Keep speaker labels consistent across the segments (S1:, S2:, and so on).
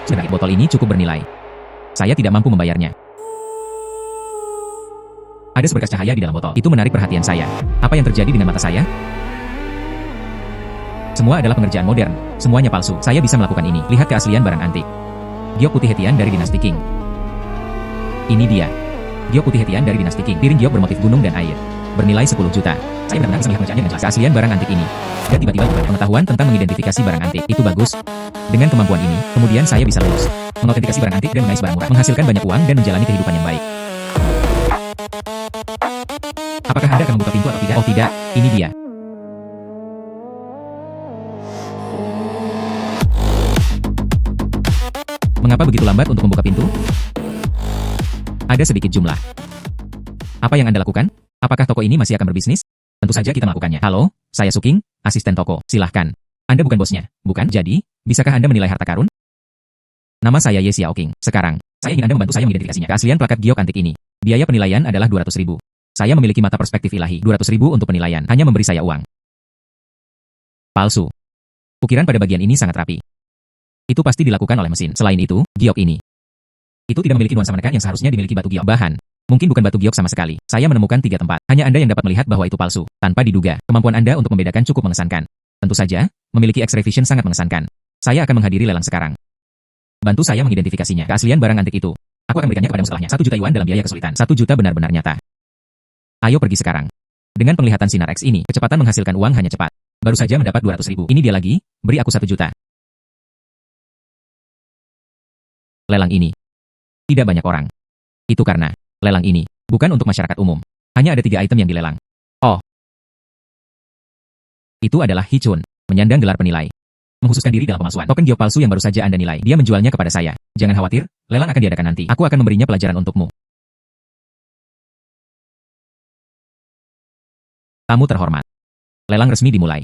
S1: Sebenarnya botol ini cukup bernilai. Saya tidak mampu membayarnya. Ada seberkas cahaya di dalam botol. Itu menarik perhatian saya. Apa yang terjadi dengan mata saya? Semua adalah pengerjaan modern. Semuanya palsu. Saya bisa melakukan ini. Lihat keaslian barang antik. Giok putih Hetian dari dinasti Qing. Ini dia. Giok putih Hetian dari dinasti Qing. Piring giok bermotif gunung dan air. Bernilai 10 juta. Saya benar-benar bisa melihat pengerjaannya dengan jelas. Keaslian barang antik ini. Dan tiba-tiba pengetahuan tentang mengidentifikasi barang antik. Itu bagus. Dengan kemampuan ini, kemudian saya bisa lulus. Mengautentikasi barang antik dan mengais barang murah. Menghasilkan banyak uang dan menjalani kehidupan yang baik. Apakah Anda akan membuka pintu atau tidak? Oh tidak, ini dia. Mengapa begitu lambat untuk membuka pintu? Ada sedikit jumlah. Apa yang Anda lakukan? Apakah toko ini masih akan berbisnis? Tentu saja kita melakukannya. Halo, saya Suking, asisten toko. Silahkan. Anda bukan bosnya, bukan? Jadi, bisakah Anda menilai harta karun? Nama saya Ye Xiaoqing. Sekarang, saya ingin Anda membantu saya mengidentifikasinya. Keaslian plakat giok antik ini. Biaya penilaian adalah 200.000. Saya memiliki mata perspektif ilahi. 200.000 untuk penilaian. Hanya memberi saya uang. Palsu. Ukiran pada bagian ini sangat rapi. Itu pasti dilakukan oleh mesin. Selain itu, giok ini. Itu tidak memiliki nuansa menekan yang seharusnya dimiliki batu giok. Bahan. Mungkin bukan batu giok sama sekali. Saya menemukan 3 tempat. Hanya Anda yang dapat melihat bahwa itu palsu. Tanpa diduga, kemampuan Anda untuk membedakan cukup mengesankan. Tentu saja, memiliki X-ray vision sangat mengesankan. Saya akan menghadiri lelang sekarang. Bantu saya mengidentifikasinya. Keaslian barang antik itu. Aku akan berikannya kepadamu setelahnya. 1 juta yuan dalam biaya kesulitan. 1 juta benar-benar nyata. Ayo pergi sekarang. Dengan penglihatan sinar X ini, kecepatan menghasilkan uang hanya cepat. Baru saja mendapat 200.000. Ini dia lagi, beri aku 1 juta. Lelang ini. Tidak banyak orang. Itu karena lelang ini bukan untuk masyarakat umum. Hanya ada 3 item yang dilelang. Oh. Itu adalah Hichun, menyandang gelar penilai. Mengkhususkan diri dalam pemalsuan. Token giok palsu yang baru saja Anda nilai. Dia menjualnya kepada saya. Jangan khawatir, lelang akan diadakan nanti. Aku akan memberinya pelajaran untukmu. Tamu terhormat. Lelang resmi dimulai.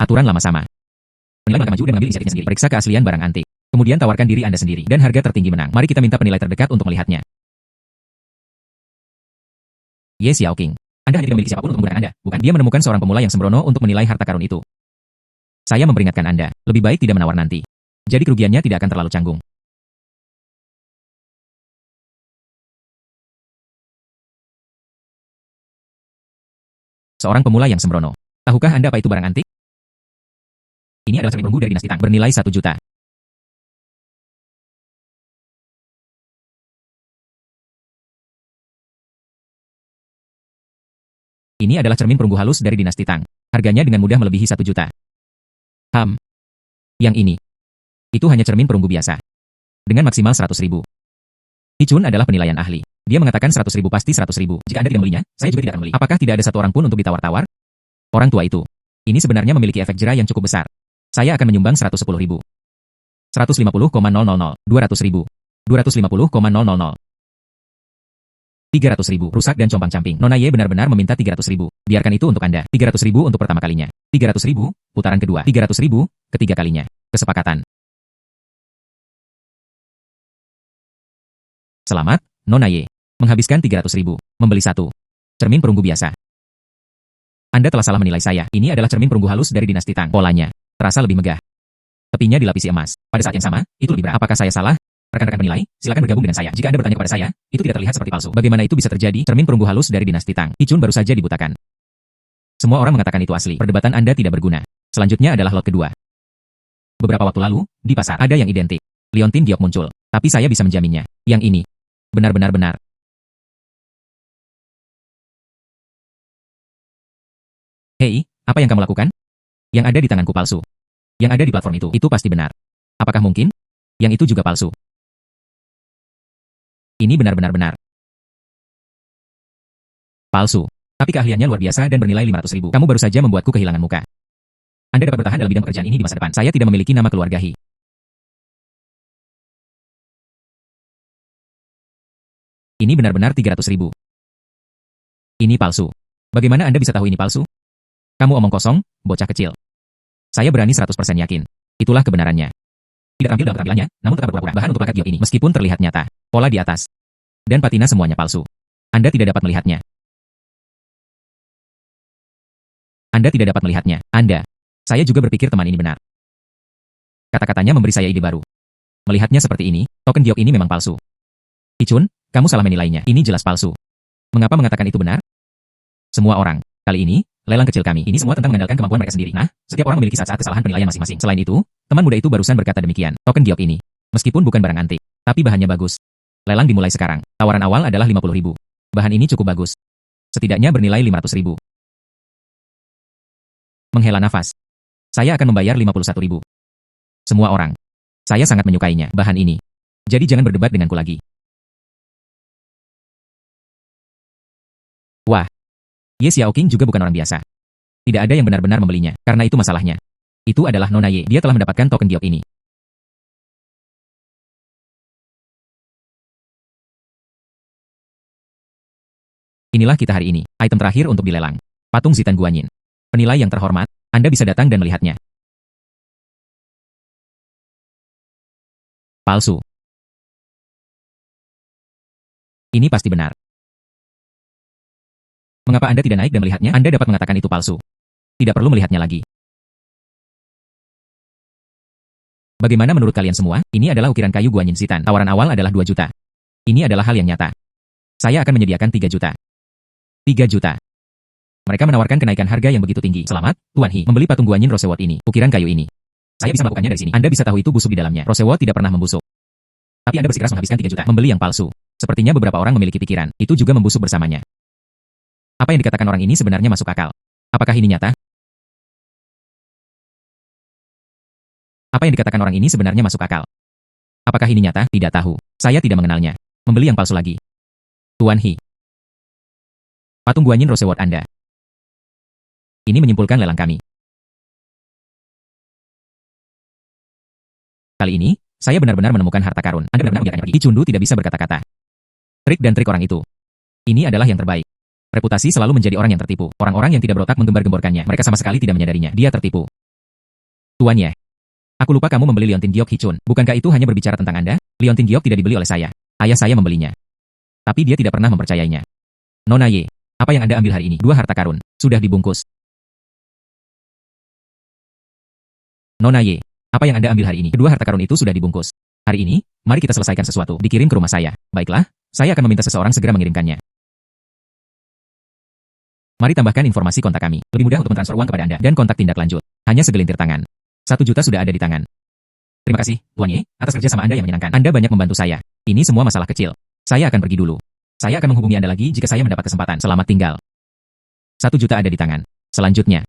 S1: Aturan lama sama. Penilai maka maju dan mengambil inisiatifnya sendiri. Periksa keaslian barang antik. Kemudian tawarkan diri Anda sendiri. Dan harga tertinggi menang. Mari kita minta penilai terdekat untuk melihatnya. Ye Xiaoqing. Anda hanya tidak memiliki siapapun untuk menggunakan Anda. Bukan. Dia menemukan seorang pemula yang sembrono untuk menilai harta karun itu. Saya memperingatkan Anda. Lebih baik tidak menawar nanti. Jadi kerugiannya tidak akan terlalu canggung. Seorang pemula yang sembrono. Tahukah Anda apa itu barang antik? Ini adalah cermin perunggu dari dinasti Tang. Bernilai 1 juta. Ini adalah cermin perunggu halus dari dinasti Tang. Harganya dengan mudah melebihi 1 juta. Yang ini. Itu hanya cermin perunggu biasa. Dengan maksimal 100.000. Hichun adalah penilaian ahli. Dia mengatakan 100.000 pasti 100.000. Jika Anda tidak membelinya, saya juga tidak akan membeli. Apakah tidak ada satu orang pun untuk ditawar-tawar? Orang tua itu. Ini sebenarnya memiliki efek jera yang cukup besar. Saya akan menyumbang 110.000. 150,000. 200.000. 250,000. 300.000. Rusak dan compang-camping. Nona Ye benar-benar meminta 300.000. Biarkan itu untuk Anda. 300.000 untuk pertama kalinya. 300.000, putaran kedua. 300.000, ketiga kalinya. Kesepakatan. Selamat, Nona Ye. Menghabiskan 300.000. Membeli 1 cermin perunggu biasa. Anda telah salah menilai saya. Ini adalah cermin perunggu halus dari dinasti Tang. Polanya terasa lebih megah. Tepinya dilapisi emas. Pada saat yang sama, itu lebih berat. Apakah saya salah? Rekan-rekan penilai, silakan bergabung dengan saya. Jika Anda bertanya kepada saya, itu tidak terlihat seperti palsu. Bagaimana itu bisa terjadi? Cermin perunggu halus dari dinasti Tang. Hichun baru saja dibutakan. Semua orang mengatakan itu asli. Perdebatan Anda tidak berguna. Selanjutnya adalah lot kedua. Beberapa waktu lalu, di pasar ada yang identik. Liontin giok muncul. Tapi saya bisa menjaminnya. Yang ini. Benar-benar benar. Hei, apa yang kamu lakukan? Yang ada di tanganku palsu. Yang ada di platform itu pasti benar. Apakah mungkin? Yang itu juga palsu. Ini benar-benar benar. Palsu. Tapi keahliannya luar biasa dan bernilai 500.000. Kamu baru saja membuatku kehilangan muka. Anda dapat bertahan dalam bidang pekerjaan ini di masa depan. Saya tidak memiliki nama keluarga Hi. Ini benar-benar 300.000. Ini palsu. Bagaimana Anda bisa tahu ini palsu? Kamu omong kosong, bocah kecil. Saya berani 100% yakin. Itulah kebenarannya. Tidak tampil dalam tampilannya, namun tetap berpura-pura. Bahan untuk plakat giok ini, meskipun terlihat nyata, pola di atas, dan patina semuanya palsu. Anda tidak dapat melihatnya. Anda tidak dapat melihatnya. Saya juga berpikir teman ini benar. Kata-katanya memberi saya ide baru. Melihatnya seperti ini, token giok ini memang palsu. Hichun, kamu salah menilainya. Ini jelas palsu. Mengapa mengatakan itu benar? Semua orang. Kali ini, lelang kecil kami. Ini semua tentang mengandalkan kemampuan mereka sendiri. Nah, setiap orang memiliki saat-saat kesalahan penilaian masing-masing. Selain itu, teman muda itu barusan berkata demikian. Token giok ini, meskipun bukan barang antik, tapi bahannya bagus. Lelang dimulai sekarang. Tawaran awal adalah 50.000. Bahan ini cukup bagus. Setidaknya bernilai 500.000. Menghela nafas. Saya akan membayar 51.000. Semua orang. Saya sangat menyukainya, bahan ini. Jadi jangan berdebat denganku lagi. Wah. Ye Xiaoqing juga bukan orang biasa. Tidak ada yang benar-benar membelinya, karena itu masalahnya. Itu adalah Nona Ye. Dia telah mendapatkan token giok ini. Inilah kita hari ini. Item terakhir untuk dilelang. Patung Zitan Guanyin. Penilai yang terhormat, Anda bisa datang dan melihatnya. Palsu. Ini pasti benar. Mengapa Anda tidak naik dan melihatnya? Anda dapat mengatakan itu palsu. Tidak perlu melihatnya lagi. Bagaimana menurut kalian semua? Ini adalah ukiran kayu Guanyin Zitan. Tawaran awal adalah 2 juta. Ini adalah hal yang nyata. Saya akan menyediakan 3 juta. 3 juta. Mereka menawarkan kenaikan harga yang begitu tinggi. Selamat, Tuan He, membeli patung Guanyin Rosewot ini. Ukiran kayu ini. Saya bisa melakukannya dari sini. Anda bisa tahu itu busuk di dalamnya. Rosewot tidak pernah membusuk. Tapi Anda bersikeras menghabiskan 3 juta. Membeli yang palsu. Sepertinya beberapa orang memiliki pikiran. Itu juga membusuk bersamanya. Apa yang dikatakan orang ini sebenarnya masuk akal? Apakah ini nyata? Apa yang dikatakan orang ini sebenarnya masuk akal? Apakah ini nyata? Tidak tahu. Saya tidak mengenalnya. Membeli yang palsu lagi. Tuan He. Patung Guanyin Rosewot Anda. Ini menyimpulkan lelang kami. Kali ini, saya benar-benar menemukan harta karun. Anda benar-benar membiarkannya pergi. Icundu tidak bisa berkata-kata. Trik dan trik orang itu. Ini adalah yang terbaik. Reputasi selalu menjadi orang yang tertipu. Orang-orang yang tidak berotak menggembar-gemborkannya. Mereka sama sekali tidak menyadarinya. Dia tertipu. Tuan Ye. Aku lupa kamu membeli liontin giok Hichun. Bukankah itu hanya berbicara tentang Anda? Liontin giok tidak dibeli oleh saya. Ayah saya membelinya. Tapi dia tidak pernah mempercayainya. Nona Ye. Apa yang Anda ambil hari ini? 2 harta karun. Sudah dibungkus. Nona Ye. Apa yang Anda ambil hari ini? Kedua harta karun itu sudah dibungkus. Hari ini, mari kita selesaikan sesuatu. Dikirim ke rumah saya. Baiklah, saya akan meminta seseorang segera mengirimkannya. Mari tambahkan informasi kontak kami. Lebih mudah untuk mentransfer uang kepada Anda. Dan kontak tindak lanjut. Hanya segelintir tangan. 1 juta sudah ada di tangan. Terima kasih, Tuan Ye, atas kerja sama Anda yang menyenangkan. Anda banyak membantu saya. Ini semua masalah kecil. Saya akan pergi dulu. Saya akan menghubungi Anda lagi jika saya mendapat kesempatan. Selamat tinggal. 1 juta ada di tangan. Selanjutnya.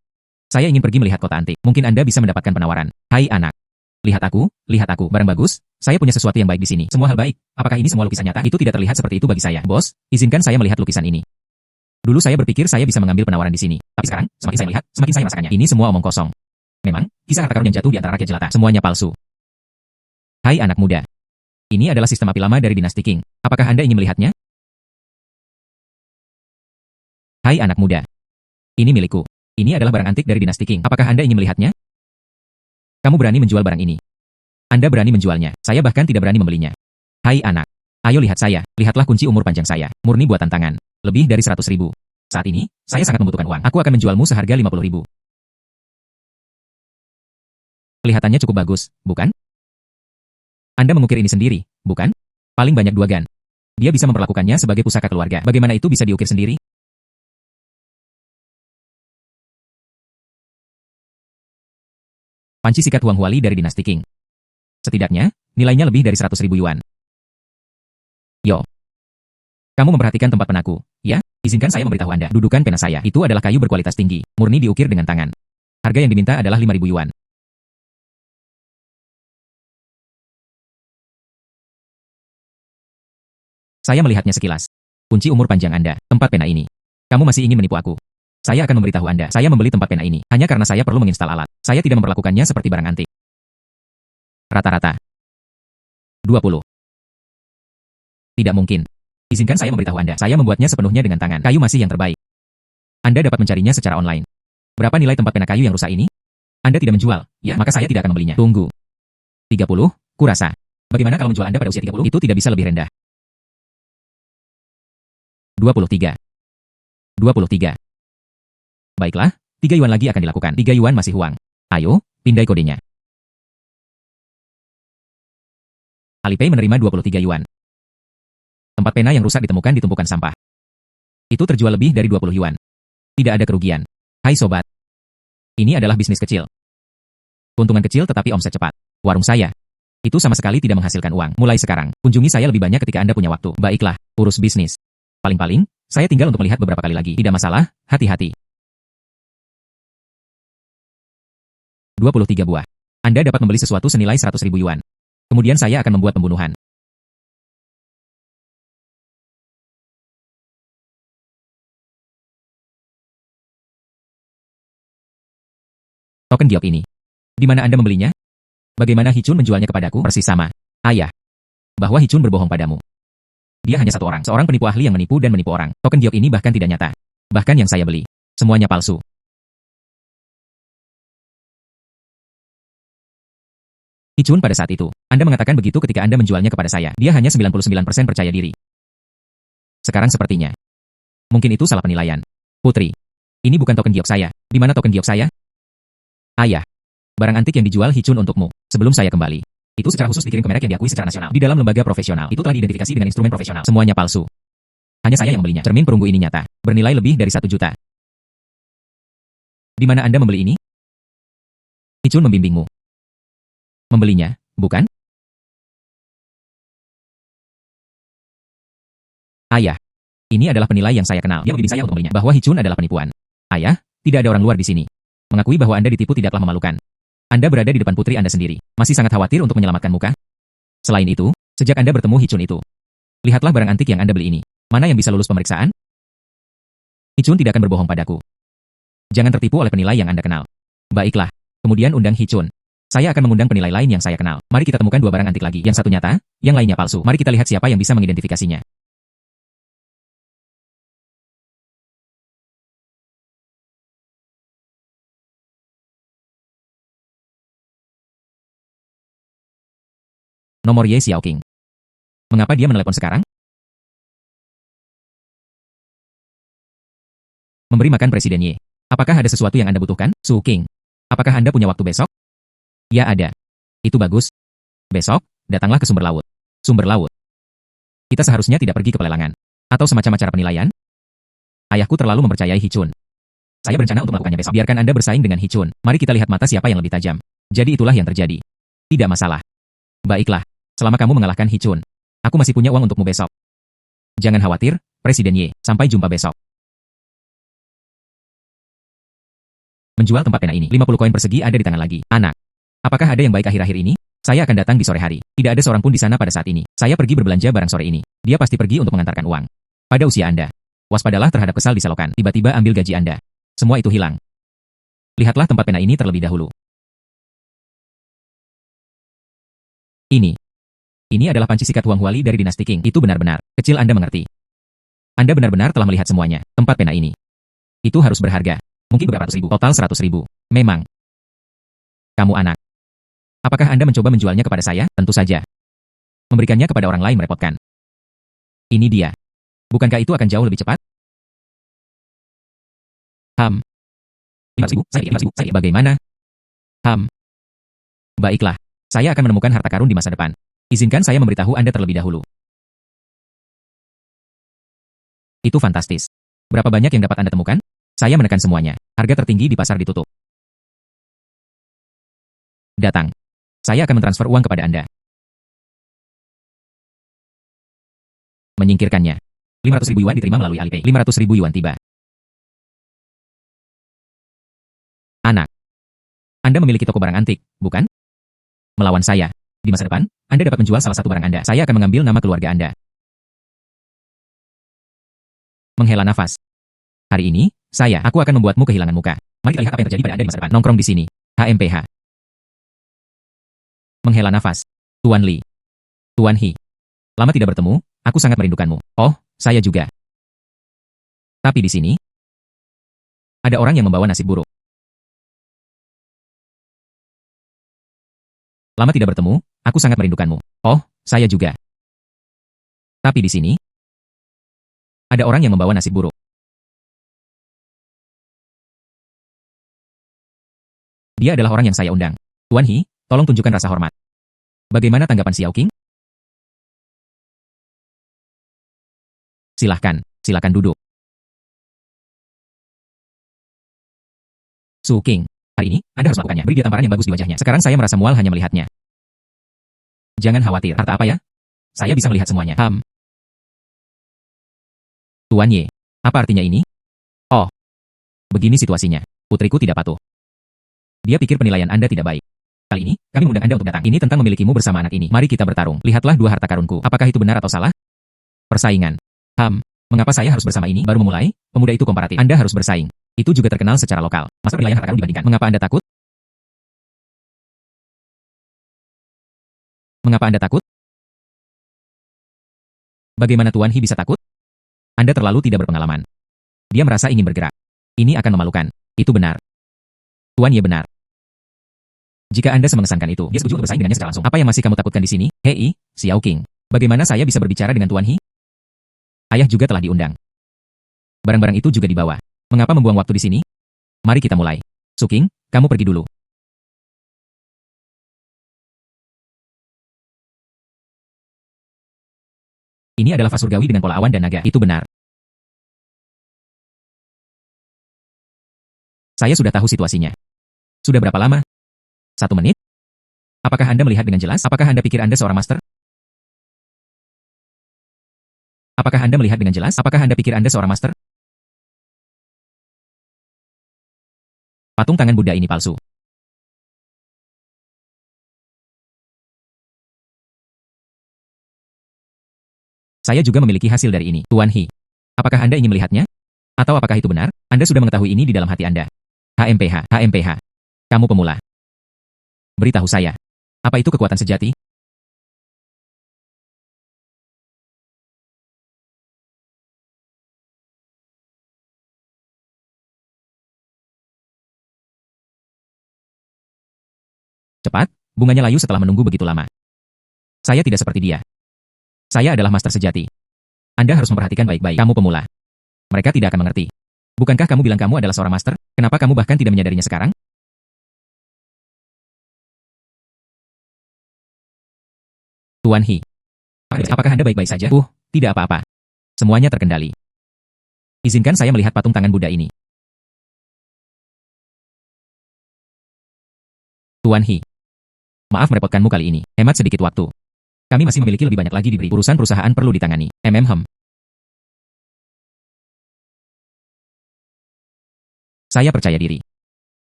S1: Saya ingin pergi melihat kota antik. Mungkin Anda bisa mendapatkan penawaran. Hai anak. Lihat aku. Barang bagus. Saya punya sesuatu yang baik di sini. Semua hal baik. Apakah ini semua lukisan nyata? Itu tidak terlihat seperti itu bagi saya. Bos, izinkan saya melihat lukisan ini. Dulu saya berpikir saya bisa mengambil penawaran di sini. Tapi sekarang, semakin saya melihat, semakin saya merasakannya. Ini semua omong kosong. Memang, kisah harta karun yang jatuh di antara rakyat jelata. Semuanya palsu. Hai anak muda. Ini adalah sistem api lama dari dinasti Qing. Apakah Anda ingin melihatnya? Hai anak muda. Ini milikku. Ini adalah barang antik dari dinasti Qing. Apakah Anda ingin melihatnya? Kamu berani menjual barang ini. Anda berani menjualnya. Saya bahkan tidak berani membelinya. Hai anak. Ayo lihat saya. Lihatlah kunci umur panjang saya. Murni buatan tangan. Lebih dari 100.000. Saat ini, saya sangat membutuhkan uang. Aku akan menjualmu seharga 50.000. Kelihatannya cukup bagus, bukan? Anda mengukir ini sendiri, bukan? Paling banyak 2 gan. Dia bisa memperlakukannya sebagai pusaka keluarga. Bagaimana itu bisa diukir sendiri? Panci sikat Huang Huali dari dinasti Qing. Setidaknya, nilainya lebih dari 100.000 yuan. Yo. Kamu memperhatikan tempat penaku, ya? Izinkan saya memberitahu Anda. Dudukan pena saya. Itu adalah kayu berkualitas tinggi, murni diukir dengan tangan. Harga yang diminta adalah 5.000 yuan. Saya melihatnya sekilas. Kunci umur panjang Anda, tempat pena ini. Kamu masih ingin menipu aku? Saya akan memberitahu Anda. Saya membeli tempat pena ini, hanya karena saya perlu menginstal alat. Saya tidak memperlakukannya seperti barang antik. Rata-rata. 20. Tidak mungkin. Izinkan saya memberitahu Anda. Saya membuatnya sepenuhnya dengan tangan. Kayu masih yang terbaik. Anda dapat mencarinya secara online. Berapa nilai tempat pena kayu yang rusak ini? Anda tidak menjual, ya? Maka saya tidak akan membelinya. Tunggu. 30, kurasa. Bagaimana kalau menjual Anda pada usia 30? Itu tidak bisa lebih rendah. 23. 23. Baiklah, 3 yuan lagi akan dilakukan. 3 yuan masih uang. Ayo, pindai kodenya. Alipay menerima 23 yuan. Tempat pena yang rusak ditemukan di tumpukan sampah. Itu terjual lebih dari 20 yuan. Tidak ada kerugian. Hai sobat. Ini adalah bisnis kecil. Keuntungan kecil tetapi omset cepat. Warung saya. Itu sama sekali tidak menghasilkan uang. Mulai sekarang, kunjungi saya lebih banyak ketika Anda punya waktu. Baiklah, urus bisnis. Paling-paling, saya tinggal untuk melihat beberapa kali lagi. Tidak masalah, hati-hati. 23 buah. Anda dapat membeli sesuatu senilai 100.000 yuan. Kemudian saya akan membuat pembunuhan. Token giok ini. Di mana Anda membelinya? Bagaimana Hichun menjualnya kepadaku? Persis sama. Ayah. Bahwa Hichun berbohong padamu. Dia hanya satu orang, seorang penipu ahli yang menipu dan menipu orang. Token giok ini bahkan tidak nyata. Bahkan yang saya beli. Semuanya palsu. Hichun pada saat itu. Anda mengatakan begitu ketika Anda menjualnya kepada saya. Dia hanya 99% percaya diri. Sekarang sepertinya. Mungkin itu salah penilaian. Putri. Ini bukan token giok saya. Di mana token giok saya? Ayah. Barang antik yang dijual Hichun untukmu. Sebelum saya kembali. Itu secara khusus dikirim ke merek yang diakui secara nasional. Di dalam lembaga profesional. Itu telah diidentifikasi dengan instrumen profesional. Semuanya palsu. Hanya saya yang membelinya. Cermin perunggu ini nyata. Bernilai lebih dari 1 juta. Di mana Anda membeli ini? Hichun membimbingmu. Membelinya, bukan? Ayah. Ini adalah penilai yang saya kenal. Dia membimbing saya untuk membelinya. Bahwa Hichun adalah penipuan. Ayah, tidak ada orang luar di sini. Mengakui bahwa Anda ditipu tidaklah memalukan. Anda berada di depan putri Anda sendiri. Masih sangat khawatir untuk menyelamatkan muka? Selain itu, sejak Anda bertemu Hichun itu, lihatlah barang antik yang Anda beli ini. Mana yang bisa lulus pemeriksaan? Hichun tidak akan berbohong padaku. Jangan tertipu oleh penilai yang Anda kenal. Baiklah, kemudian undang Hichun. Saya akan mengundang penilai lain yang saya kenal. Mari kita temukan dua barang antik lagi. Yang satu nyata, yang lainnya palsu. Mari kita lihat siapa yang bisa mengidentifikasinya. Nomor Ye Xiaoqing. Mengapa dia menelepon sekarang? Memberi makan Presiden Ye. Apakah ada sesuatu yang Anda butuhkan? Su King. Apakah Anda punya waktu besok? Ya ada. Itu bagus. Besok, datanglah ke sumber laut. Sumber laut. Kita seharusnya tidak pergi ke pelelangan. Atau semacam acara penilaian? Ayahku terlalu mempercayai Hichun. Saya berencana untuk melakukannya besok. Biarkan Anda bersaing dengan Hichun. Mari kita lihat mata siapa yang lebih tajam. Jadi itulah yang terjadi. Tidak masalah. Baiklah. Selama kamu mengalahkan Hichun, aku masih punya uang untukmu besok. Jangan khawatir, Presiden Ye. Sampai jumpa besok. Menjual tempat pena ini. 50 koin persegi ada di tangan lagi. Anak. Apakah ada yang baik akhir-akhir ini? Saya akan datang di sore hari. Tidak ada seorang pun di sana pada saat ini. Saya pergi berbelanja barang sore ini. Dia pasti pergi untuk mengantarkan uang. Pada usia Anda. Waspadalah terhadap kesal di selokan. Tiba-tiba ambil gaji Anda. Semua itu hilang. Lihatlah tempat pena ini terlebih dahulu. Ini adalah panci sikat Huang Huali dari dinasti Qing. Itu benar-benar kecil Anda mengerti. Anda benar-benar telah melihat semuanya. Tempat pena ini. Itu harus berharga. Mungkin beberapa ratus ribu. Total 100.000. Memang. Kamu anak. Apakah Anda mencoba menjualnya kepada saya? Tentu saja. Memberikannya kepada orang lain merepotkan. Ini dia. Bukankah itu akan jauh lebih cepat? 500.000. Saya bagaimana? Baiklah. Saya akan menemukan harta karun di masa depan. Izinkan saya memberitahu Anda terlebih dahulu. Itu fantastis. Berapa banyak yang dapat Anda temukan? Saya menekan semuanya. Harga tertinggi di pasar ditutup. Datang. Saya akan mentransfer uang kepada Anda. Menyingkirkannya. 500.000 yuan diterima melalui Alipay. 500.000 yuan tiba. Anak. Anda memiliki toko barang antik, bukan? Melawan saya. Di masa depan, Anda dapat menjual salah satu barang Anda. Saya akan mengambil nama keluarga Anda. Menghela nafas. Hari ini, aku akan membuatmu kehilangan muka. Mari kita lihat apa yang terjadi pada Anda di masa depan. Nongkrong di sini. HMPH. Menghela nafas. Tuan Li. Tuan He. Lama tidak bertemu, aku sangat merindukanmu. Oh, saya juga. Tapi di sini, ada orang yang membawa nasib buruk. Lama tidak bertemu, aku sangat merindukanmu. Oh, saya juga. Tapi di sini, ada orang yang membawa nasib buruk. Dia adalah orang yang saya undang. Tuan He, tolong tunjukkan rasa hormat. Bagaimana tanggapan Xiaoqing? Silahkan duduk. Su King, hari ini, Anda harus melakukannya. Beri dia tamparan yang bagus di wajahnya. Sekarang saya merasa mual hanya melihatnya. Jangan khawatir. Harta apa ya? Saya bisa melihat semuanya. Tuan Ye, apa artinya ini? Oh, begini situasinya. Putriku tidak patuh. Dia pikir penilaian Anda tidak baik. Kali ini, kami mengundang Anda untuk datang. Ini tentang memilikimu bersama anak ini. Mari kita bertarung. Lihatlah dua harta karunku. Apakah itu benar atau salah? Persaingan. Mengapa saya harus bersama ini? Baru memulai, pemuda itu komparatif. Anda harus bersaing. Itu juga terkenal secara lokal. Masa penilaian harta karun dibandingkan? Mengapa Anda takut? Mengapa Anda takut? Bagaimana Tuan He bisa takut? Anda terlalu tidak berpengalaman. Dia merasa ingin bergerak. Ini akan memalukan. Itu benar. Tuan Ye benar. Jika Anda semengesankan itu, dia setuju untuk bersaing dengannya secara langsung. Apa yang masih kamu takutkan di sini? Hei, Xiao King. Bagaimana saya bisa berbicara dengan Tuan He? Ayah juga telah diundang. Barang-barang itu juga dibawa. Mengapa membuang waktu di sini? Mari kita mulai. Su King, kamu pergi dulu. Ini adalah vas surgawi dengan pola awan dan naga. Itu benar. Saya sudah tahu situasinya. Sudah berapa lama? 1 menit? Apakah Anda melihat dengan jelas? Apakah Anda pikir Anda seorang master? Apakah Anda melihat dengan jelas? Apakah Anda pikir Anda seorang master? Patung tangan Buddha ini palsu. Saya juga memiliki hasil dari ini. Tuan He, apakah Anda ingin melihatnya? Atau apakah itu benar? Anda sudah mengetahui ini di dalam hati Anda. HMPH. Kamu pemula. Beritahu saya. Apa itu kekuatan sejati? Cepat, bunganya layu setelah menunggu begitu lama. Saya tidak seperti dia. Saya adalah master sejati. Anda harus memperhatikan baik-baik. Kamu pemula. Mereka tidak akan mengerti. Bukankah kamu bilang kamu adalah seorang master? Kenapa kamu bahkan tidak menyadarinya sekarang? Tuan He, apakah Anda baik-baik saja? Tidak apa-apa. Semuanya terkendali. Izinkan saya melihat patung tangan Buddha ini. Tuan He, maaf merepotkanmu kali ini. Hemat sedikit waktu. Kami masih memiliki lebih banyak lagi diberi. Urusan perusahaan perlu ditangani. Saya percaya diri.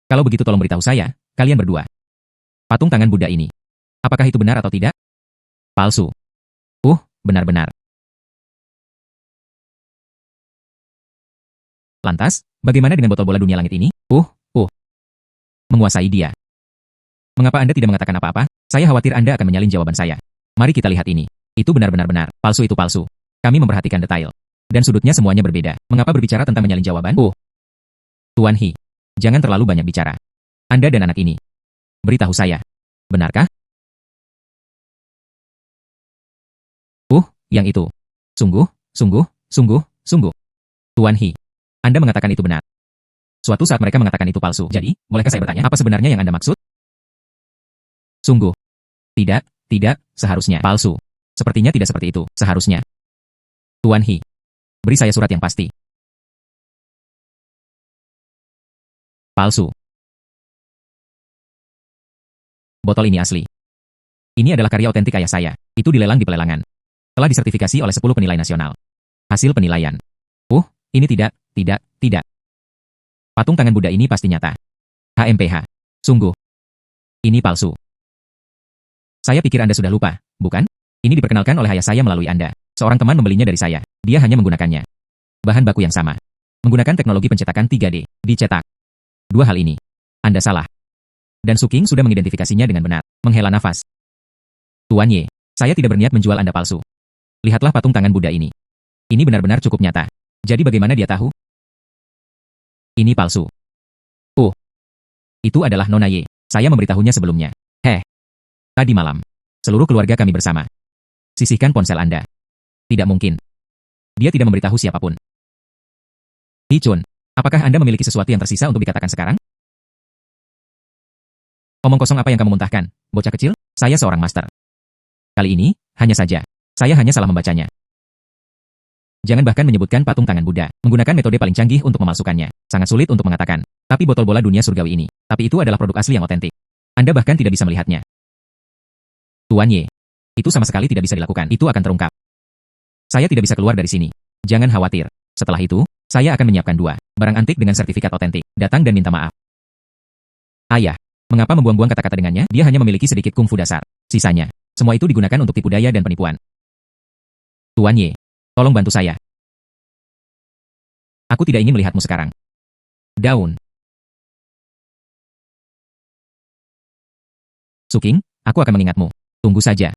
S1: Kalau begitu tolong beritahu saya, kalian berdua. Patung tangan Buddha ini. Apakah itu benar atau tidak? Palsu. Benar-benar. Lantas, bagaimana dengan botol bola dunia langit ini? Menguasai dia. Mengapa Anda tidak mengatakan apa-apa? Saya khawatir Anda akan menyalin jawaban saya. Mari kita lihat ini. Itu benar-benar benar. Palsu itu palsu. Kami memperhatikan detail. Dan sudutnya semuanya berbeda. Mengapa berbicara tentang menyalin jawaban? Tuan He, jangan terlalu banyak bicara. Anda dan anak ini. Beritahu saya. Benarkah? Yang itu. Sungguh. Tuan He, Anda mengatakan itu benar. Suatu saat mereka mengatakan itu palsu. Jadi, bolehkah saya bertanya, apa sebenarnya yang Anda maksud? Sungguh. Tidak, seharusnya. Palsu. Sepertinya tidak seperti itu, seharusnya. Tuan He, beri saya surat yang pasti. Palsu. Botol ini asli. Ini adalah karya otentik ayah saya. Itu dilelang di pelelangan. Telah disertifikasi oleh 10 penilai nasional. Hasil penilaian. Ini tidak. Patung tangan Buddha ini pasti nyata. HMPH. Sungguh. Ini palsu. Saya pikir Anda sudah lupa, bukan? Ini diperkenalkan oleh ayah saya melalui Anda. Seorang teman membelinya dari saya. Dia hanya menggunakannya. Bahan baku yang sama. Menggunakan teknologi pencetakan 3D. Dicetak. Dua hal ini. Anda salah. Dan Su King sudah mengidentifikasinya dengan benar. Menghela nafas. Tuan Ye, saya tidak berniat menjual Anda palsu. Lihatlah patung tangan Buddha ini. Ini benar-benar cukup nyata. Jadi bagaimana dia tahu? Ini palsu. Itu adalah Nona Ye. Saya memberitahunya sebelumnya. Tadi malam. Seluruh keluarga kami bersama. Sisihkan ponsel Anda. Tidak mungkin. Dia tidak memberitahu siapapun. He Chun, apakah Anda memiliki sesuatu yang tersisa untuk dikatakan sekarang? Omong kosong apa yang kamu muntahkan, bocah kecil? Saya seorang master. Kali ini, hanya saja. Saya hanya salah membacanya. Jangan bahkan menyebutkan patung tangan Buddha. Menggunakan metode paling canggih untuk memalsukannya. Sangat sulit untuk mengatakan. Tapi botol bola dunia surgawi ini. Tapi itu adalah produk asli yang otentik. Anda bahkan tidak bisa melihatnya. Tuan Ye. Itu sama sekali tidak bisa dilakukan. Itu akan terungkap. Saya tidak bisa keluar dari sini. Jangan khawatir. Setelah itu, saya akan menyiapkan 2 barang antik dengan sertifikat otentik. Datang dan minta maaf. Ayah. Mengapa membuang-buang kata-kata dengannya? Dia hanya memiliki sedikit kungfu dasar. Sisanya. Semua itu digunakan untuk tipu daya dan penipuan. Tuan Ye. Tolong bantu saya. Aku tidak ingin melihatmu sekarang. Daun. Suking, aku akan mengingatmu. Tunggu saja.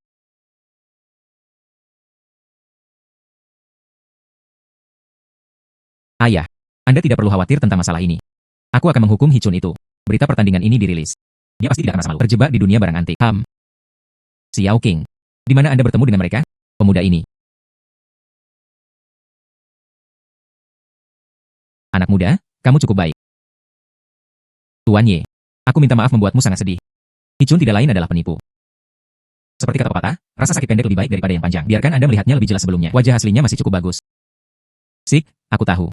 S1: Ayah, Anda tidak perlu khawatir tentang masalah ini. Aku akan menghukum Hichun itu. Berita pertandingan ini dirilis. Dia pasti tidak akan merasa malu. Terjebak di dunia barang antik. Xiao King. Di mana Anda bertemu dengan mereka? Pemuda ini. Anak muda, kamu cukup baik. Tuan Ye, aku minta maaf membuatmu sangat sedih. Hichun tidak lain adalah penipu. Seperti kata pepatah, rasa sakit pendek lebih baik daripada yang panjang. Biarkan Anda melihatnya lebih jelas sebelumnya. Wajah aslinya masih cukup bagus. Sik, aku tahu.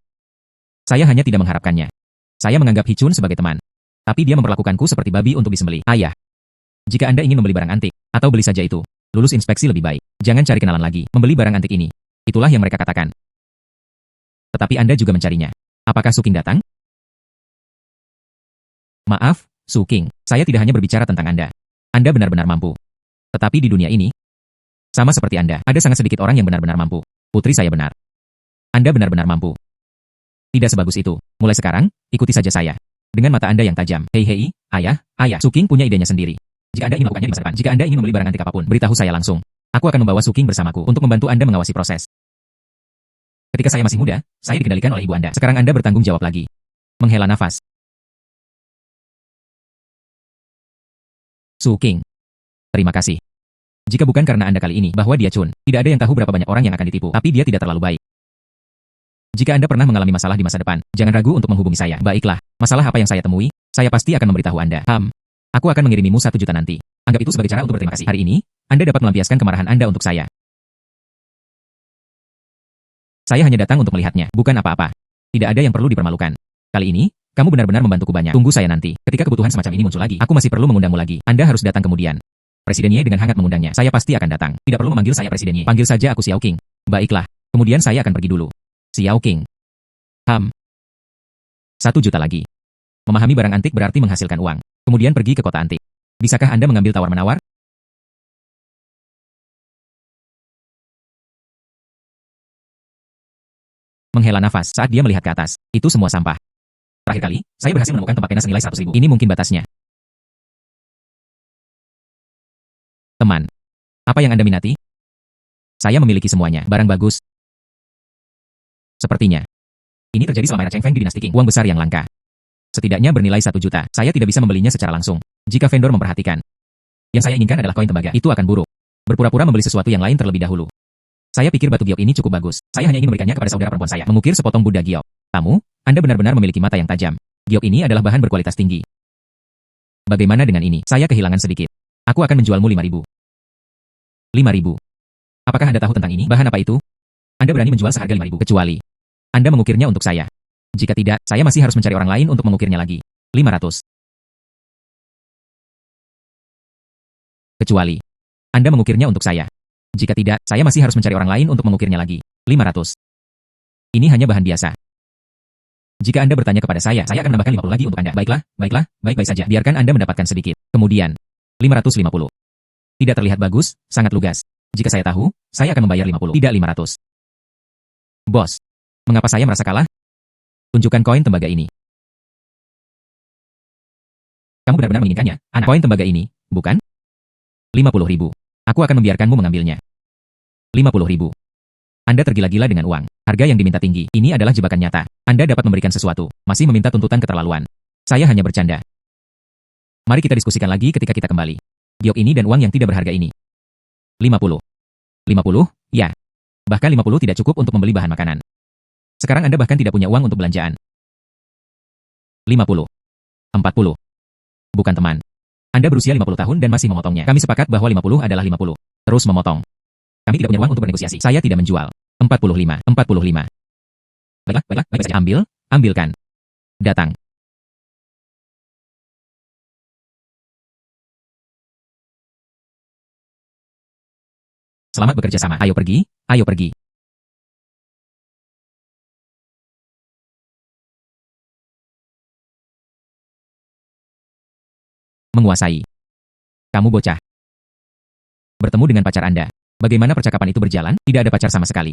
S1: Saya hanya tidak mengharapkannya. Saya menganggap Hichun sebagai teman. Tapi dia memperlakukanku seperti babi untuk disembelih. Ayah, jika Anda ingin membeli barang antik, atau beli saja itu, lulus inspeksi lebih baik. Jangan cari kenalan lagi. Membeli barang antik ini. Itulah yang mereka katakan. Tetapi Anda juga mencarinya. Apakah Suking datang? Maaf, Suking. Saya tidak hanya berbicara tentang Anda. Anda benar-benar mampu. Tetapi di dunia ini, sama seperti Anda, ada sangat sedikit orang yang benar-benar mampu. Putri saya benar. Anda benar-benar mampu. Tidak sebagus itu. Mulai sekarang, ikuti saja saya. Dengan mata Anda yang tajam. Hei, ayah. Suking punya idenya sendiri. Jika Anda ingin melakukannya di masa depan, jika Anda ingin membeli barang antik apapun, beritahu saya langsung. Aku akan membawa Suking bersamaku untuk membantu Anda mengawasi proses. Ketika saya masih muda, saya dikendalikan oleh ibu Anda. Sekarang Anda bertanggung jawab lagi. Menghela nafas. Suking. Terima kasih. Jika bukan karena Anda kali ini, bahwa dia Chun, tidak ada yang tahu berapa banyak orang yang akan ditipu, tapi dia tidak terlalu baik. Jika Anda pernah mengalami masalah di masa depan, jangan ragu untuk menghubungi saya. Baiklah, masalah apa yang saya temui, saya pasti akan memberitahu Anda. Aku akan mengirimimu 1 juta nanti. Anggap itu sebagai cara untuk berterima kasih. Hari ini, Anda dapat melampiaskan kemarahan Anda untuk saya. Saya hanya datang untuk melihatnya, bukan apa-apa. Tidak ada yang perlu dipermalukan. Kali ini, kamu benar-benar membantuku banyak. Tunggu saya nanti. Ketika kebutuhan semacam ini muncul lagi, aku masih perlu mengundangmu lagi. Anda harus datang kemudian. Presiden Ye dengan hangat mengundangnya. Saya pasti akan datang. Tidak perlu memanggil saya Presiden Ye. Panggil saja aku Xiao King. Baiklah. Kemudian saya akan pergi dulu. Xiao King. 1 juta lagi. Memahami barang antik berarti menghasilkan uang. Kemudian pergi ke kota antik. Bisakah Anda mengambil tawar-menawar? Menghela nafas saat dia melihat ke atas. Itu semua sampah. Terakhir kali, saya berhasil menemukan tempat pena senilai 100.000. Ini mungkin batasnya. Teman. Apa yang Anda minati? Saya memiliki semuanya. Barang bagus. Sepertinya. Ini terjadi selama era Cheng Feng di dinasti Qing. Uang besar yang langka. Setidaknya bernilai 1 juta. Saya tidak bisa membelinya secara langsung. Jika vendor memperhatikan. Yang saya inginkan adalah koin tembaga. Itu akan buruk. Berpura-pura membeli sesuatu yang lain terlebih dahulu. Saya pikir batu giok ini cukup bagus. Saya hanya ingin memberikannya kepada saudara perempuan saya. Mengukir sepotong Buddha giok. Kamu, Anda benar-benar memiliki mata yang tajam. Giok ini adalah bahan berkualitas tinggi. Bagaimana dengan ini? Saya kehilangan sedikit. Aku akan menjualmu 5.000. 5.000. Apakah Anda tahu tentang ini? Bahan apa itu? Anda berani menjual seharga 5.000 kecuali Anda mengukirnya untuk saya. Jika tidak, saya masih harus mencari orang lain untuk mengukirnya lagi. 500. Kecuali Anda mengukirnya untuk saya. Jika tidak, saya masih harus mencari orang lain untuk mengukirnya lagi. 500. Ini hanya bahan biasa. Jika Anda bertanya kepada saya akan menambahkan 50 lagi untuk Anda. Baiklah, baik-baik saja. Biarkan Anda mendapatkan sedikit. Kemudian, 550. Tidak terlihat bagus, sangat lugas. Jika saya tahu, saya akan membayar 50, tidak 500. Bos, mengapa saya merasa kalah? Tunjukkan koin tembaga ini. Kamu benar-benar menginginkannya, anak. Koin tembaga ini, bukan? 50.000. Aku akan membiarkanmu mengambilnya. 50.000. Anda tergila-gila dengan uang. Harga yang diminta tinggi. Ini adalah jebakan nyata. Anda dapat memberikan sesuatu, masih meminta tuntutan keterlaluan. Saya hanya bercanda. Mari kita diskusikan lagi ketika kita kembali. Giok ini dan uang yang tidak berharga ini. 50. 50? Ya. Bahkan 50 tidak cukup untuk membeli bahan makanan. Sekarang Anda bahkan tidak punya uang untuk belanjaan. 50. 40. Bukan teman. Anda berusia 50 tahun dan masih memotongnya. Kami sepakat bahwa 50 adalah 50. Terus memotong. Kami tidak punya uang untuk bernegosiasi. Saya tidak menjual. 45. Baiklah saja. Ambilkan. Datang. Selamat bekerja sama. Ayo pergi. Menguasai. Kamu bocah. Bertemu dengan pacar Anda. Bagaimana percakapan itu berjalan? Tidak ada pacar sama sekali.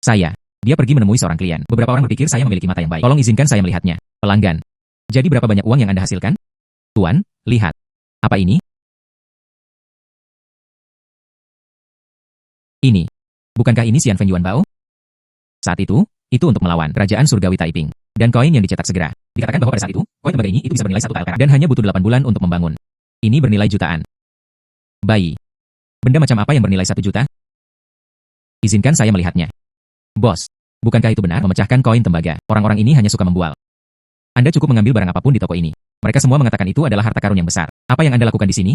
S1: Dia pergi menemui seorang klien. Beberapa orang berpikir saya memiliki mata yang baik. Tolong izinkan saya melihatnya. Pelanggan. Jadi berapa banyak uang yang Anda hasilkan? Tuan, lihat. Apa ini? Ini. Bukankah ini Xian Feng Yuan Bao? Saat itu untuk melawan Kerajaan Surgawi Taiping. Dan koin yang dicetak segera. Dikatakan bahwa pada saat itu, koin tembaga ini itu bisa bernilai 1 tael perak dan hanya butuh 8 bulan untuk membangun. Ini bernilai jutaan. Bayi. Benda macam apa yang bernilai 1 juta? Izinkan saya melihatnya. Bos, bukankah itu benar? Memecahkan koin tembaga. Orang-orang ini hanya suka membual. Anda cukup mengambil barang apapun di toko ini. Mereka semua mengatakan itu adalah harta karun yang besar. Apa yang Anda lakukan di sini?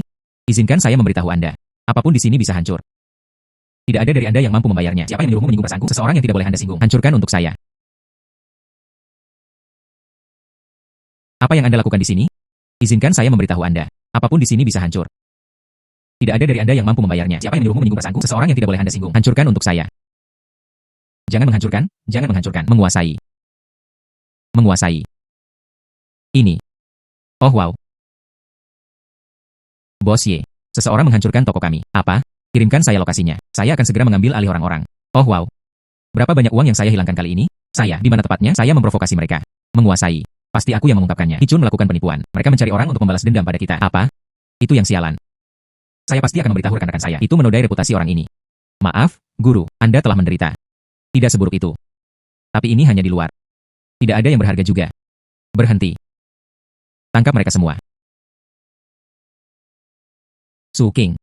S1: Izinkan saya memberitahu Anda. Apapun di sini bisa hancur. Tidak ada dari Anda yang mampu membayarnya. Siapa yang menyuruhmu menyinggung perasaanku? Seseorang yang tidak boleh Anda singgung. Hancurkan untuk saya. Apa yang Anda lakukan di sini? Izinkan saya memberitahu Anda. Apapun di sini bisa hancur. Tidak ada dari Anda yang mampu membayarnya. Siapa yang menyuruhmu menyinggung perasaanku? Seseorang yang tidak boleh Anda singgung. Hancurkan untuk saya. Jangan menghancurkan. Menguasai. Ini. Oh wow. Bos Ye. Seseorang menghancurkan toko kami. Apa? Kirimkan saya lokasinya. Saya akan segera mengambil alih orang-orang. Oh wow. Berapa banyak uang yang saya hilangkan kali ini? Di mana tepatnya? Saya memprovokasi mereka. Menguasai. Pasti aku yang mengungkapkannya. Hichun melakukan penipuan. Mereka mencari orang untuk membalas dendam pada kita. Apa? Itu yang sialan. Saya pasti akan memberitahu rekan-rekan saya. Itu menodai reputasi orang ini. Maaf, guru. Anda telah menderita. Tidak seburuk itu. Tapi ini hanya di luar. Tidak ada yang berharga juga. Berhenti. Tangkap mereka semua. Su King,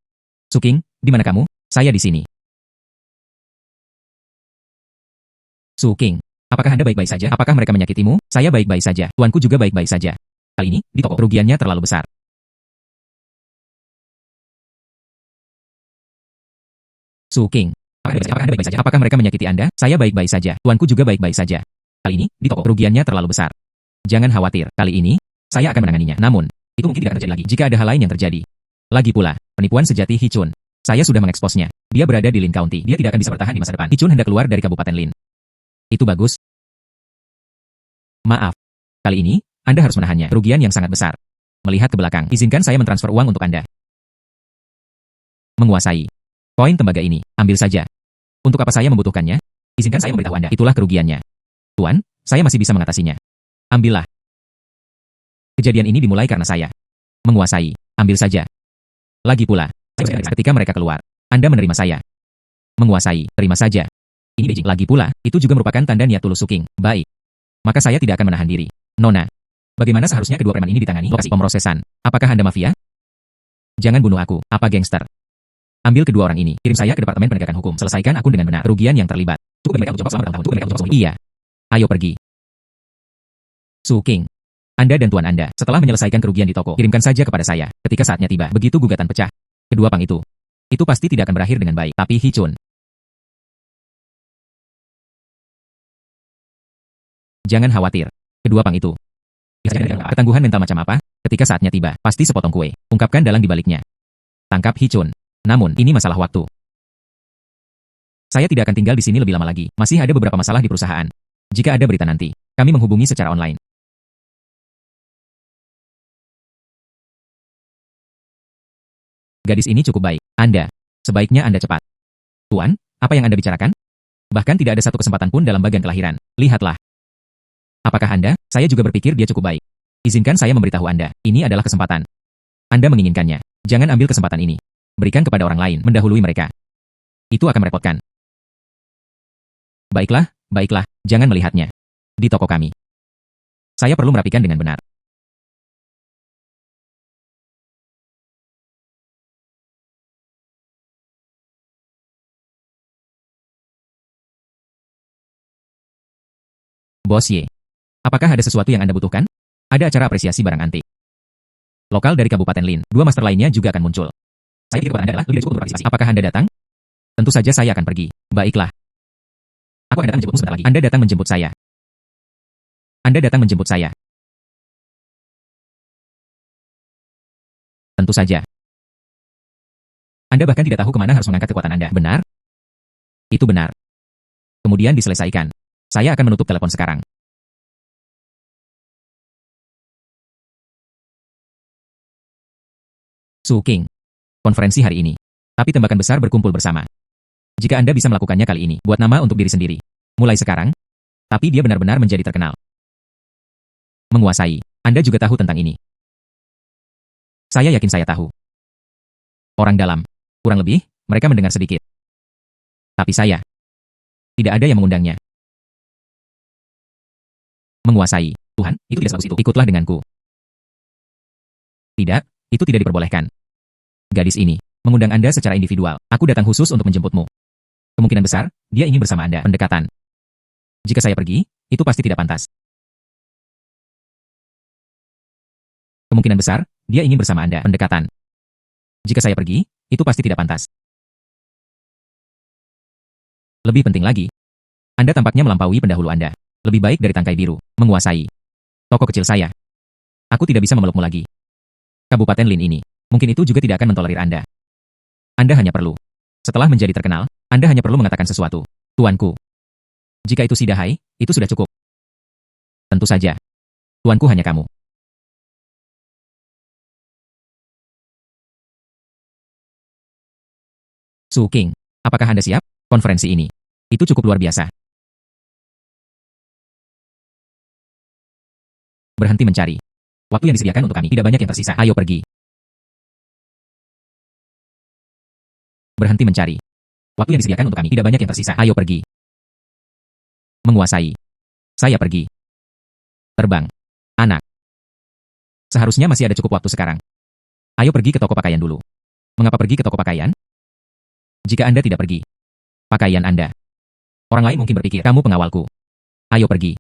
S1: di mana kamu? Saya di sini. Su King, apakah Anda baik-baik saja? Apakah mereka menyakitimu? Saya baik-baik saja. Tuanku juga baik-baik saja. Kali ini, di toko kerugiannya terlalu besar. Su King, apakah Anda baik-baik saja? Apakah mereka menyakiti Anda? Saya baik-baik saja. Tuanku juga baik-baik saja. Kali ini, di toko kerugiannya terlalu besar. Jangan khawatir, kali ini, saya akan menanganinya. Namun, itu mungkin tidak akan terjadi lagi jika ada hal lain yang terjadi. Lagi pula, penipuan sejati Hichun. Saya sudah mengeksposnya. Dia berada di Lin County. Dia tidak akan bisa bertahan di masa depan. Hichun hendak keluar dari Kabupaten Lin. Itu bagus. Maaf. Kali ini, Anda harus menahannya. Kerugian yang sangat besar. Melihat ke belakang, izinkan saya mentransfer uang untuk Anda. Menguasai. Koin tembaga ini, ambil saja. Untuk apa saya membutuhkannya? Izinkan saya memberitahu Anda. Itulah kerugiannya. Tuan, saya masih bisa mengatasinya. Ambillah. Kejadian ini dimulai karena saya. Menguasai. Ambil saja. Lagi pula, ketika mereka keluar, Anda menerima saya. Menguasai. Terima saja. Ini Beijing. Lagi pula, itu juga merupakan tanda niat tulus Su King. Baik. Maka saya tidak akan menahan diri. Nona, bagaimana seharusnya kedua preman ini ditangani? Lokasi pemrosesan. Apakah Anda mafia? Jangan bunuh aku. Apa gangster? Ambil kedua orang ini. Kirim saya ke Departemen Penegakan Hukum. Selesaikan akun dengan benar. Kerugian yang terlibat. Cukup mereka untuk selama bertahun-tahun. Iya. Ayo pergi. Su King. Anda dan tuan Anda, setelah menyelesaikan kerugian di toko, kirimkan saja kepada saya. Ketika saatnya tiba, begitu gugatan pecah. Kedua pang itu pasti tidak akan berakhir dengan baik. Tapi Hichun. Jangan khawatir. Kedua pang itu. Ketangguhan mental macam apa? Ketika saatnya tiba, pasti sepotong kue. Ungkapkan dalang di baliknya. Tangkap Hichun. Namun, ini masalah waktu. Saya tidak akan tinggal di sini lebih lama lagi. Masih ada beberapa masalah di perusahaan. Jika ada berita nanti, kami menghubungi secara online. Gadis ini cukup baik. Sebaiknya Anda cepat. Tuan, apa yang Anda bicarakan? Bahkan tidak ada satu kesempatan pun dalam bagian kelahiran. Lihatlah. Apakah Anda? Saya juga berpikir dia cukup baik. Izinkan saya memberitahu Anda, ini adalah kesempatan. Anda menginginkannya. Jangan ambil kesempatan ini. Berikan kepada orang lain, mendahului mereka. Itu akan merepotkan. Baiklah, jangan melihatnya. Di toko kami. Saya perlu merapikan dengan benar. Bos Ye. Apakah ada sesuatu yang Anda butuhkan? Ada acara apresiasi barang antik lokal dari Kabupaten Lin. 2 master lainnya juga akan muncul. Saya pikir kepada Anda adalah lebih cukup untuk partisipasi. Apakah Anda datang? Tentu saja saya akan pergi. Baiklah. Aku akan datang menjemputmu sebentar lagi. Anda datang menjemput saya. Anda datang menjemput saya. Tentu saja. Anda bahkan tidak tahu kemana harus mengangkat kekuatan Anda. Benar? Itu benar. Kemudian diselesaikan. Saya akan menutup telepon sekarang. Su King. Konferensi hari ini. Tapi tembakan besar berkumpul bersama. Jika Anda bisa melakukannya kali ini, buat nama untuk diri sendiri. Mulai sekarang. Tapi dia benar-benar menjadi terkenal. Menguasai. Anda juga tahu tentang ini. Saya yakin saya tahu. Orang dalam. Kurang lebih, mereka mendengar sedikit. Tapi saya. Tidak ada yang mengundangnya. Menguasai. Tuhan, itu tidak sebagus itu. Ikutlah denganku. Tidak, itu tidak diperbolehkan. Gadis ini mengundang Anda secara individual. Aku datang khusus untuk menjemputmu. Kemungkinan besar, dia ingin bersama Anda. Pendekatan. Jika saya pergi, itu pasti tidak pantas. Kemungkinan besar, dia ingin bersama Anda. Pendekatan. Jika saya pergi, itu pasti tidak pantas. Lebih penting lagi, Anda tampaknya melampaui pendahulu Anda. Lebih baik dari tangkai biru. Menguasai. Toko kecil saya. Aku tidak bisa memelukmu lagi. Kabupaten Lin ini. Mungkin itu juga tidak akan mentolerir Anda. Anda hanya perlu. Setelah menjadi terkenal, Anda hanya perlu mengatakan sesuatu. Tuanku. Jika itu si Dahai, itu sudah cukup. Tentu saja. Tuanku hanya kamu. Su King, apakah Anda siap? Konferensi ini. Itu cukup luar biasa. Berhenti mencari. Waktu yang disediakan untuk kami tidak banyak yang tersisa. Ayo pergi. Berhenti mencari. Waktu yang disediakan untuk kami tidak banyak yang tersisa. Ayo pergi. Menguasai. Saya pergi. Terbang. Anak. Seharusnya masih ada cukup waktu sekarang. Ayo pergi ke toko pakaian dulu. Mengapa pergi ke toko pakaian? Jika Anda tidak pergi. Pakaian Anda. Orang lain mungkin berpikir, kamu pengawalku. Ayo pergi.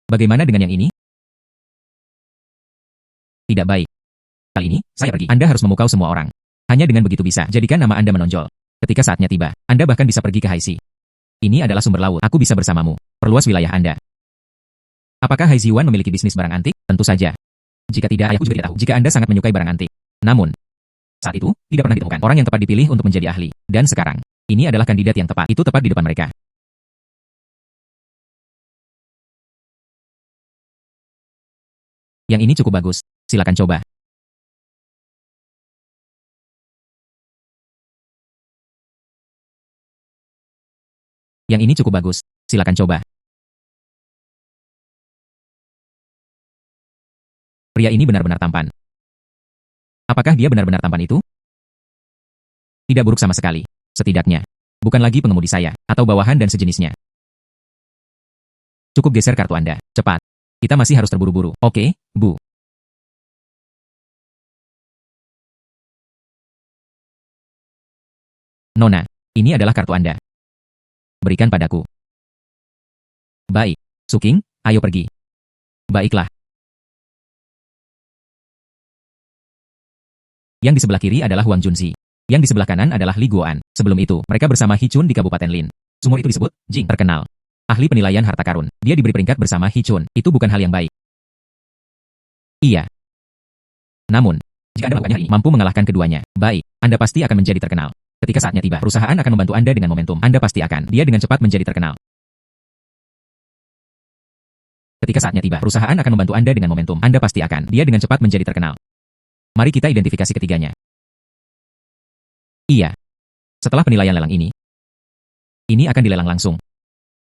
S1: Bagaimana dengan yang ini? Tidak baik. Kali ini, saya pergi. Anda harus memukau semua orang. Hanya dengan begitu bisa jadikan nama Anda menonjol. Ketika saatnya tiba, Anda bahkan bisa pergi ke Haixi. Ini adalah sumber laut. Aku bisa bersamamu. Perluas wilayah Anda. Apakah Hai Ziwan memiliki bisnis barang antik? Tentu saja. Jika tidak, aku juga tidak tahu. Jika Anda sangat menyukai barang antik. Namun, saat itu, tidak pernah ditemukan orang yang tepat dipilih untuk menjadi ahli. Dan sekarang, ini adalah kandidat yang tepat. Itu tepat di depan mereka. Yang ini cukup bagus. Silakan coba. Yang ini cukup bagus. Silakan coba. Pria ini benar-benar tampan. Apakah dia benar-benar tampan itu? Tidak buruk sama sekali. Setidaknya. Bukan lagi pengemudi saya, atau bawahan dan sejenisnya. Cukup geser kartu Anda. Cepat. Kita masih harus terburu-buru. Oke, Bu. Nona, ini adalah kartu Anda. Berikan padaku. Baik. Su King, ayo pergi. Baiklah. Yang di sebelah kiri adalah Huang Junzi. Yang di sebelah kanan adalah Li Guoan. Sebelum itu, mereka bersama Hi Chun di Kabupaten Lin. Sumur itu disebut Jing, terkenal. Ahli penilaian harta karun. Dia diberi peringkat bersama Hi Chun. Itu bukan hal yang baik. Iya. Namun, jika Anda melakukannya hari ini, mampu mengalahkan keduanya. Baik, Anda pasti akan menjadi terkenal. Ketika saatnya tiba, perusahaan akan membantu Anda dengan momentum. Anda pasti akan. Dia dengan cepat menjadi terkenal. Ketika saatnya tiba, perusahaan akan membantu Anda dengan momentum. Anda pasti akan. Dia dengan cepat menjadi terkenal. Mari kita identifikasi ketiganya. Iya. Setelah penilaian lelang ini akan dilelang langsung.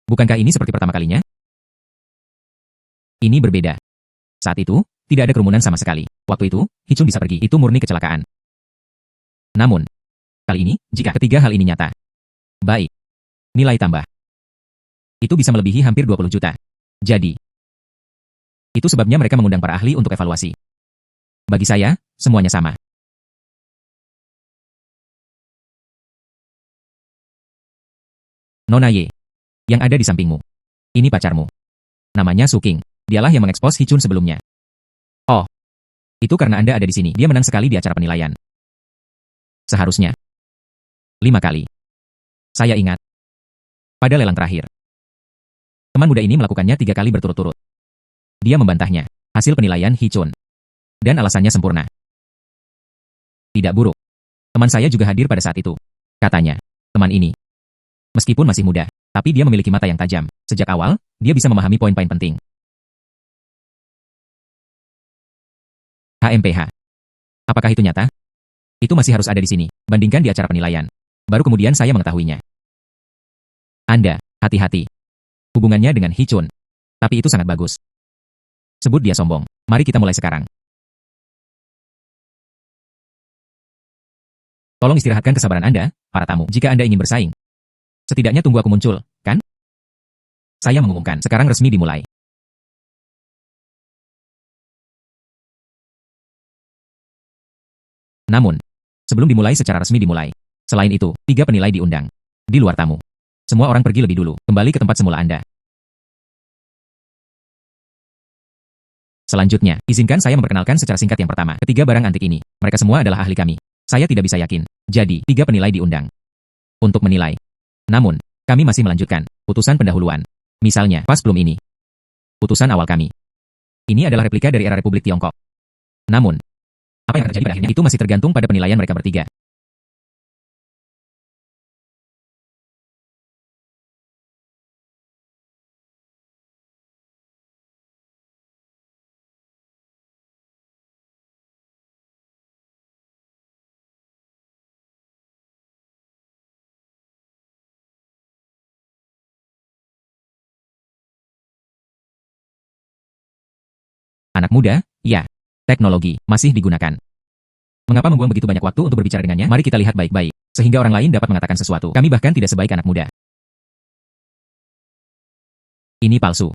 S1: Bukankah ini seperti pertama kalinya? Ini berbeda. Saat itu, tidak ada kerumunan sama sekali. Waktu itu, Hi Chun bisa pergi. Itu murni kecelakaan. Namun, kali ini, jika ketiga hal ini nyata. Baik. Nilai tambah. Itu bisa melebihi hampir 20 juta. Jadi, itu sebabnya mereka mengundang para ahli untuk evaluasi. Bagi saya, semuanya sama. Nona Ye. Yang ada di sampingmu. Ini pacarmu. Namanya Su King. Dialah yang mengekspos Hi Chun sebelumnya. Oh. Itu karena Anda ada di sini. Dia menang sekali di acara penilaian. Seharusnya 5 kali. Saya ingat. Pada lelang terakhir. Teman muda ini melakukannya 3 kali berturut-turut. Dia membantahnya. Hasil penilaian Hichun. Dan alasannya sempurna. Tidak buruk. Teman saya juga hadir pada saat itu. Katanya, teman ini. Meskipun masih muda, tapi dia memiliki mata yang tajam. Sejak awal, dia bisa memahami poin-poin penting. HMPH. Apakah itu nyata? Itu masih harus ada di sini. Bandingkan di acara penilaian. Baru kemudian saya mengetahuinya. Anda, hati-hati. Hubungannya dengan Hichun. Tapi itu sangat bagus. Sebut dia sombong. Mari kita mulai sekarang. Tolong istirahatkan kesabaran Anda, para tamu, jika Anda ingin bersaing. Setidaknya tunggu aku muncul, kan? Saya mengumumkan, sekarang resmi dimulai. Namun, sebelum dimulai secara resmi dimulai. Selain itu, 3 penilai diundang. Di luar tamu. Semua orang pergi lebih dulu, kembali ke tempat semula Anda. Selanjutnya, izinkan saya memperkenalkan secara singkat yang pertama. Ketiga barang antik ini, mereka semua adalah ahli kami. Saya tidak bisa yakin. Jadi, 3 penilai diundang. Untuk menilai. Namun, kami masih melanjutkan. Putusan pendahuluan. Misalnya, pas belum ini. Putusan awal kami. Ini adalah replika dari era Republik Tiongkok. Namun, apa yang terjadi pada akhirnya itu masih tergantung pada penilaian mereka bertiga. Anak muda, ya. Teknologi, masih digunakan. Mengapa membuang begitu banyak waktu untuk berbicara dengannya? Mari kita lihat baik-baik, sehingga orang lain dapat mengatakan sesuatu. Kami bahkan tidak sebaik anak muda. Ini palsu.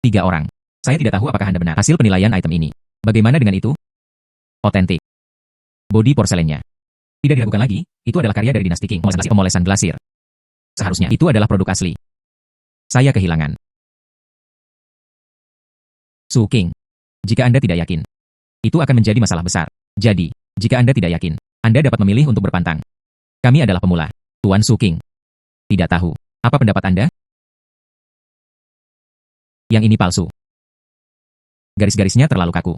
S1: 3 orang. Saya tidak tahu apakah Anda benar. Hasil penilaian item ini. Bagaimana dengan itu? Otentik. Bodi porselennya. Tidak diragukan lagi, itu adalah karya dari dinasti Qing. Pemolesan glasir. Seharusnya itu adalah produk asli. Saya kehilangan. Su King. Jika Anda tidak yakin, itu akan menjadi masalah besar. Jadi, jika Anda tidak yakin, Anda dapat memilih untuk berpantang. Kami adalah pemula. Tuan Su King. Tidak tahu. Apa pendapat Anda? Yang ini palsu. Garis-garisnya terlalu kaku.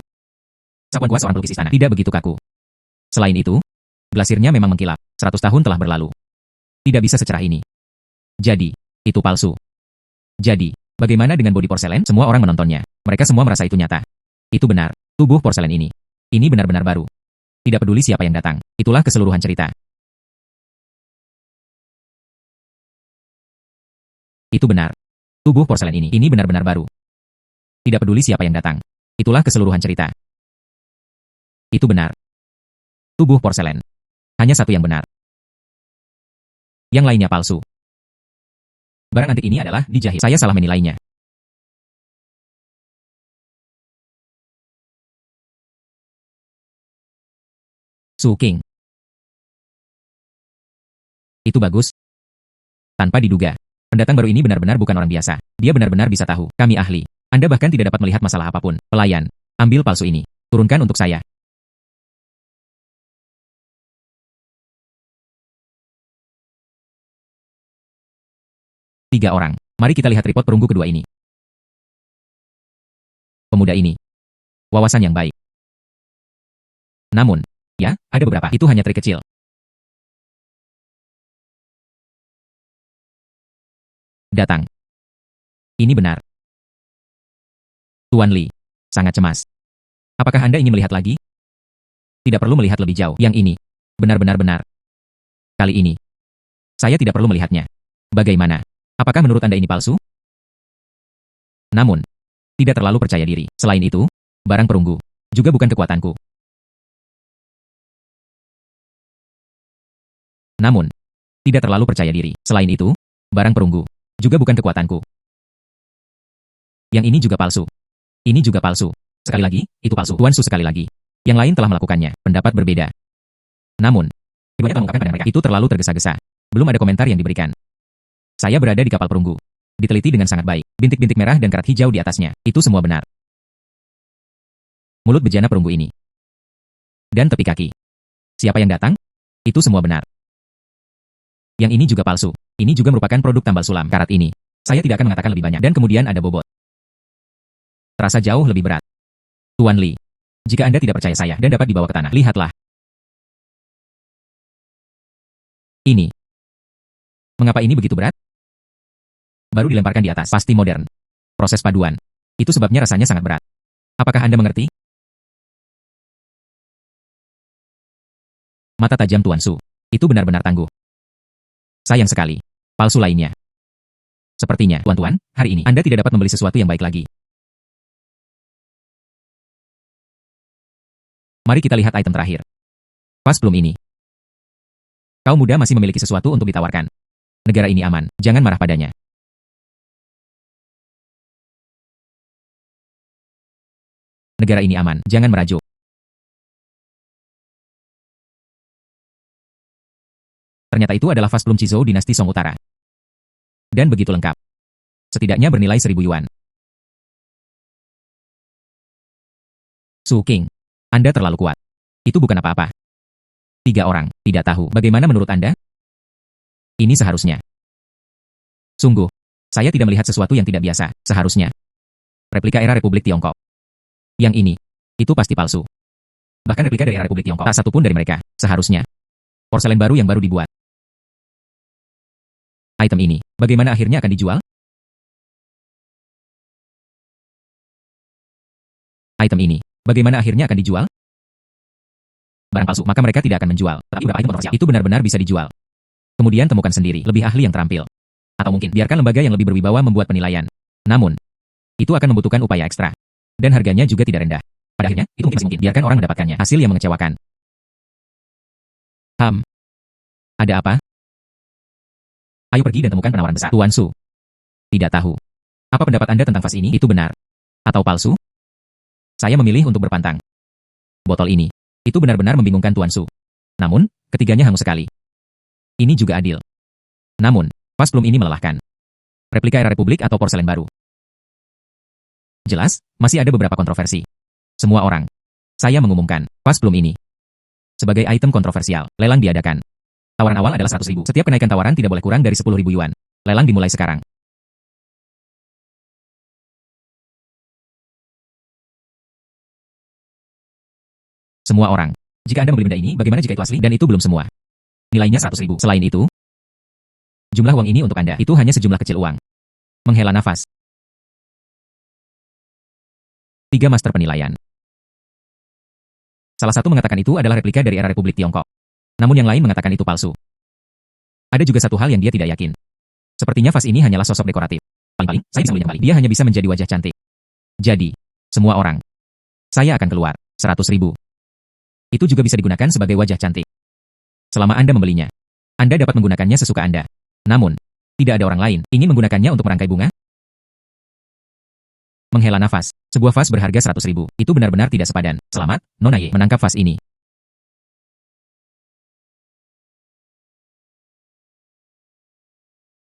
S1: Sapuan kuat seorang pelukis istana tidak begitu kaku. Selain itu, glasirnya memang mengkilap. 100 tahun telah berlalu. Tidak bisa secerah ini. Jadi, itu palsu. Jadi, bagaimana dengan bodi porselen? Semua orang menontonnya. Mereka semua merasa itu nyata. Itu benar. Tubuh porselen ini. Ini benar-benar baru. Tidak peduli siapa yang datang. Itulah keseluruhan cerita. Itu benar. Tubuh porselen ini benar-benar baru. Tidak peduli siapa yang datang. Itulah keseluruhan cerita. Itu benar. Tubuh porselen. Hanya satu yang benar. Yang lainnya palsu. Barang antik ini adalah dijahit. Saya salah menilainya. Su King. Itu bagus. Tanpa diduga. Pendatang baru ini benar-benar bukan orang biasa. Dia benar-benar bisa tahu. Kami ahli. Anda bahkan tidak dapat melihat masalah apapun. Pelayan. Ambil palsu ini. Turunkan untuk saya. Tiga orang. Mari kita lihat report perunggu kedua ini. Pemuda ini. Wawasan yang baik. Namun, ya, ada beberapa. Itu hanya trik kecil. Datang. Ini benar. Tuan Li. Sangat cemas. Apakah Anda ingin melihat lagi? Tidak perlu melihat lebih jauh. Yang ini. Benar-benar benar. Kali ini. Saya tidak perlu melihatnya. Bagaimana? Apakah menurut Anda ini palsu? Namun, tidak terlalu percaya diri. Selain itu, barang perunggu. Juga bukan kekuatanku. Namun, tidak terlalu percaya diri. Selain itu, barang perunggu. Juga bukan kekuatanku. Yang ini juga palsu. Ini juga palsu. Sekali lagi, itu palsu. Tuan Su sekali lagi. Yang lain telah melakukannya. Pendapat berbeda. Namun, keduanya telah mengungkapkan pada mereka. Itu terlalu tergesa-gesa. Belum ada komentar yang diberikan. Saya berada di kapal perunggu. Diteliti dengan sangat baik. Bintik-bintik merah dan karat hijau di atasnya. Itu semua benar. mulut bejana perunggu ini. Dan tepi kaki. Siapa yang datang? Itu semua benar. Yang ini juga palsu. Ini juga merupakan produk tambal sulam. Karat ini, saya tidak akan mengatakan lebih banyak. Dan kemudian ada bobot. Terasa jauh lebih berat. Tuan Li, jika Anda tidak percaya saya dan dapat dibawa ke tanah, lihatlah. Ini. Mengapa ini begitu berat? Baru dilemparkan di atas. Pasti modern. Proses paduan. Itu sebabnya rasanya sangat berat. Apakah Anda mengerti? Mata tajam Tuan Su. Itu benar-benar tangguh. Sayang sekali. Palsu lainnya. Sepertinya, tuan-tuan, hari ini Anda tidak dapat membeli sesuatu yang baik lagi. Mari kita lihat item terakhir. Pas belum ini. Kaum muda masih memiliki sesuatu untuk ditawarkan. Negara ini aman, jangan marah padanya. Negara ini aman, jangan merajuk. Ternyata itu adalah vas Plum Chizhou dinasti Song Utara. Dan begitu lengkap. Setidaknya bernilai 1.000 yuan. Su King, Anda terlalu kuat. Itu bukan apa-apa. 3 orang, tidak tahu. Bagaimana menurut Anda? Ini seharusnya. Sungguh, saya tidak melihat sesuatu yang tidak biasa, seharusnya. Replika era Republik Tiongkok. Yang ini, itu pasti palsu. Bahkan replika dari era Republik Tiongkok, tak satu pun dari mereka, seharusnya. Porselen baru yang baru dibuat. Item ini, bagaimana akhirnya akan dijual? Item ini, bagaimana akhirnya akan dijual? Barang palsu, maka mereka tidak akan menjual. Tapi beberapa item kontroversial itu benar-benar bisa dijual. Kemudian temukan sendiri, lebih ahli yang terampil. Atau mungkin, biarkan lembaga yang lebih berwibawa membuat penilaian. Namun, itu akan membutuhkan upaya ekstra. Dan harganya juga tidak rendah. Pada akhirnya, itu mungkin masih mungkin. Biarkan orang mendapatkannya. Hasil yang mengecewakan. Ada apa? Ayo pergi dan temukan penawaran besar. Tuan Su. Tidak tahu. Apa pendapat Anda tentang vas ini? Itu benar. Atau palsu? Saya memilih untuk berpantang. Botol ini. Itu benar-benar membingungkan Tuan Su. Namun, ketiganya hangus sekali. Ini juga adil. Namun, vas Plum ini melelahkan. Replika era Republik atau porselen baru. Jelas, masih ada beberapa kontroversi. Semua orang. Saya mengumumkan, vas Plum ini. Sebagai item kontroversial, lelang diadakan. Tawaran awal adalah 100.000. Setiap kenaikan tawaran tidak boleh kurang dari 10.000 yuan. Lelang dimulai sekarang. Semua orang. Jika Anda membeli benda ini, bagaimana jika itu asli? Dan itu belum semua. Nilainya 100.000. Selain itu, jumlah uang ini untuk Anda. Itu hanya sejumlah kecil uang. Menghela nafas. 3 master penilaian. Salah satu mengatakan itu adalah replika dari era Republik Tiongkok. Namun yang lain mengatakan itu palsu. Ada juga satu hal yang dia tidak yakin. Sepertinya vas ini hanyalah sosok dekoratif. Paling-paling, saya bisa melihatnya kembali. Dia hanya bisa menjadi wajah cantik. Jadi, semua orang. Saya akan keluar, 100.000. Itu juga bisa digunakan sebagai wajah cantik. Selama Anda membelinya, Anda dapat menggunakannya sesuka Anda. Namun, tidak ada orang lain ingin menggunakannya untuk merangkai bunga. Menghela nafas. Sebuah vas berharga 100.000. Itu benar-benar tidak sepadan. Selamat, Nona Ye, menangkap vas ini.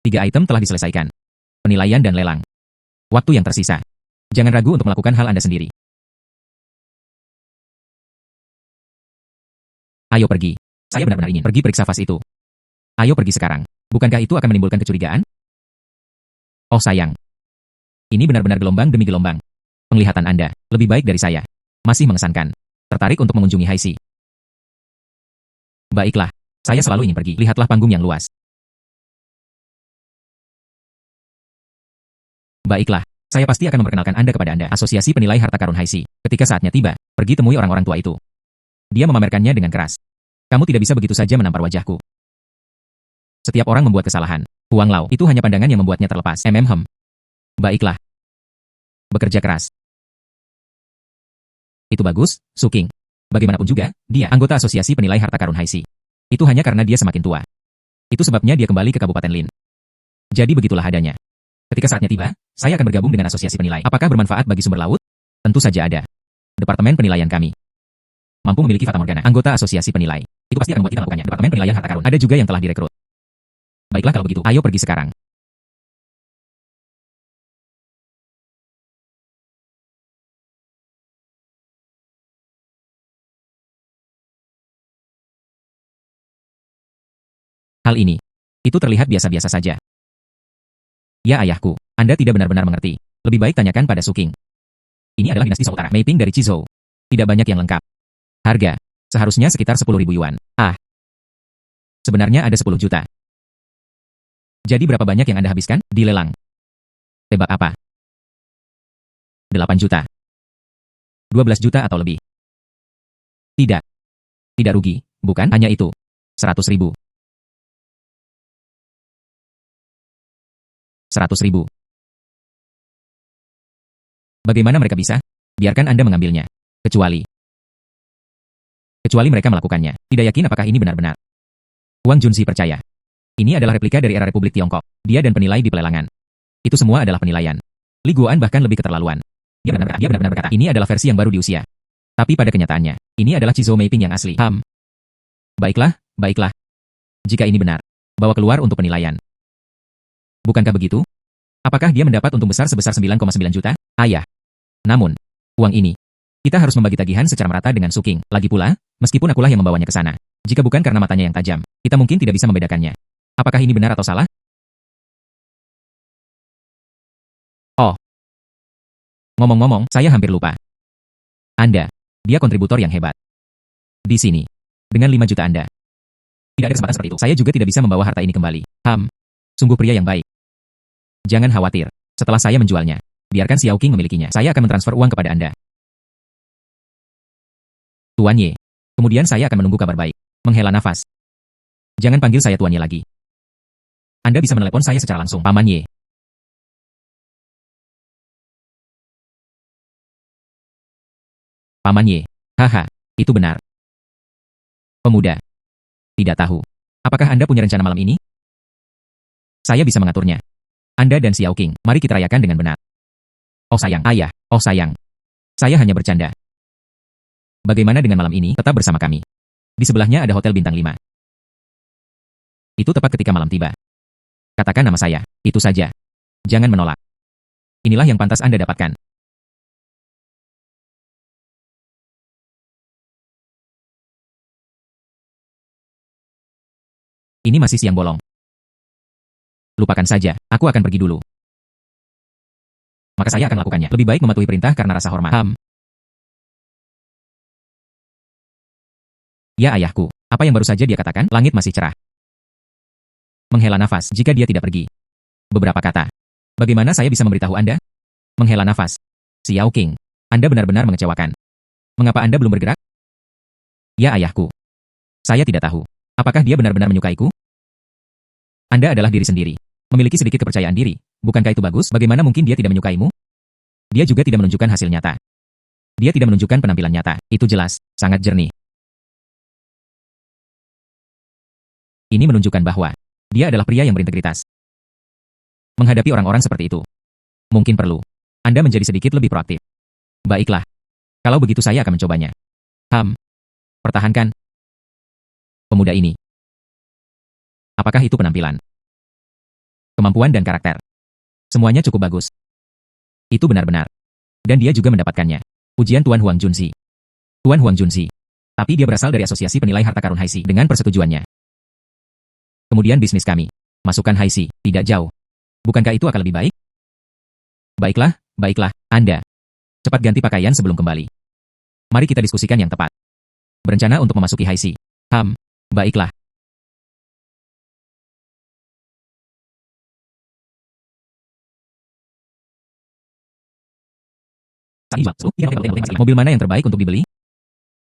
S1: Tiga item telah diselesaikan. Penilaian dan lelang. Waktu yang tersisa. Jangan ragu untuk melakukan hal Anda sendiri. Ayo pergi. Saya benar-benar ingin pergi periksa vas itu. Ayo pergi sekarang. Bukankah itu akan menimbulkan kecurigaan? Oh sayang. Ini benar-benar gelombang demi gelombang. Penglihatan Anda lebih baik dari saya. Masih mengesankan. Tertarik untuk mengunjungi Haixi. Baiklah. Saya selalu ingin pergi. Lihatlah panggung yang luas. Baiklah, saya pasti akan memperkenalkan Anda kepada Anda. Asosiasi Penilai Harta Karun Haixi. Ketika saatnya tiba, pergi temui orang-orang tua itu. Dia memamerkannya dengan keras. Kamu tidak bisa begitu saja menampar wajahku. Setiap orang membuat kesalahan. Huang Lao, itu hanya pandangan yang membuatnya terlepas. Baiklah. Bekerja keras. Itu bagus, Su King. Bagaimanapun juga, dia anggota Asosiasi Penilai Harta Karun Haixi. Itu hanya karena dia semakin tua. Itu sebabnya dia kembali ke Kabupaten Lin. Jadi begitulah adanya. Ketika saatnya tiba, saya akan bergabung dengan asosiasi penilai. Apakah bermanfaat bagi sumber laut? Tentu saja ada. Departemen penilaian kami mampu memiliki Fata Morgana, anggota asosiasi penilai. Itu pasti akan membuat kita melakukannya. Departemen penilaian harta karun. Ada juga yang telah direkrut. Baiklah kalau begitu, ayo pergi sekarang. Hal ini, itu terlihat biasa-biasa saja. Ya ayahku, Anda tidak benar-benar mengerti. Lebih baik tanyakan pada Suking. Ini adalah dinasti Zhou Utara. Mapping dari Chizhou. Tidak banyak yang lengkap. Harga, seharusnya sekitar 10.000 yuan. Sebenarnya ada 10 juta. Jadi berapa banyak yang Anda habiskan di lelang? Tebak apa? 8 juta. 12 juta atau lebih. Tidak. Tidak rugi, bukan? Hanya itu. 100.000. 100.000. Bagaimana mereka bisa? Biarkan Anda mengambilnya. Kecuali mereka melakukannya. Tidak yakin apakah ini benar-benar. Wang Junzi percaya. Ini adalah replika dari era Republik Tiongkok. Dia dan penilai di pelelangan. Itu semua adalah penilaian. Li Guan bahkan lebih keterlaluan. Dia benar-benar berkata, ini adalah versi yang baru di usia. Tapi pada kenyataannya, ini adalah Chizhou Mapping yang asli. Baiklah. Jika ini benar, bawa keluar untuk penilaian. Bukankah begitu? Apakah dia mendapat untung besar sebesar 9,9 juta? Ayah. Namun, uang ini, kita harus membagi tagihan secara merata dengan Suking. Lagi pula, meskipun akulah yang membawanya ke sana. Jika bukan karena matanya yang tajam, kita mungkin tidak bisa membedakannya. Apakah ini benar atau salah? Oh. Ngomong-ngomong, saya hampir lupa. Dia kontributor yang hebat. Di sini, dengan 5 juta Anda. Tidak ada kesempatan seperti itu. Saya juga tidak bisa membawa harta ini kembali. Sungguh pria yang baik. Jangan khawatir, setelah saya menjualnya, biarkan Xiao Qing memilikinya. Saya akan mentransfer uang kepada Anda. Tuan Ye. Kemudian saya akan menunggu kabar baik. Menghela nafas. Jangan panggil saya Tuan Ye lagi. Anda bisa menelepon saya secara langsung, Paman Ye. Paman Ye. Haha, itu benar. Pemuda. Tidak tahu. Apakah Anda punya rencana malam ini? Saya bisa mengaturnya. Anda dan Xiao Qing, mari kita rayakan dengan benar. Oh sayang, ayah. Oh sayang. Saya hanya bercanda. Bagaimana dengan malam ini tetap bersama kami? Di sebelahnya ada hotel bintang 5. Itu tepat ketika malam tiba. Katakan nama saya, itu saja. Jangan menolak. Inilah yang pantas Anda dapatkan. Ini masih siang bolong. Lupakan saja, aku akan pergi dulu. Maka saya akan melakukannya. Lebih baik mematuhi perintah karena rasa hormat. Ya ayahku, apa yang baru saja dia katakan? Langit masih cerah. Menghela nafas jika dia tidak pergi. Beberapa kata. Bagaimana saya bisa memberitahu Anda? Menghela nafas. Xiao Qing, Anda benar-benar mengecewakan. Mengapa Anda belum bergerak? Ya ayahku. Saya tidak tahu. Apakah dia benar-benar menyukaiku? Anda adalah diri sendiri. Memiliki sedikit kepercayaan diri. Bukankah itu bagus? Bagaimana mungkin dia tidak menyukaimu? Dia juga tidak menunjukkan hasil nyata. Dia tidak menunjukkan penampilan nyata. Itu jelas, sangat jernih. Ini menunjukkan bahwa dia adalah pria yang berintegritas. Menghadapi orang-orang seperti itu, mungkin perlu Anda menjadi sedikit lebih proaktif. Baiklah. Kalau begitu saya akan mencobanya. Pertahankan. Pemuda ini. Apakah itu penampilan? Kemampuan dan karakter. Semuanya cukup bagus. Itu benar-benar. Dan dia juga mendapatkannya. Ujian Tuan Huang Junzi. Tuan Huang Junzi. Tapi dia berasal dari Asosiasi Penilai Harta Karun Haixi dengan persetujuannya. Kemudian bisnis kami. Masukkan Haixi, tidak jauh. Bukankah itu akan lebih baik? Baiklah, Anda. Cepat ganti pakaian sebelum kembali. Mari kita diskusikan yang tepat. Berencana untuk memasuki Haixi. Baiklah. Mobil mana yang terbaik untuk dibeli?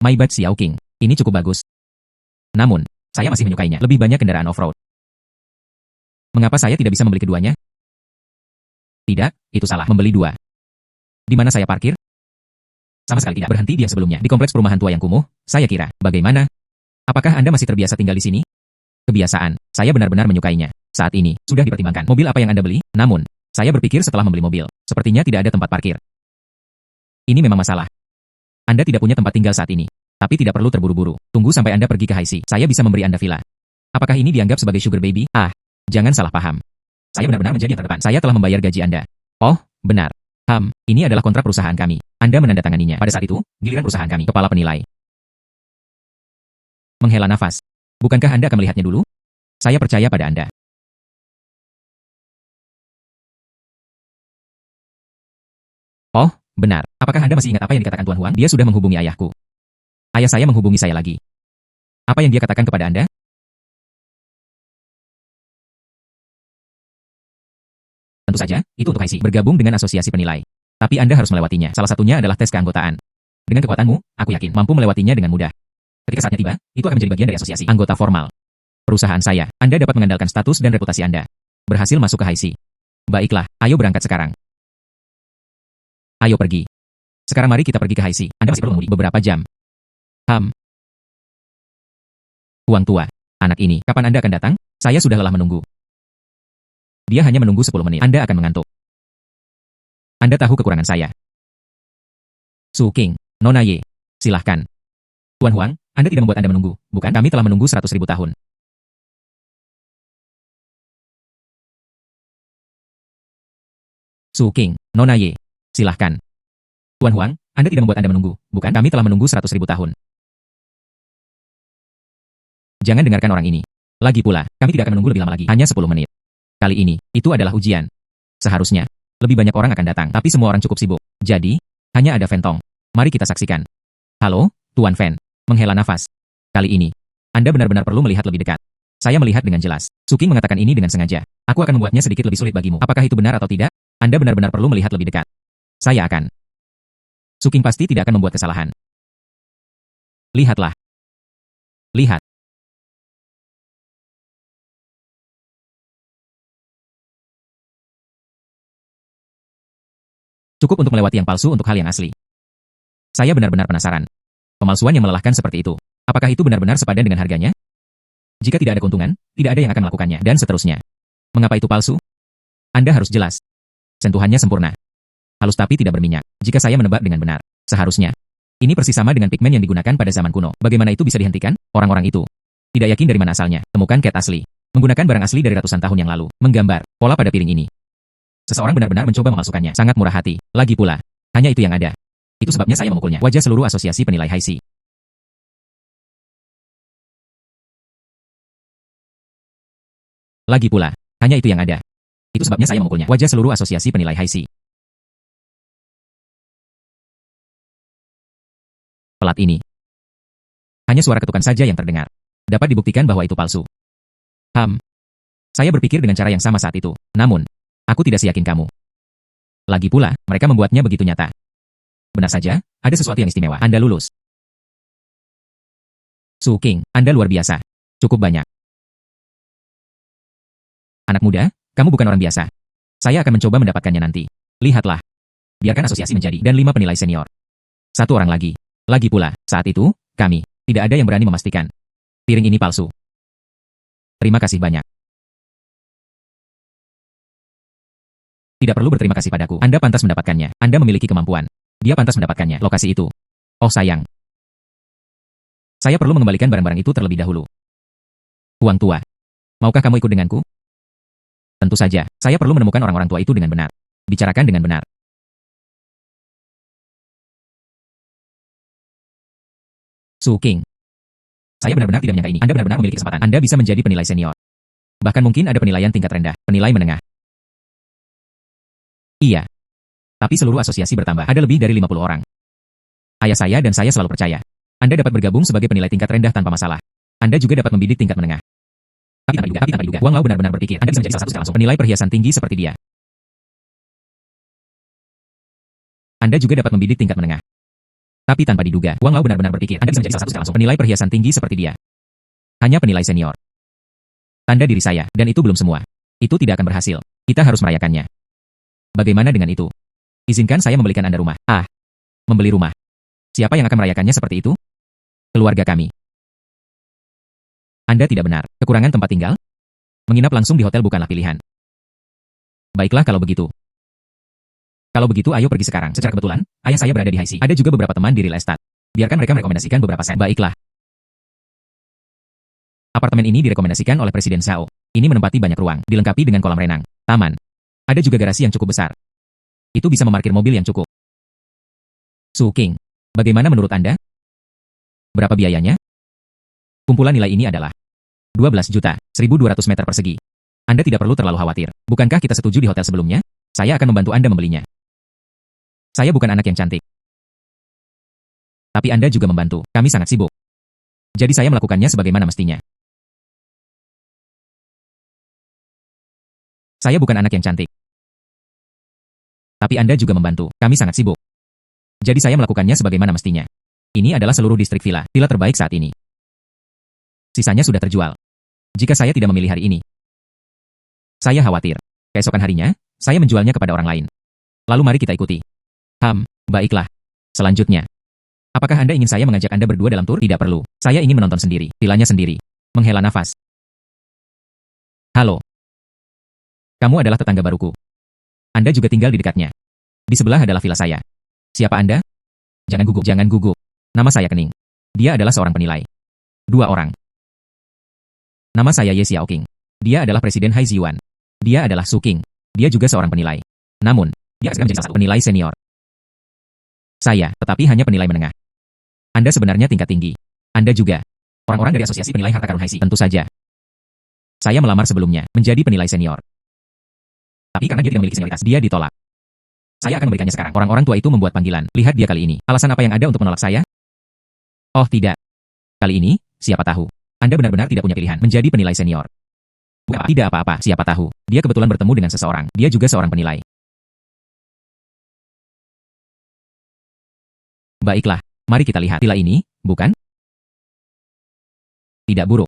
S1: Maybach Xiao Qing. Ini cukup bagus. Namun, saya masih menyukainya. Lebih banyak kendaraan off-road. Mengapa saya tidak bisa membeli keduanya? Tidak, itu salah. Membeli dua. Di mana saya parkir? Sama sekali tidak. Berhenti di yang sebelumnya. Di kompleks perumahan tua yang kumuh, saya kira. Bagaimana? Apakah Anda masih terbiasa tinggal di sini? Kebiasaan. Saya benar-benar menyukainya. Saat ini, sudah dipertimbangkan. Mobil apa yang Anda beli? Namun, saya berpikir setelah membeli mobil, sepertinya tidak ada tempat parkir. Ini memang masalah. Anda tidak punya tempat tinggal saat ini. Tapi tidak perlu terburu-buru. Tunggu sampai Anda pergi ke Haixi. Saya bisa memberi Anda villa. Apakah ini dianggap sebagai sugar baby? Jangan salah paham. Saya benar-benar menjadi yang terdepan. Saya telah membayar gaji Anda. Oh, benar. Ini adalah kontrak perusahaan kami. Anda menandatanganinya. Pada saat itu, giliran perusahaan kami. Kepala penilai. Menghela nafas. Bukankah Anda akan melihatnya dulu? Saya percaya pada Anda. Oh, benar. Apakah Anda masih ingat apa yang dikatakan Tuan Huang? Dia sudah menghubungi ayahku. Ayah saya menghubungi saya lagi. Apa yang dia katakan kepada Anda? Tentu saja, itu untuk HiC bergabung dengan asosiasi penilai. Tapi Anda harus melewatinya. Salah satunya adalah tes keanggotaan. Dengan kekuatanmu, aku yakin mampu melewatinya dengan mudah. Ketika saatnya tiba, itu akan menjadi bagian dari asosiasi anggota formal perusahaan saya. Anda dapat mengandalkan status dan reputasi Anda. Berhasil masuk ke HiC. Baiklah, ayo berangkat sekarang. Ayo pergi. Sekarang mari kita pergi ke HiC. Anda masih perlu mengemudi beberapa jam. Huang tua. Anak ini, kapan Anda akan datang? Saya sudah lelah menunggu. Dia hanya menunggu 10 menit. Anda akan mengantuk. Anda tahu kekurangan saya. Su King, Nona Ye. Silahkan. Tuan Huang, Anda tidak membuat Anda menunggu, bukan? Kami telah menunggu 100.000 tahun. Su King, Nona Ye. Silahkan. Tuan Huang, Anda tidak membuat Anda menunggu, bukan? Kami telah menunggu 100.000 tahun. Jangan dengarkan orang ini. Lagi pula, kami tidak akan menunggu lebih lama lagi, hanya 10 menit. Kali ini, itu adalah ujian. Seharusnya, lebih banyak orang akan datang, tapi semua orang cukup sibuk. Jadi, hanya ada Fentong. Mari kita saksikan. Halo, Tuan Fen. Menghela nafas. Kali ini, Anda benar-benar perlu melihat lebih dekat. Saya melihat dengan jelas. Su King mengatakan ini dengan sengaja. Aku akan membuatnya sedikit lebih sulit bagimu. Apakah itu benar atau tidak? Anda benar-benar perlu melihat lebih dekat. Saya akan. Su King pasti tidak akan membuat kesalahan. Lihatlah. Lihat. Cukup untuk melewati yang palsu untuk hal yang asli. Saya benar-benar penasaran. Pemalsuan yang melelahkan seperti itu. Apakah itu benar-benar sepadan dengan harganya? Jika tidak ada keuntungan, tidak ada yang akan melakukannya, dan seterusnya. Mengapa itu palsu? Anda harus jelas. Sentuhannya sempurna. Halus tapi tidak berminyak. Jika saya menebak dengan benar, seharusnya. Ini persis sama dengan pigmen yang digunakan pada zaman kuno. Bagaimana itu bisa dihentikan? Orang-orang itu tidak yakin dari mana asalnya. Temukan cat asli. Menggunakan barang asli dari ratusan tahun yang lalu. Menggambar pola pada piring ini. Seseorang benar-benar mencoba memalsukannya. Sangat murah hati. Lagi pula, hanya itu yang ada. Itu sebabnya saya memukulnya. Wajah seluruh asosiasi penilai HiC. Lagi pula, hanya itu yang ada. Itu sebabnya saya memukulnya. Wajah seluruh asosiasi penilai HiC. Pelat ini. Hanya suara ketukan saja yang terdengar. Dapat dibuktikan bahwa itu palsu. Saya berpikir dengan cara yang sama saat itu. Namun, aku tidak seyakin kamu. Lagi pula, mereka membuatnya begitu nyata. Benar saja, ada sesuatu yang istimewa. Anda lulus. Su King, Anda luar biasa. Cukup banyak. Anak muda, kamu bukan orang biasa. Saya akan mencoba mendapatkannya nanti. Lihatlah. Biarkan asosiasi menjadi dan 5 penilai senior. Satu orang lagi. Lagi pula, saat itu, kami, tidak ada yang berani memastikan. Piring ini palsu. Terima kasih banyak. Tidak perlu berterima kasih padaku. Anda pantas mendapatkannya. Anda memiliki kemampuan. Dia pantas mendapatkannya. Lokasi itu. Oh sayang. Saya perlu mengembalikan barang-barang itu terlebih dahulu. Huang tua. Maukah kamu ikut denganku? Tentu saja, saya perlu menemukan orang-orang tua itu dengan benar. Bicarakan dengan benar. Su King. Saya benar-benar tidak menyangka ini. Anda benar-benar memiliki kesempatan. Anda bisa menjadi penilai senior. Bahkan mungkin ada penilaian tingkat rendah, penilai menengah. Iya. Tapi seluruh asosiasi bertambah. Ada lebih dari 50 orang. Ayah saya dan saya selalu percaya. Anda dapat bergabung sebagai penilai tingkat rendah tanpa masalah. Anda juga dapat membidik tingkat menengah. Tapi tanpa diduga, Wang Lao benar-benar berpikir Anda bisa menjadi salah satu secara langsung penilai perhiasan tinggi seperti dia. Anda juga dapat membidik tingkat menengah. Tapi tanpa diduga, Wang Lao benar-benar berpikir Anda bisa menjadi salah satu secara langsung penilai perhiasan tinggi seperti dia. Hanya penilai senior. Tanda diri saya, dan itu belum semua. Itu tidak akan berhasil. Kita harus merayakannya. Bagaimana dengan itu? Izinkan saya membelikan Anda rumah. Membeli rumah. Siapa yang akan merayakannya seperti itu? Keluarga kami. Anda tidak benar. Kekurangan tempat tinggal? Menginap langsung di hotel bukanlah pilihan. Baiklah kalau begitu. Kalau begitu ayo pergi sekarang. Secara kebetulan, ayah saya berada di HiC. Ada juga beberapa teman di real estate. Biarkan mereka merekomendasikan beberapa set. Baiklah. Apartemen ini direkomendasikan oleh Presiden Zhao. Ini menempati banyak ruang, dilengkapi dengan kolam renang, taman. Ada juga garasi yang cukup besar. Itu bisa memarkir mobil yang cukup. Su King, bagaimana menurut Anda? Berapa biayanya? Kumpulan nilai ini adalah 12 juta, 1.200 meter persegi. Anda tidak perlu terlalu khawatir. Bukankah kita setuju di hotel sebelumnya? Saya akan membantu Anda membelinya. Saya bukan anak yang cantik. Tapi Anda juga membantu. Kami sangat sibuk. Jadi saya melakukannya sebagaimana mestinya. Saya bukan anak yang cantik. Tapi Anda juga membantu. Kami sangat sibuk. Jadi saya melakukannya sebagaimana mestinya. Ini adalah seluruh distrik villa terbaik saat ini. Sisanya sudah terjual. Jika saya tidak memilih hari ini, saya khawatir. Keesokan harinya, saya menjualnya kepada orang lain. Lalu mari kita ikuti. Baiklah. Selanjutnya. Apakah Anda ingin saya mengajak Anda berdua dalam tur? Tidak perlu. Saya ingin menonton sendiri. Villanya sendiri. Menghela nafas. Halo. Kamu adalah tetangga baruku. Anda juga tinggal di dekatnya. Di sebelah adalah villa saya. Siapa Anda? Jangan gugup, jangan gugup. Nama saya Kening. Dia adalah seorang penilai. 2 orang. Nama saya Ye Xiaoqing. Dia adalah Presiden Hai Ziyuan. Dia adalah Su King. Dia juga seorang penilai. Namun, dia akan menjadi salah satu penilai senior. Saya, tetapi hanya penilai menengah. Anda sebenarnya tingkat tinggi. Anda juga. Orang-orang dari Asosiasi Penilai Harta Karun Hai Si. Tentu saja. Saya melamar sebelumnya, menjadi penilai senior. Tapi karena dia tidak memiliki senioritas, dia ditolak. Saya akan memberikannya sekarang. Orang-orang tua itu membuat panggilan. Lihat dia kali ini. Alasan apa yang ada untuk menolak saya? Oh tidak. Kali ini, siapa tahu. Anda benar-benar tidak punya pilihan menjadi penilai senior. Bukan, tidak apa-apa, siapa tahu. Dia kebetulan bertemu dengan seseorang. Dia juga seorang penilai. Baiklah, mari kita lihat. Villa ini, bukan? Tidak buruk.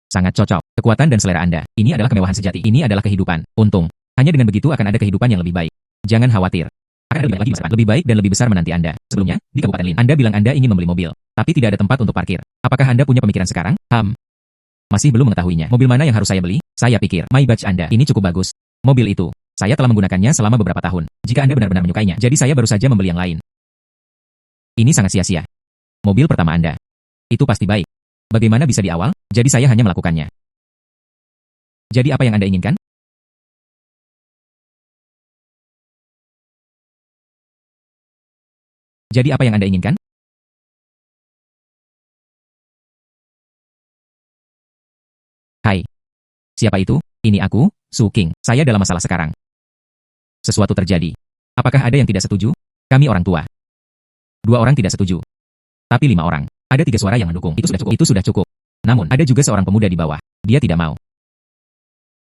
S1: Sangat cocok. Kekuatan dan selera Anda. Ini adalah kemewahan sejati. Ini adalah kehidupan. Untung. Hanya dengan begitu akan ada kehidupan yang lebih baik. Jangan khawatir. Akan ada lebih baik lagi di masa depan. Lebih baik dan lebih besar menanti Anda. Sebelumnya, di Kabupaten Lin, Anda bilang Anda ingin membeli mobil. Tapi tidak ada tempat untuk parkir. Apakah Anda punya pemikiran sekarang? Masih belum mengetahuinya. Mobil mana yang harus saya beli? Saya pikir, Maybach Anda. Ini cukup bagus. Mobil itu. Saya telah menggunakannya selama beberapa tahun. Jika Anda benar-benar menyukainya, jadi saya baru saja membeli yang lain. Ini sangat sia-sia. Mobil pertama Anda. Itu pasti baik. Bagaimana bisa di awal? Jadi saya hanya melakukannya. Jadi apa yang Anda inginkan? Jadi apa yang Anda inginkan? Hai. Siapa itu? Ini aku, Su King. Saya dalam masalah sekarang. Sesuatu terjadi. Apakah ada yang tidak setuju? Kami orang tua. 2 orang tidak setuju. Tapi 5 orang. Ada 3 suara yang mendukung. Itu sudah cukup. Itu sudah cukup. Namun, ada juga seorang pemuda di bawah. Dia tidak mau.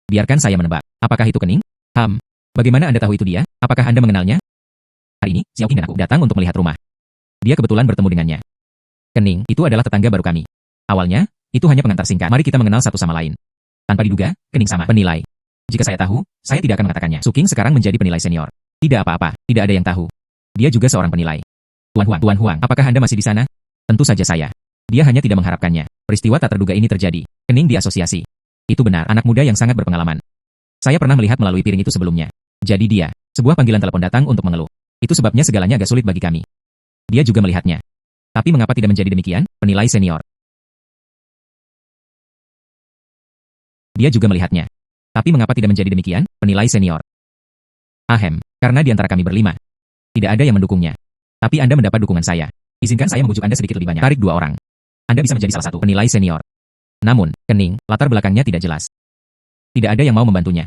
S1: Biarkan saya menebak. Apakah itu Kening? Bagaimana Anda tahu itu dia? Apakah Anda mengenalnya? Hari ini, Xiaoqing dan aku datang untuk melihat rumah. Dia kebetulan bertemu dengannya. Kening, itu adalah tetangga baru kami. Awalnya, itu hanya pengantar singkat. Mari kita mengenal satu sama lain. Tanpa diduga, Kening sama penilai. Jika saya tahu, saya tidak akan mengatakannya. Su King sekarang menjadi penilai senior. Tidak apa-apa, tidak ada yang tahu. Dia juga seorang penilai. Tuan Huang, apakah Anda masih di sana? Tentu saja saya. Dia hanya tidak mengharapkannya. Peristiwa tak terduga ini terjadi. Kening di asosiasi. Itu benar, anak muda yang sangat berpengalaman. Saya pernah melihat melalui piring itu sebelumnya. Jadi dia, sebuah panggilan telepon datang untuk mengeluh. Itu sebabnya segalanya agak sulit bagi kami. Dia juga melihatnya. Tapi mengapa tidak menjadi demikian? Penilai senior. Dia juga melihatnya. Tapi mengapa tidak menjadi demikian? Penilai senior. Karena di antara kami berlima. Tidak ada yang mendukungnya. Tapi Anda mendapat dukungan saya. Izinkan saya membujuk Anda sedikit lebih banyak. Tarik 2 orang. Anda bisa menjadi salah satu penilai senior. Namun, Kening, latar belakangnya tidak jelas. Tidak ada yang mau membantunya.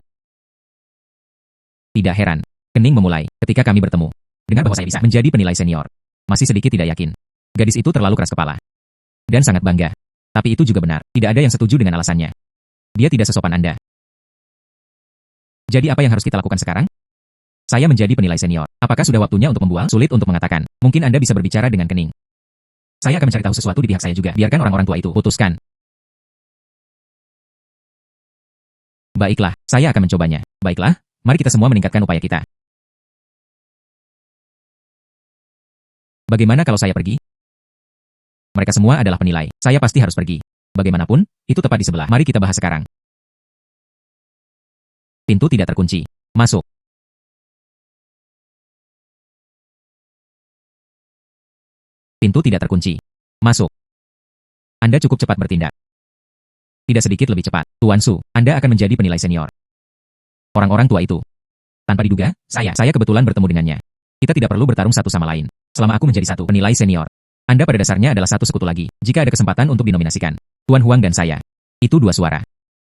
S1: Tidak heran. Kening memulai, ketika kami bertemu. Dengar bahwa saya bisa menjadi penilai senior. Masih sedikit tidak yakin. Gadis itu terlalu keras kepala. Dan sangat bangga. Tapi itu juga benar. Tidak ada yang setuju dengan alasannya. Dia tidak sesopan Anda. Jadi apa yang harus kita lakukan sekarang? Saya menjadi penilai senior. Apakah sudah waktunya untuk membual? Sulit untuk mengatakan. Mungkin Anda bisa berbicara dengan Kening. Saya akan mencari tahu sesuatu di pihak saya juga. Biarkan orang-orang tua itu putuskan. Baiklah, saya akan mencobanya. Baiklah, mari kita semua meningkatkan upaya kita. Bagaimana kalau saya pergi? Mereka semua adalah penilai. Saya pasti harus pergi. Bagaimanapun, itu tepat di sebelah. Mari kita bahas sekarang. Pintu tidak terkunci. Masuk. Pintu tidak terkunci. Masuk. Anda cukup cepat bertindak. Tidak sedikit lebih cepat. Tuan Su, Anda akan menjadi penilai senior. Orang-orang tua itu. Tanpa diduga, saya kebetulan bertemu dengannya. Kita tidak perlu bertarung satu sama lain. Selama aku menjadi satu penilai senior. Anda pada dasarnya adalah satu sekutu lagi, jika ada kesempatan untuk dinominasikan. Tuan Huang dan saya. Itu 2 suara.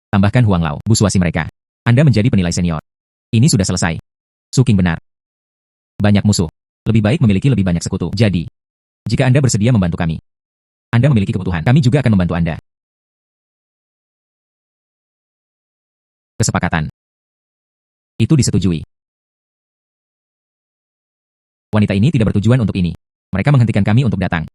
S1: Tambahkan Huang Lao, busuasi mereka. Anda menjadi penilai senior. Ini sudah selesai. Suking benar. Banyak musuh. Lebih baik memiliki lebih banyak sekutu. Jadi, jika Anda bersedia membantu kami, Anda memiliki kebutuhan, kami juga akan membantu Anda. Kesepakatan. Itu disetujui. Wanita ini tidak bertujuan untuk ini. Mereka menghentikan kami untuk datang.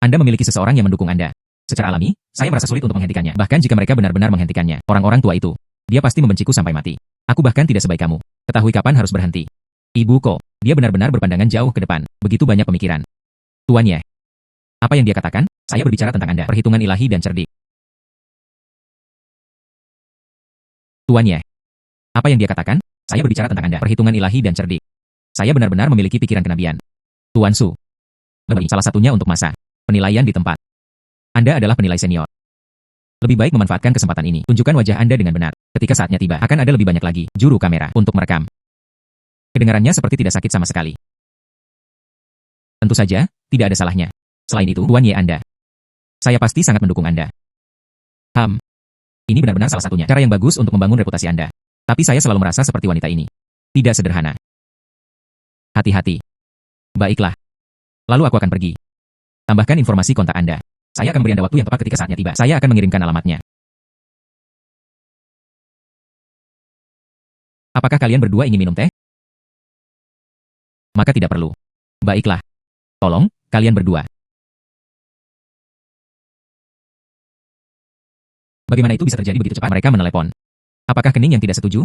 S1: Anda memiliki seseorang yang mendukung Anda. Secara alami, saya merasa sulit untuk menghentikannya. Bahkan jika mereka benar-benar menghentikannya, orang-orang tua itu, dia pasti membenciku sampai mati. Aku bahkan tidak sebaik kamu. Ketahui kapan harus berhenti. Ibu Ko, dia benar-benar berpandangan jauh ke depan. Begitu banyak pemikiran. Tuannya. Apa yang dia katakan? Saya berbicara tentang Anda. Perhitungan ilahi dan cerdik. Tuannya. Apa yang dia katakan? Saya berbicara tentang Anda. Perhitungan ilahi dan cerdik. Saya benar-benar memiliki pikiran kenabian. Tuan Su. Salah satunya untuk masa penilaian di tempat. Anda adalah penilai senior. Lebih baik memanfaatkan kesempatan ini. Tunjukkan wajah Anda dengan benar. Ketika saatnya tiba, akan ada lebih banyak lagi juru kamera untuk merekam. Kedengarannya seperti tidak sakit sama sekali. Tentu saja, tidak ada salahnya. Selain itu, Tuan Ye Anda. Saya pasti sangat mendukung Anda. Ini benar-benar salah satunya cara yang bagus untuk membangun reputasi Anda. Tapi saya selalu merasa seperti wanita ini. Tidak sederhana. Hati-hati. Baiklah. Lalu aku akan pergi. Tambahkan informasi kontak Anda. Saya akan beri Anda waktu yang tepat ketika saatnya tiba. Saya akan mengirimkan alamatnya. Apakah kalian berdua ingin minum teh? Maka tidak perlu. Baiklah. Tolong, kalian berdua. Bagaimana itu bisa terjadi begitu cepat? Mereka menelepon. Apakah Kening yang tidak setuju?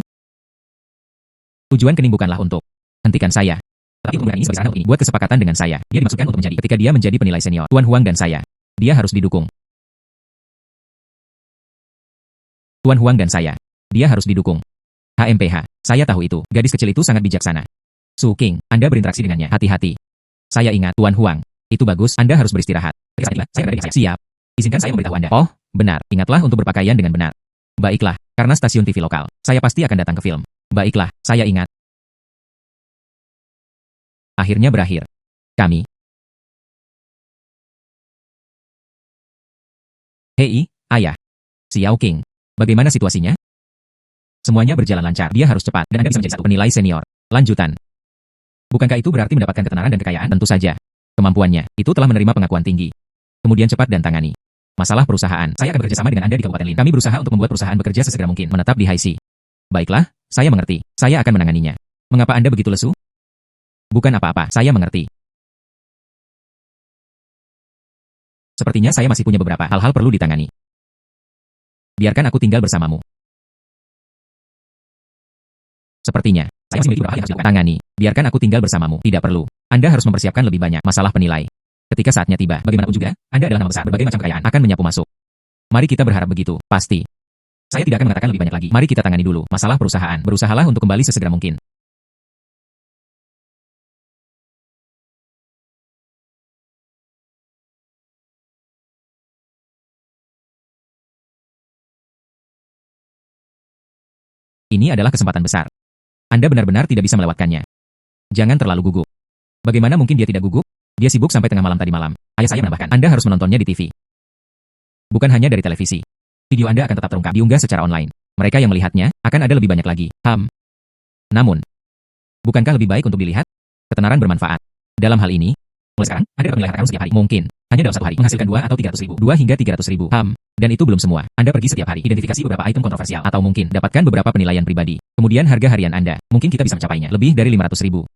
S1: Tujuan Kening bukanlah untuk hentikan saya. Tapi untuk ini sebagai sarana ini buat kesepakatan dengan saya. Dia dimaksudkan untuk menjadi ketika dia menjadi penilai senior. Tuan Huang dan saya. Dia harus didukung. Tuan Huang dan saya. Dia harus didukung. HMPH. Saya tahu itu. Gadis kecil itu sangat bijaksana. Su King, Anda berinteraksi dengannya. Hati-hati. Saya ingat, Tuan Huang. Itu bagus, Anda harus beristirahat. Saya berada di saya. Siap. Izinkan saya memberitahu Anda. Oh, benar. Ingatlah untuk berpakaian dengan benar. Baiklah, karena stasiun TV lokal. Saya pasti akan datang ke film. Baiklah, saya ingat. Akhirnya berakhir. Kami. Hei, ayah. Xiao King. Bagaimana situasinya? Semuanya berjalan lancar. Dia harus cepat, dan Anda bisa menjadi satu penilai senior. Lanjutan. Bukankah itu berarti mendapatkan ketenaran dan kekayaan? Tentu saja. Kemampuannya, itu telah menerima pengakuan tinggi. Kemudian cepat dan tangani. Masalah perusahaan. Saya akan bekerja sama dengan Anda di Kabupaten Lin. Kami berusaha untuk membuat perusahaan bekerja sesegera mungkin. Menetap di Haixi. Baiklah, saya mengerti. Saya akan menanganinya. Mengapa Anda begitu lesu? Bukan apa-apa, saya mengerti. Sepertinya saya masih punya beberapa hal-hal perlu ditangani. Biarkan aku tinggal bersamamu. Sepertinya, saya masih memiliki beberapa hal yang harus dilakukan. Tangani. Biarkan aku tinggal bersamamu. Tidak perlu. Anda harus mempersiapkan lebih banyak masalah penilai. Ketika saatnya tiba, bagaimanapun juga, Anda adalah nama besar. Berbagai macam kekayaan akan menyapu masuk. Mari kita berharap begitu. Pasti. Saya tidak akan mengatakan lebih banyak lagi. Mari kita tangani dulu masalah perusahaan. Berusahalah untuk kembali sesegera mungkin. Ini adalah kesempatan besar. Anda benar-benar tidak bisa melewatkannya. Jangan terlalu gugup. Bagaimana mungkin dia tidak gugup? Dia sibuk sampai tengah malam tadi malam. Ayah saya menambahkan, Anda harus menontonnya di TV. Bukan hanya dari televisi. Video Anda akan tetap terungkap, diunggah secara online. Mereka yang melihatnya, akan ada lebih banyak lagi. Namun, bukankah lebih baik untuk dilihat? Ketenaran bermanfaat. Dalam hal ini, mulai sekarang, Anda dapat menilai harta karun setiap hari. Mungkin, hanya dalam satu hari, menghasilkan 2 atau 300 ribu. 2 hingga 300 ribu. Dan itu belum semua. Anda pergi setiap hari, identifikasi beberapa item kontroversial, atau mungkin, dapatkan beberapa penilaian pribadi. Kemudian harga harian Anda, mungkin kita bisa mencapainya. Lebih dari 500 ribu.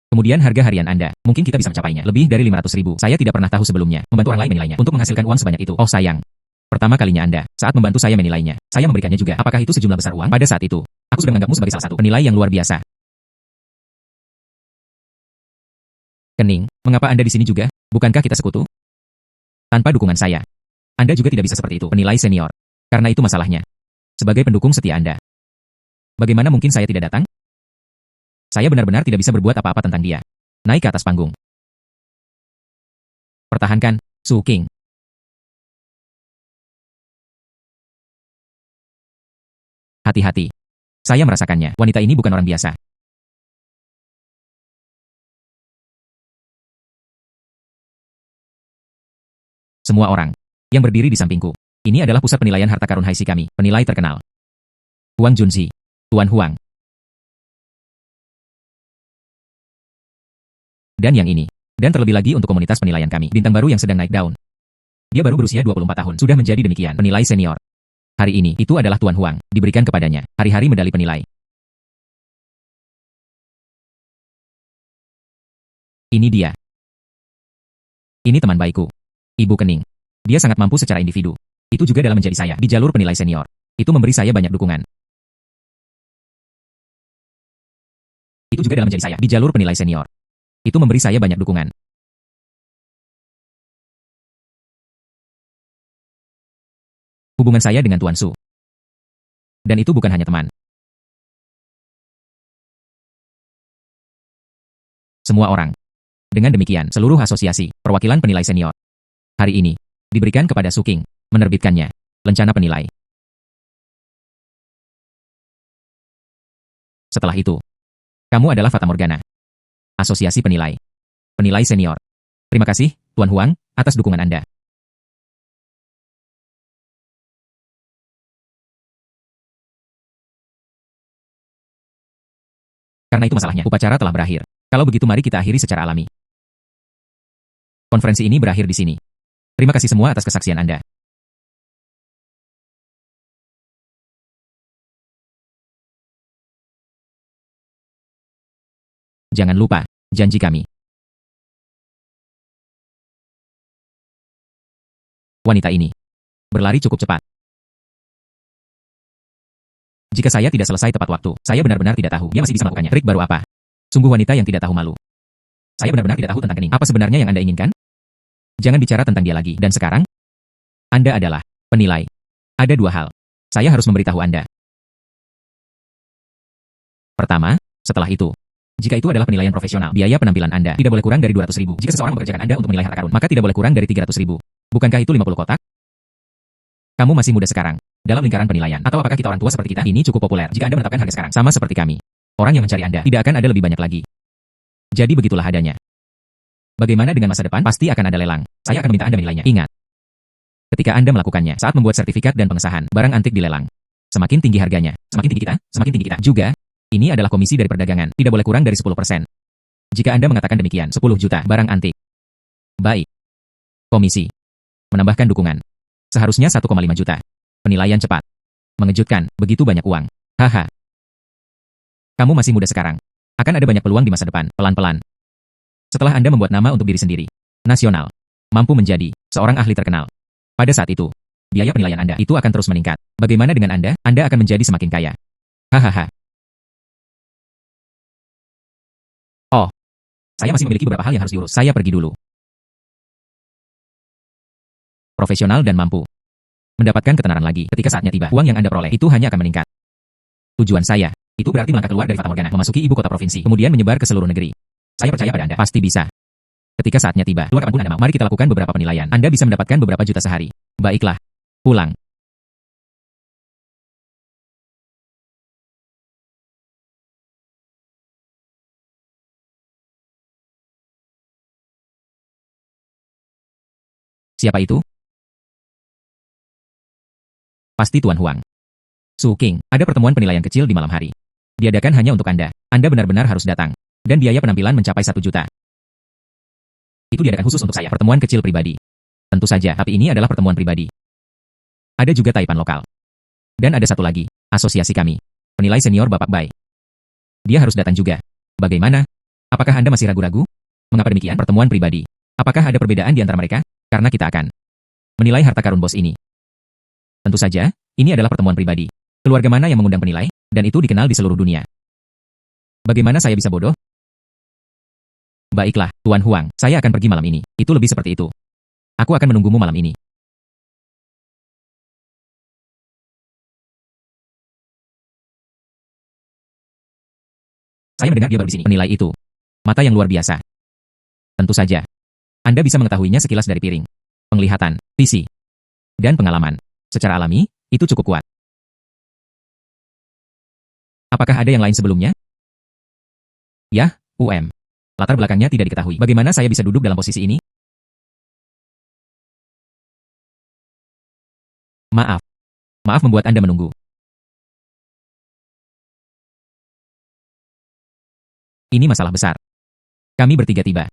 S1: Kemudian harga harian Anda, mungkin kita bisa mencapainya. Lebih dari 500 ribu. Saya tidak pernah tahu sebelumnya, membantu orang lain menilainya, untuk menghasilkan uang sebanyak itu. Oh sayang. Pertama kalinya Anda, saat membantu saya menilainya, saya memberikannya juga. Apakah itu sejumlah besar uang? Pada saat itu, aku sudah menganggapmu sebagai salah satu penilai yang luar biasa. Kening, mengapa Anda di sini juga? Bukankah kita sekutu? Tanpa dukungan saya, Anda juga tidak bisa seperti itu, penilai senior. Karena itu masalahnya. Sebagai pendukung setia Anda, bagaimana mungkin saya tidak datang? Saya benar-benar tidak bisa berbuat apa-apa tentang dia. Naik ke atas panggung. Pertahankan, Su King. Hati-hati. Saya merasakannya. Wanita ini bukan orang biasa. Semua orang Yang berdiri di sampingku. Ini adalah pusat penilaian harta karun Haisi kami, penilai terkenal. Huang Junzi. Tuan Huang. Dan yang ini. Dan terlebih lagi untuk komunitas penilaian kami, bintang baru yang sedang naik daun. Dia baru berusia 24 tahun, sudah menjadi demikian, penilai senior. Hari ini, itu adalah Tuan Huang, diberikan kepadanya, hari-hari medali penilai. Ini dia. Ini teman baikku. Ibu Kening. Dia sangat mampu secara individu. Itu juga dalam menjadi saya, di jalur penilai senior. Itu memberi saya banyak dukungan. Itu juga dalam menjadi saya, di jalur penilai senior. Itu memberi saya banyak dukungan. Hubungan saya dengan Tuan Su. Dan itu bukan hanya teman. Semua orang. Dengan demikian, seluruh asosiasi, perwakilan penilai senior. Hari ini, diberikan kepada Su King, menerbitkannya, lencana penilai. Setelah itu, kamu adalah Fata Morgana. Asosiasi penilai. Penilai senior. Terima kasih, Tuan Huang, atas dukungan Anda. Karena itu masalahnya, upacara telah berakhir. Kalau begitu mari kita akhiri secara alami. Konferensi ini berakhir di sini. Terima kasih semua atas kesaksian Anda. Jangan lupa, janji kami. Wanita ini berlari cukup cepat. Jika saya tidak selesai tepat waktu, saya benar-benar tidak tahu dia masih bisa melakukannya. Trik baru apa? Sungguh wanita yang tidak tahu malu. Saya benar-benar tidak tahu tentang Kening. Apa sebenarnya yang Anda inginkan? Jangan bicara tentang dia lagi. Dan sekarang, Anda adalah penilai. Ada dua hal. Saya harus memberitahu Anda. Pertama, setelah itu, jika itu adalah penilaian profesional, biaya penampilan Anda tidak boleh kurang dari 200.000. Jika seseorang mempekerjakan Anda untuk menilai harta karun, maka tidak boleh kurang dari 300.000. Bukankah itu 50 kotak? Kamu masih muda sekarang. Dalam lingkaran penilaian, atau apakah kita orang tua seperti kita? Ini cukup populer jika Anda menetapkan harga sekarang. Sama seperti kami. Orang yang mencari Anda tidak akan ada lebih banyak lagi. Jadi begitulah adanya. Bagaimana dengan masa depan? Pasti akan ada lelang. Saya akan meminta Anda menilainya. Ingat, ketika Anda melakukannya saat membuat sertifikat dan pengesahan, barang antik dilelang. Semakin tinggi harganya, semakin tinggi kita. Juga, ini adalah komisi dari perdagangan, tidak boleh kurang dari 10%. Jika Anda mengatakan demikian, 10 juta barang antik. Baik. Komisi. Menambahkan dukungan. Seharusnya 1,5 juta. Penilaian cepat. Mengejutkan, begitu banyak uang. Haha. Kamu masih muda sekarang. Akan ada banyak peluang di masa depan, pelan-pelan. Setelah Anda membuat nama untuk diri sendiri, nasional, mampu menjadi seorang ahli terkenal. Pada saat itu, biaya penilaian Anda itu akan terus meningkat. Bagaimana dengan Anda? Anda akan menjadi semakin kaya. Hahaha. Oh, saya masih memiliki beberapa hal yang harus diurus. Saya pergi dulu. Profesional dan mampu. Mendapatkan ketenaran lagi ketika saatnya tiba. Uang yang Anda peroleh itu hanya akan meningkat. Tujuan saya, itu berarti melangkah keluar dari Fata Morgana, memasuki ibu kota provinsi, kemudian menyebar ke seluruh negeri. Saya percaya pada Anda, pasti bisa. Ketika saatnya tiba, keluar kapanpun Anda mau, mari kita lakukan beberapa penilaian. Anda bisa mendapatkan beberapa juta sehari. Baiklah. Pulang. Siapa itu? Pasti Tuan Huang. Su King, ada pertemuan penilaian kecil di malam hari. Diadakan hanya untuk Anda. Anda benar-benar harus datang. Dan biaya penampilan mencapai 1 juta. Itu diadakan khusus untuk saya, pertemuan kecil pribadi. Tentu saja, tapi ini adalah pertemuan pribadi. Ada juga taipan lokal. Dan ada satu lagi, asosiasi kami. Penilai senior Bapak Bai. Dia harus datang juga. Bagaimana? Apakah Anda masih ragu-ragu? Mengapa demikian? Pertemuan pribadi. Apakah ada perbedaan di antara mereka? Karena kita akan menilai harta karun bos ini. Tentu saja, ini adalah pertemuan pribadi. Keluarga mana yang mengundang penilai? Dan itu dikenal di seluruh dunia. Bagaimana saya bisa bodoh? Baiklah, Tuan Huang, saya akan pergi malam ini. Itu lebih seperti itu. Aku akan menunggumu malam ini. Saya mendengar dia baru di sini. Penilai itu. Mata yang luar biasa. Tentu saja. Anda bisa mengetahuinya sekilas dari piring. Penglihatan, visi, dan pengalaman. Secara alami, itu cukup kuat. Apakah ada yang lain sebelumnya? Yah, Latar belakangnya tidak diketahui. Bagaimana saya bisa duduk dalam posisi ini? Maaf. Maaf membuat Anda menunggu. Ini masalah besar. Kami bertiga tiba.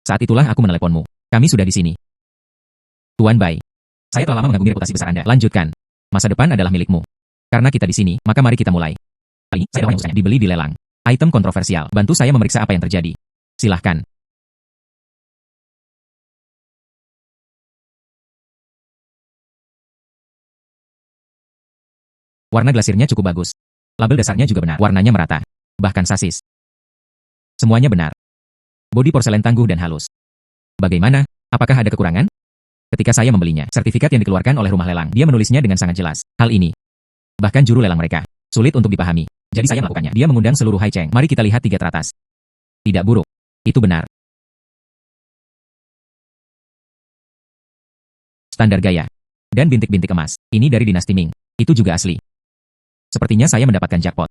S1: Saat itulah aku meneleponmu. Kami sudah di sini. Tuan Bai. Saya telah lama mengagumi reputasi besar Anda. Lanjutkan. Masa depan adalah milikmu. Karena kita di sini, maka mari kita mulai. Kali, saya tahu yang usahanya dibeli di lelang. Item kontroversial. Bantu saya memeriksa apa yang terjadi. Silahkan. Warna glasirnya cukup bagus. Label dasarnya juga benar. Warnanya merata. Bahkan sasis. Semuanya benar. Bodi porselen tangguh dan halus. Bagaimana? Apakah ada kekurangan? Ketika saya membelinya, sertifikat yang dikeluarkan oleh rumah lelang, dia menulisnya dengan sangat jelas. Hal ini, bahkan juru lelang mereka, sulit untuk dipahami. Jadi saya melakukannya. Dia mengundang seluruh Hai Cheng. Mari kita lihat 3 teratas. Tidak buruk. Itu benar. Standar gaya. Dan bintik-bintik emas. Ini dari dinasti Ming. Itu juga asli. Sepertinya saya mendapatkan jackpot.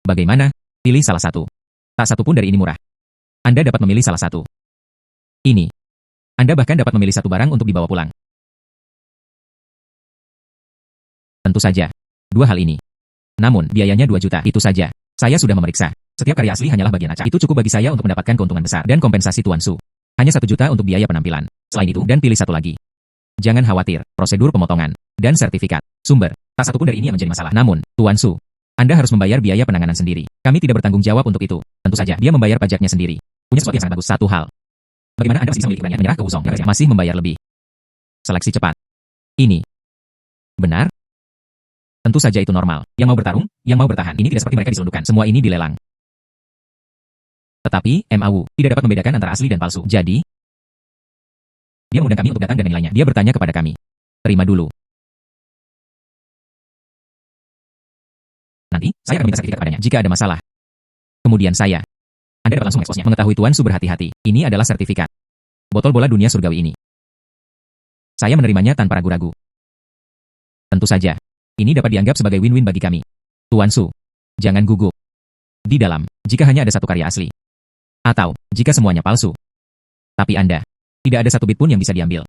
S1: Bagaimana? Pilih salah satu. Tak satu pun dari ini murah. Anda dapat memilih salah satu. Ini. Anda bahkan dapat memilih satu barang untuk dibawa pulang. Tentu saja. 2 hal ini. Namun, biayanya 2 juta. Itu saja. Saya sudah memeriksa. Setiap karya asli hanyalah bagian acak. Itu cukup bagi saya untuk mendapatkan keuntungan besar. Dan kompensasi Tuan Su. Hanya 1 juta untuk biaya penampilan. Selain itu, dan pilih satu lagi. Jangan khawatir. Prosedur pemotongan. Dan sertifikat. Sumber. Tak satu pun dari ini yang menjadi masalah. Namun, Tuan Su. Anda harus membayar biaya penanganan sendiri. Kami tidak bertanggung jawab untuk itu. Tentu saja, dia membayar pajaknya sendiri. Punya sesuatu yang sangat bagus. Satu hal. Bagaimana Anda masih bisa memiliki keberanian menyerah ke Wuzong yang masih membayar lebih? Seleksi cepat. Ini. Benar? Tentu saja itu normal. Yang mau bertarung, yang mau bertahan. Ini tidak seperti mereka diselundupkan. Semua ini dilelang. Tetapi, MAU tidak dapat membedakan antara asli dan palsu. Jadi, dia mengundang kami untuk datang dan menilainya. Dia bertanya kepada kami. Terima dulu. Nanti, saya akan minta sertifikat kepadanya jika ada masalah. Kemudian saya. Anda dapat langsung eksposnya. Mengetahui Tuan Su berhati-hati. Ini adalah sertifikat. Botol bola dunia surgawi ini. Saya menerimanya tanpa ragu-ragu. Tentu saja. Ini dapat dianggap sebagai win-win bagi kami. Tuan Su. Jangan gugup. Di dalam, jika hanya ada satu karya asli. Atau, jika semuanya palsu. Tapi Anda. Tidak ada satu bit pun yang bisa diambil.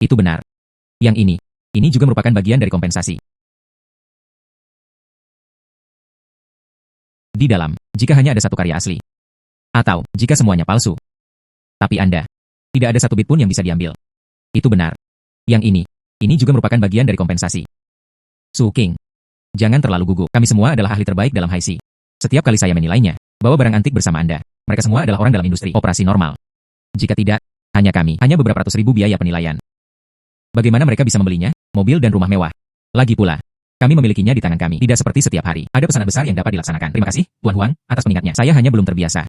S1: Itu benar. Yang ini juga merupakan bagian dari kompensasi. Di dalam, jika hanya ada satu karya asli. Atau, jika semuanya palsu. Tapi Anda. Tidak ada satu bit pun yang bisa diambil. Itu benar. Yang ini juga merupakan bagian dari kompensasi. Su King. Jangan terlalu gugup. Kami semua adalah ahli terbaik dalam Hai-Si. Setiap kali saya menilainya, bawa barang antik bersama Anda. Mereka semua adalah orang dalam industri operasi normal. Jika tidak, hanya kami. Hanya beberapa ratus ribu biaya penilaian. Bagaimana mereka bisa membelinya? Mobil dan rumah mewah. Lagi pula, kami memilikinya di tangan kami. Tidak seperti setiap hari. Ada pesanan besar yang dapat dilaksanakan. Terima kasih, Tuan Huang, atas pengingatnya. Saya hanya belum terbiasa.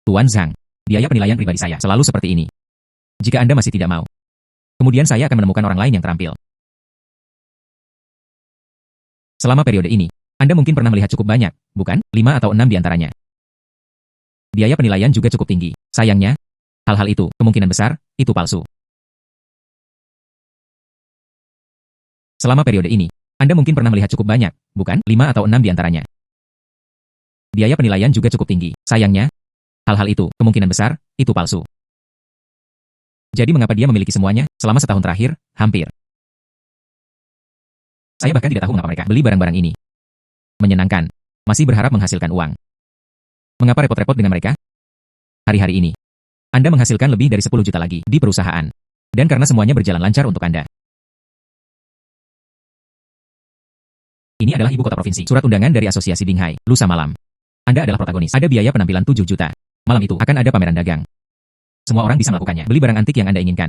S1: Tuan Zhang. Biaya penilaian pribadi saya selalu seperti ini. Jika Anda masih tidak mau, kemudian saya akan menemukan orang lain yang terampil. Selama periode ini, Anda mungkin pernah melihat cukup banyak, bukan? 5 atau 6 di antaranya. Biaya penilaian juga cukup tinggi. Sayangnya, hal-hal itu, kemungkinan besar, itu palsu. Selama periode ini, Anda mungkin pernah melihat cukup banyak, bukan? 5 atau 6 di antaranya. Biaya penilaian juga cukup tinggi. Sayangnya, hal-hal itu, kemungkinan besar, itu palsu. Jadi mengapa dia memiliki semuanya, selama setahun terakhir, hampir. Saya bahkan tidak tahu mengapa mereka beli barang-barang ini. Menyenangkan. Masih berharap menghasilkan uang. Mengapa repot-repot dengan mereka? Hari-hari ini, Anda menghasilkan lebih dari 10 juta lagi di perusahaan. Dan karena semuanya berjalan lancar untuk Anda. Ini adalah ibu kota provinsi. Surat undangan dari Asosiasi Dinghai, lusa malam. Anda adalah protagonis. Ada biaya penampilan 7 juta. Malam itu akan ada pameran dagang. Semua orang bisa melakukannya. Beli barang antik yang Anda inginkan.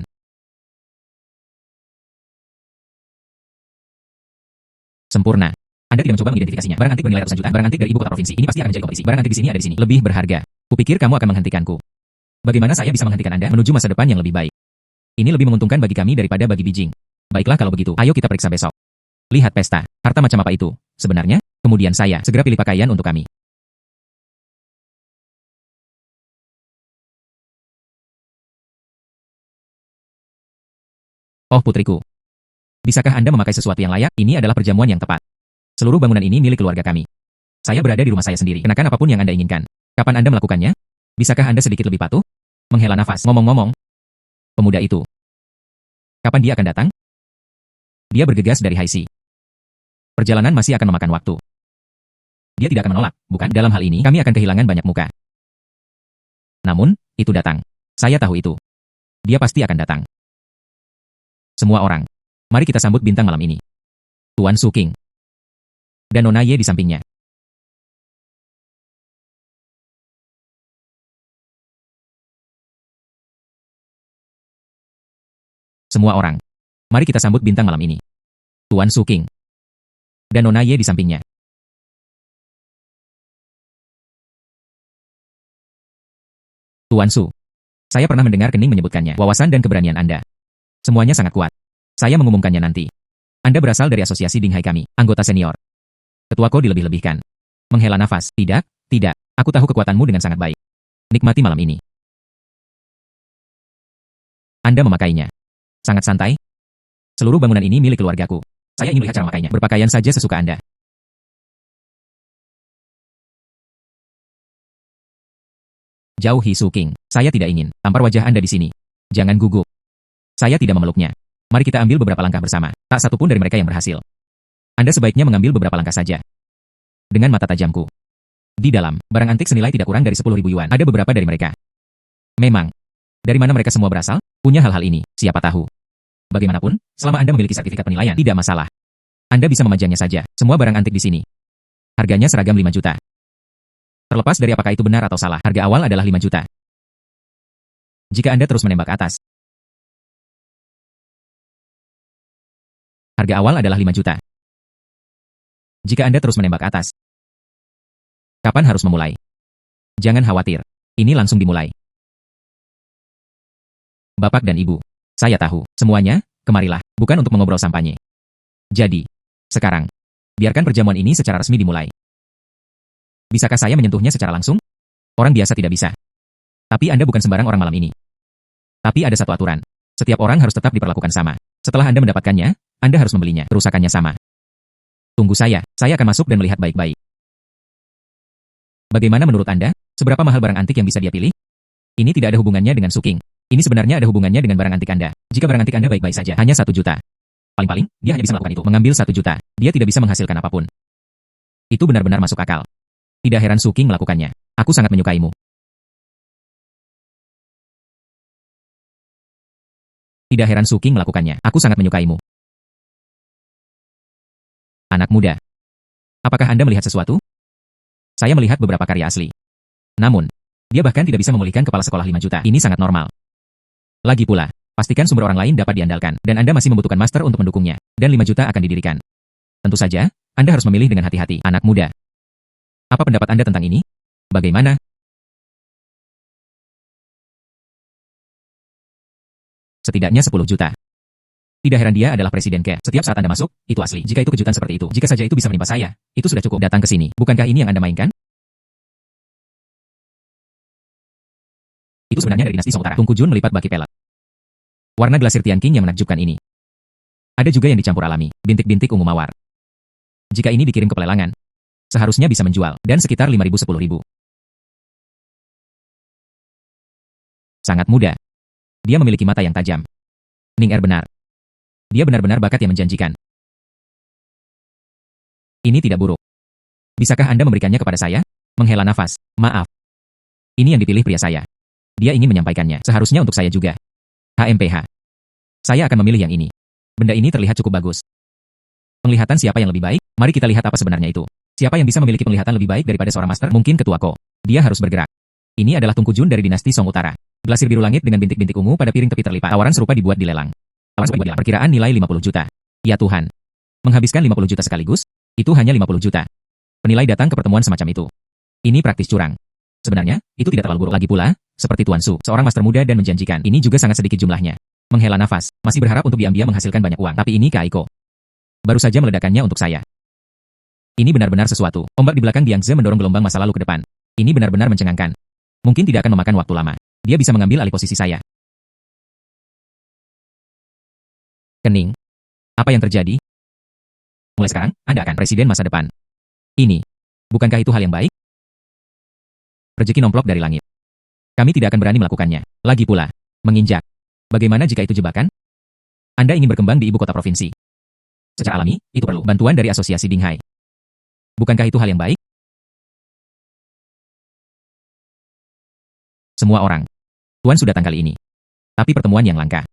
S1: Sempurna. Anda tidak mencoba mengidentifikasinya. Barang antik bernilai ratusan juta. Barang antik dari ibu kota provinsi. Ini pasti akan menjadi kompetisi. Barang antik di sini ada di sini. Lebih berharga. Kupikir kamu akan menghentikanku. Bagaimana saya bisa menghentikan Anda menuju masa depan yang lebih baik? Ini lebih menguntungkan bagi kami daripada bagi Beijing. Baiklah kalau begitu. Ayo kita periksa besok. Lihat pesta. Harta macam apa itu? Sebenarnya, kemudian saya segera pilih pakaian untuk kami. Oh putriku. Bisakah Anda memakai sesuatu yang layak? Ini adalah perjamuan yang tepat. Seluruh bangunan ini milik keluarga kami. Saya berada di rumah saya sendiri. Kenakan apapun yang Anda inginkan. Kapan Anda melakukannya? Bisakah Anda sedikit lebih patuh? Menghela nafas. Ngomong-ngomong, pemuda itu, kapan dia akan datang? Dia bergegas dari Haisi. Perjalanan masih akan memakan waktu. Dia tidak akan menolak, bukan? Dalam hal ini, kami akan kehilangan banyak muka. Namun, itu datang. Saya tahu itu. Dia pasti akan datang. Semua orang, mari kita sambut bintang malam ini. Tuan Suking. Dan Nona Ye di sampingnya. Semua orang, mari kita sambut bintang malam ini. Tuan Suking. Dan Nona Ye di sampingnya. Tuan Su. Saya pernah mendengar Kening menyebutkannya. Wawasan dan keberanian Anda. Semuanya sangat kuat. Saya mengumumkannya nanti. Anda berasal dari asosiasi Dinghai kami, anggota senior. Ketua Ko dilebih-lebihkan. Menghela nafas. Tidak, tidak. Aku tahu kekuatanmu dengan sangat baik. Nikmati malam ini. Anda memakainya. Sangat santai. Seluruh bangunan ini milik keluargaku. Saya ingin melihat cara memakainya. Berpakaian saja sesuka Anda. Jauhi Suking. Saya tidak ingin tampar wajah Anda di sini. Jangan gugup. Saya tidak memeluknya. Mari kita ambil beberapa langkah bersama. Tak satu pun dari mereka yang berhasil. Anda sebaiknya mengambil beberapa langkah saja. Dengan mata tajamku. Di dalam, barang antik senilai tidak kurang dari 10.000 yuan. Ada beberapa dari mereka. Memang. Dari mana mereka semua berasal? Punya hal-hal ini, siapa tahu. Bagaimanapun, selama Anda memiliki sertifikat penilaian, tidak masalah. Anda bisa memajangnya saja. Semua barang antik di sini. Harganya seragam 5 juta. Terlepas dari apakah itu benar atau salah, harga awal adalah 5 juta. Jika Anda terus menembak atas, harga awal adalah 5 juta. Jika Anda terus menembak atas, kapan harus memulai? Jangan khawatir. Ini langsung dimulai. Bapak dan Ibu, saya tahu, semuanya, kemarilah, bukan untuk mengobrol sampanye. Jadi, sekarang, biarkan perjamuan ini secara resmi dimulai. Bisakah saya menyentuhnya secara langsung? Orang biasa tidak bisa. Tapi Anda bukan sembarang orang malam ini. Tapi ada satu aturan. Setiap orang harus tetap diperlakukan sama. Setelah Anda mendapatkannya, Anda harus membelinya. Kerusakannya sama. Tunggu saya akan masuk dan melihat baik-baik. Bagaimana menurut Anda? Seberapa mahal barang antik yang bisa dia pilih? Ini tidak ada hubungannya dengan Suking. Ini sebenarnya ada hubungannya dengan barang antik Anda. Jika barang antik Anda baik-baik saja, hanya 1 juta. Paling-paling, dia hanya bisa melakukan itu. Mengambil 1 juta. Dia tidak bisa menghasilkan apapun. Itu benar-benar masuk akal. Tidak heran Suking melakukannya. Aku sangat menyukaimu. Tidak heran Suking melakukannya. Aku sangat menyukaimu. Anak muda. Apakah Anda melihat sesuatu? Saya melihat beberapa karya asli. Namun, dia bahkan tidak bisa memulihkan kepala sekolah 5 juta. Ini sangat normal. Lagi pula, pastikan sumber orang lain dapat diandalkan, dan Anda masih membutuhkan master untuk mendukungnya, dan 5 juta akan didirikan. Tentu saja, Anda harus memilih dengan hati-hati, anak muda. Apa pendapat Anda tentang ini? Bagaimana? Setidaknya 10 juta. Tidak heran dia adalah presiden Ke. Setiap saat Anda masuk, itu asli. Jika itu kejutan seperti itu, jika saja itu bisa menimpa saya, itu sudah cukup. Datang ke sini. Bukankah ini yang Anda mainkan? Itu sebenarnya dari dinasti Song Utara. Tungku Jun melipat baki pelet. Warna glasir Tian King yang menakjubkan ini. Ada juga yang dicampur alami, bintik-bintik ungu mawar. Jika ini dikirim ke pelelangan, seharusnya bisa menjual, dan sekitar 5.000-10.000. Sangat muda. Dia memiliki mata yang tajam. Ning Er benar. Dia benar-benar bakat yang menjanjikan. Ini tidak buruk. Bisakah Anda memberikannya kepada saya? Menghela nafas. Maaf. Ini yang dipilih pria saya. Dia ingin menyampaikannya. Seharusnya untuk saya juga. HMPH. Saya akan memilih yang ini. Benda ini terlihat cukup bagus. Penglihatan siapa yang lebih baik? Mari kita lihat apa sebenarnya itu. Siapa yang bisa memiliki penglihatan lebih baik daripada seorang master? Mungkin Ketua Ko. Dia harus bergerak. Ini adalah Tungku Jun dari dinasti Song Utara. Glasir biru langit dengan bintik-bintik ungu pada piring tepi terlipat. Tawaran serupa dibuat di lelang. Perkiraan nilai 50 juta. Ya Tuhan. Menghabiskan 50 juta sekaligus? Itu hanya 50 juta. Penilai datang ke pertemuan semacam itu. Ini praktis curang. Sebenarnya, itu tidak terlalu buruk. Lagi pula, seperti Tuan Su, seorang master muda dan menjanjikan. Ini juga sangat sedikit jumlahnya. Menghela nafas, masih berharap untuk diam-diam menghasilkan banyak uang. Tapi ini Kaiko. Baru saja meledakannya untuk saya. Ini benar-benar sesuatu. Ombak di belakang Diang Ze mendorong gelombang masa lalu ke depan. Ini benar-benar mencengangkan. Mungkin tidak akan memakan waktu lama. Dia bisa mengambil alih posisi saya. Kening. Apa yang terjadi? Mulai sekarang, Anda akan presiden masa depan. Ini. Bukankah itu hal yang baik? Rezeki nomplok dari langit. Kami tidak akan berani melakukannya. Lagi pula, menginjak. Bagaimana jika itu jebakan? Anda ingin berkembang di ibu kota provinsi. Secara alami, itu perlu bantuan dari asosiasi Dinghai. Bukankah itu hal yang baik? Semua orang. Tuan sudah datang kali ini. Tapi pertemuan yang langka.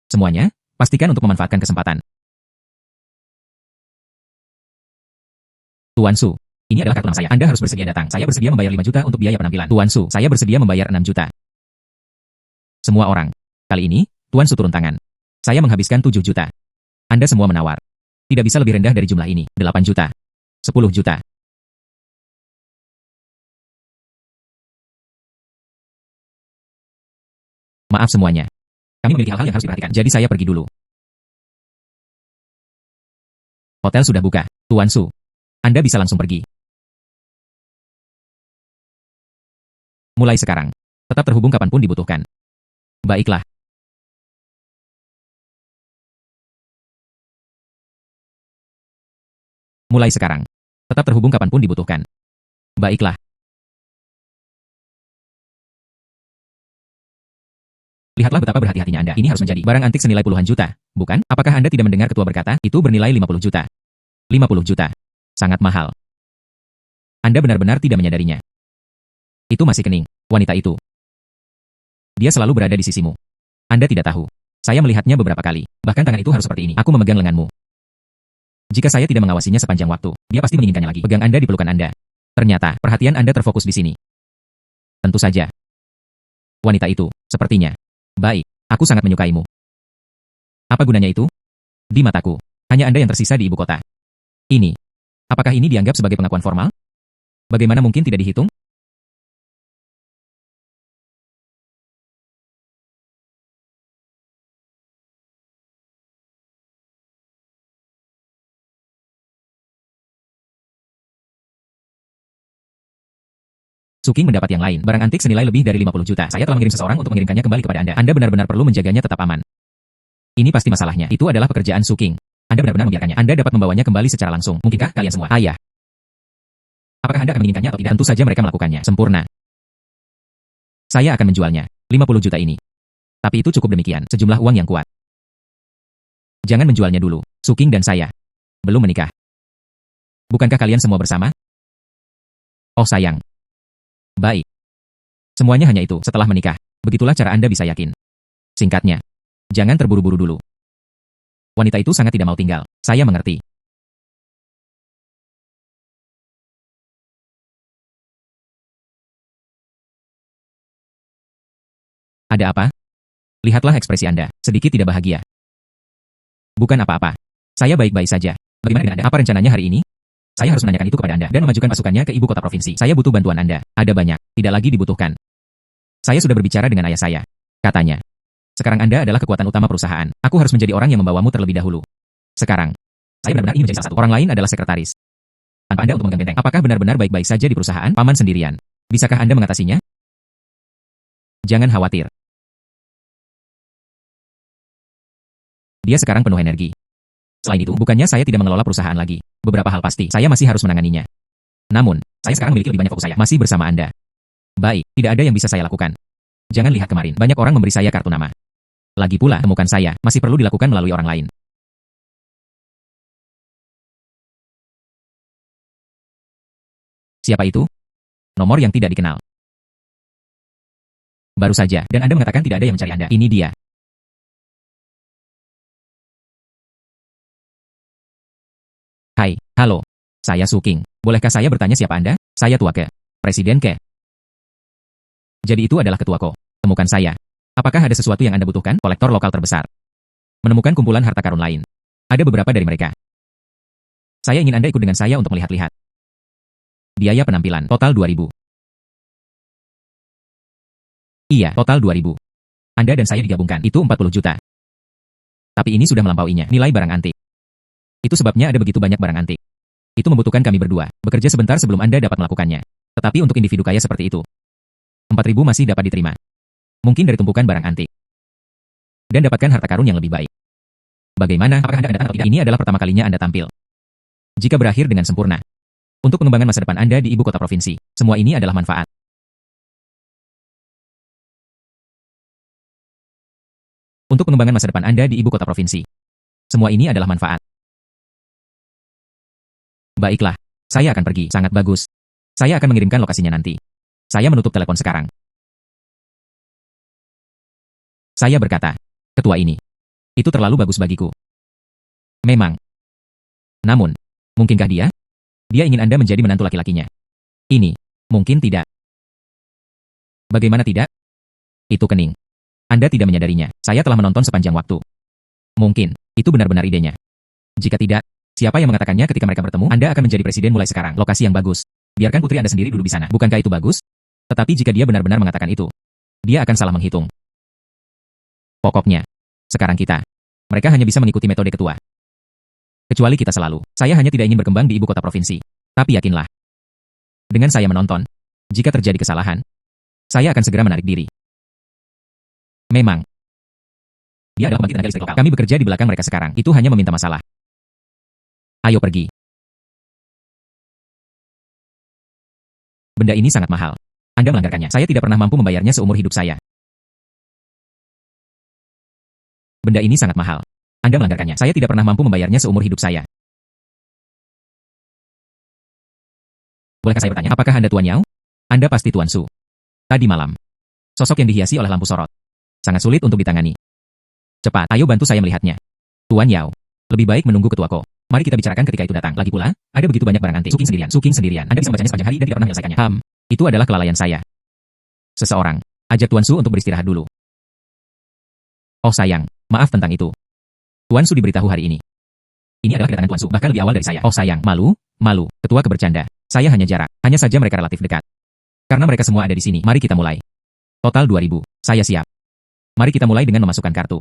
S1: Semuanya, pastikan untuk memanfaatkan kesempatan. Tuan Su, ini adalah kartu nama saya. Anda harus bersedia datang. Saya bersedia membayar 5 juta untuk biaya penampilan. Tuan Su, saya bersedia membayar 6 juta. Semua orang. Kali ini, Tuan Su turun tangan. Saya menghabiskan 7 juta. Anda semua menawar. Tidak bisa lebih rendah dari jumlah ini. 8 juta. 10 juta. Maaf semuanya. Kami memiliki hal-hal yang harus diperhatikan. Jadi saya pergi dulu. Hotel sudah buka. Tuan Su, Anda bisa langsung pergi. Mulai sekarang. Tetap terhubung kapanpun dibutuhkan. Baiklah. Mulai sekarang. Tetap terhubung kapanpun dibutuhkan. Baiklah. Lihatlah betapa berhati-hatinya Anda. Ini harus menjadi barang antik senilai puluhan juta, bukan? Apakah Anda tidak mendengar ketua berkata, itu bernilai 50 juta? 50 juta. Sangat mahal. Anda benar-benar tidak menyadarinya. Itu masih kening, wanita itu. Dia selalu berada di sisimu. Anda tidak tahu. Saya melihatnya beberapa kali. Bahkan tangan itu harus seperti ini. Aku memegang lenganmu. Jika saya tidak mengawasinya sepanjang waktu, dia pasti menginginkannya lagi. Pegang Anda di pelukan Anda. Ternyata, perhatian Anda terfokus di sini. Tentu saja. Wanita itu, sepertinya. Baik, aku sangat menyukaimu. Apa gunanya itu? Di mataku, hanya Anda yang tersisa di ibu kota. Ini. Apakah ini dianggap sebagai pengakuan formal? Bagaimana mungkin tidak dihitung? Suking mendapat yang lain, barang antik senilai lebih dari 50 juta. Saya telah mengirim seseorang untuk mengirimkannya kembali kepada Anda. Anda benar-benar perlu menjaganya tetap aman. Ini pasti masalahnya. Itu adalah pekerjaan Suking. Anda benar-benar membiarkannya. Anda dapat membawanya kembali secara langsung. Mungkinkah kalian semua? Ayah. Apakah Anda akan menginginkannya atau tidak? Tentu saja mereka melakukannya. Sempurna. Saya akan menjualnya. 50 juta ini. Tapi itu cukup demikian. Sejumlah uang yang kuat. Jangan menjualnya dulu. Suking dan saya. Belum menikah. Bukankah kalian semua bersama? Oh sayang. Baik. Semuanya hanya itu setelah menikah. Begitulah cara Anda bisa yakin. Singkatnya. Jangan terburu-buru dulu. Wanita itu sangat tidak mau tinggal. Saya mengerti. Ada apa? Lihatlah ekspresi Anda. Sedikit tidak bahagia. Bukan apa-apa. Saya baik-baik saja. Bagaimana dengan Anda? Apa rencananya hari ini? Saya harus menanyakan itu kepada Anda dan memajukan pasukannya ke ibu kota provinsi. Saya butuh bantuan Anda. Ada banyak. Tidak lagi dibutuhkan. Saya sudah berbicara dengan ayah saya. Katanya. Sekarang Anda adalah kekuatan utama perusahaan. Aku harus menjadi orang yang membawamu terlebih dahulu. Sekarang. Saya benar-benar ingin menjadi salah satu. Orang lain adalah sekretaris. Tanpa Anda untuk memegang benteng. Apakah benar-benar baik-baik saja di perusahaan? Paman sendirian. Bisakah Anda mengatasinya? Jangan khawatir. Dia sekarang penuh energi. Selain itu, bukannya saya tidak mengelola perusahaan lagi. Beberapa hal pasti, saya masih harus menanganinya. Namun, saya sekarang memiliki lebih banyak fokus. Saya masih bersama Anda. Baik, tidak ada yang bisa saya lakukan. Jangan lihat kemarin, banyak orang memberi saya kartu nama. Lagi pula, temukan saya, masih perlu dilakukan melalui orang lain. Siapa itu? Nomor yang tidak dikenal. Baru saja, dan Anda mengatakan tidak ada yang mencari Anda. Ini dia. Hai, halo. Saya Suking. Bolehkah saya bertanya siapa Anda? Saya Tua Ke. Presiden Ke. Jadi itu adalah Ketua Ko. Temukan saya. Apakah ada sesuatu yang Anda butuhkan? Kolektor lokal terbesar. Menemukan kumpulan harta karun lain. Ada beberapa dari mereka. Saya ingin Anda ikut dengan saya untuk melihat-lihat. Biaya penampilan, total 2.000. Iya, total 2.000. Anda dan saya digabungkan, itu 40 juta. Tapi ini sudah melampauinya, nilai barang antik. Itu sebabnya ada begitu banyak barang antik. Itu membutuhkan kami berdua, bekerja sebentar sebelum Anda dapat melakukannya. Tetapi untuk individu kaya seperti itu, 4.000 masih dapat diterima. Mungkin dari tumpukan barang antik. Dan dapatkan harta karun yang lebih baik. Bagaimana? Apakah Anda akan datang atau tidak? Ini adalah pertama kalinya Anda tampil. Jika berakhir dengan sempurna. Untuk pengembangan masa depan Anda di ibu kota provinsi, semua ini adalah manfaat. untuk pengembangan masa depan Anda di ibu kota provinsi. Semua ini adalah manfaat. Baiklah, saya akan pergi. Sangat bagus. Saya akan mengirimkan lokasinya nanti. Saya menutup telepon sekarang. Saya berkata, ketua ini. Itu terlalu bagus bagiku. Memang. Namun, mungkinkah dia? Dia ingin Anda menjadi menantu laki-lakinya. Ini, mungkin tidak. Bagaimana tidak? Itu kening. Anda tidak menyadarinya. Saya telah menonton sepanjang waktu. Mungkin, itu benar-benar idenya. Jika tidak, siapa yang mengatakannya ketika mereka bertemu? Anda akan menjadi presiden mulai sekarang. Lokasi yang bagus. Biarkan putri Anda sendiri dulu di sana. Bukankah itu bagus? Tetapi jika dia benar-benar mengatakan itu, dia akan salah menghitung. Pokoknya, sekarang mereka hanya bisa mengikuti metode ketua. Kecuali kita selalu. Saya hanya tidak ingin berkembang di ibu kota provinsi. Tapi yakinlah. Dengan saya menonton, jika terjadi kesalahan, saya akan segera menarik diri. Memang. Dia adalah pembangkit tenaga listrik lokal. Kami bekerja di belakang mereka sekarang. Itu hanya meminta masalah. Ayo pergi. Benda ini sangat mahal. Anda melanggarkannya. Saya tidak pernah mampu membayarnya seumur hidup saya. Benda ini sangat mahal. Anda melanggarkannya. Saya tidak pernah mampu membayarnya seumur hidup saya. Bolehkah saya bertanya, apakah Anda Tuan Yao? Anda pasti Tuan Su. Tadi malam. Sosok yang dihiasi oleh lampu sorot. Sangat sulit untuk ditangani. Cepat, ayo bantu saya melihatnya. Tuan Yao, lebih baik menunggu ketuaku. Mari kita bicarakan ketika itu datang. Lagi pula, ada begitu banyak barang antik. Suking sendirian. Anda bisa membacanya sepanjang hari dan tidak pernah menyelesaikannya. Itu adalah kelalaian saya. Seseorang, ajak Tuan Su untuk beristirahat dulu. Oh sayang, maaf tentang itu. Tuan Su diberitahu hari ini. Ini adalah kedatangan Tuan Su, bahkan lebih awal dari saya. Oh sayang, malu. Ketua kebercanda. Saya hanya jarak. Hanya saja mereka relatif dekat. Karena mereka semua ada di sini. Mari kita mulai. Total 2.000. Saya siap. Mari kita mulai dengan memasukkan kartu.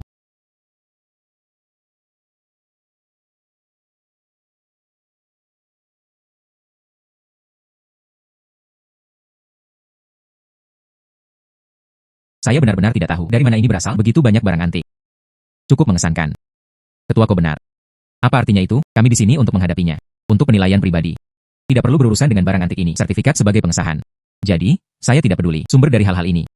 S1: Saya benar-benar tidak tahu dari mana ini berasal. Begitu banyak barang antik. Cukup mengesankan. Ketuaku benar. Apa artinya itu? Kami di sini untuk menghadapinya. Untuk penilaian pribadi. Tidak perlu berurusan dengan barang antik ini. Sertifikat sebagai pengesahan. Jadi, saya tidak peduli sumber dari hal-hal ini.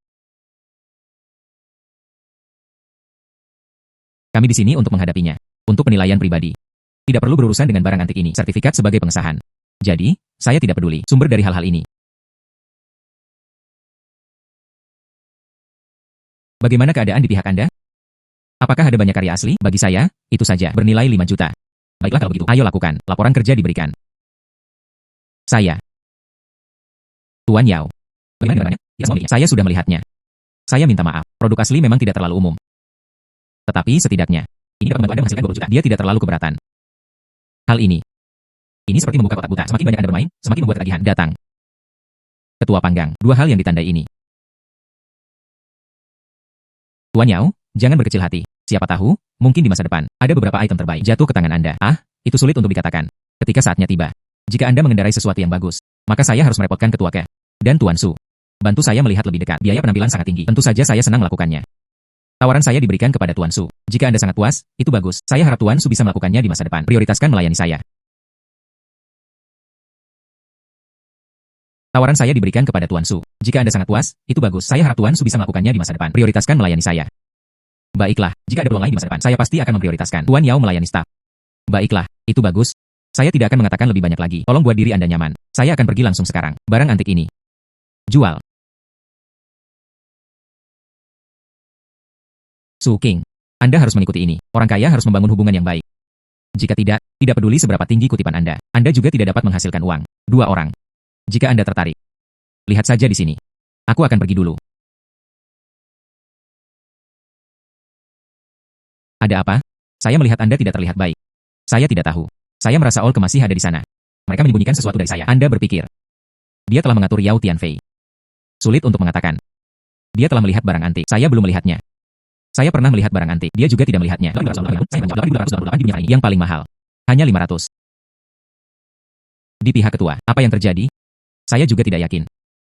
S1: Kami di sini untuk menghadapinya. Untuk penilaian pribadi. Tidak perlu berurusan dengan barang antik ini. Sertifikat sebagai pengesahan. Jadi, saya tidak peduli sumber dari hal-hal ini. Bagaimana keadaan di pihak Anda? Apakah ada banyak karya asli? Bagi saya, itu saja. Bernilai 5 juta. Baiklah kalau begitu. Ayo lakukan. Laporan kerja diberikan. Saya. Tuan Yao. Bagaimana? Saya sudah melihatnya. Saya minta maaf. Produk asli memang tidak terlalu umum. Tetapi setidaknya, ini dapat membantu Anda menghasilkan 20 juta. Dia tidak terlalu keberatan. Hal ini seperti membuka kotak buta. Semakin banyak Anda bermain, semakin membuat ketagihan. Datang. Ketua panggang. Dua hal yang ditandai ini. Tuan Yao, jangan berkecil hati. Siapa tahu, mungkin di masa depan, ada beberapa item terbaik jatuh ke tangan Anda. Itu sulit untuk dikatakan. Ketika saatnya tiba. Jika Anda mengendarai sesuatu yang bagus, maka saya harus merepotkan Ketua Ke. Dan Tuan Su. Bantu saya melihat lebih dekat. Biaya penampilan sangat tinggi. Tentu saja saya senang melakukannya. Tawaran saya diberikan kepada Tuan Su. Jika Anda sangat puas, itu bagus. Saya harap Tuan Su bisa melakukannya di masa depan. Prioritaskan melayani saya. Tawaran saya diberikan kepada Tuan Su. Jika Anda sangat puas, itu bagus. Saya harap Tuan Su bisa melakukannya di masa depan. Prioritaskan melayani saya. Baiklah, jika ada peluang lain di masa depan, saya pasti akan memprioritaskan. Tuan Yao melayani staf. Baiklah, itu bagus. Saya tidak akan mengatakan lebih banyak lagi. Tolong buat diri Anda nyaman. Saya akan pergi langsung sekarang. Barang antik ini. Jual. Su King. Anda harus mengikuti ini. Orang kaya harus membangun hubungan yang baik. Jika tidak peduli seberapa tinggi kutipan Anda juga tidak dapat menghasilkan uang. Dua orang. Jika Anda tertarik, lihat saja di sini. Aku akan pergi dulu. Ada apa? Saya melihat Anda tidak terlihat baik. Saya tidak tahu. Saya merasa Olke masih ada di sana. Mereka menyembunyikan sesuatu dari saya. Anda berpikir. Dia telah mengatur Yao Tianfei. Sulit untuk mengatakan. Dia telah melihat barang antik. Saya belum melihatnya. Saya pernah melihat barang antik. Dia juga tidak melihatnya. Yang paling mahal. Hanya 500. Di pihak ketua, apa yang terjadi? Saya juga tidak yakin.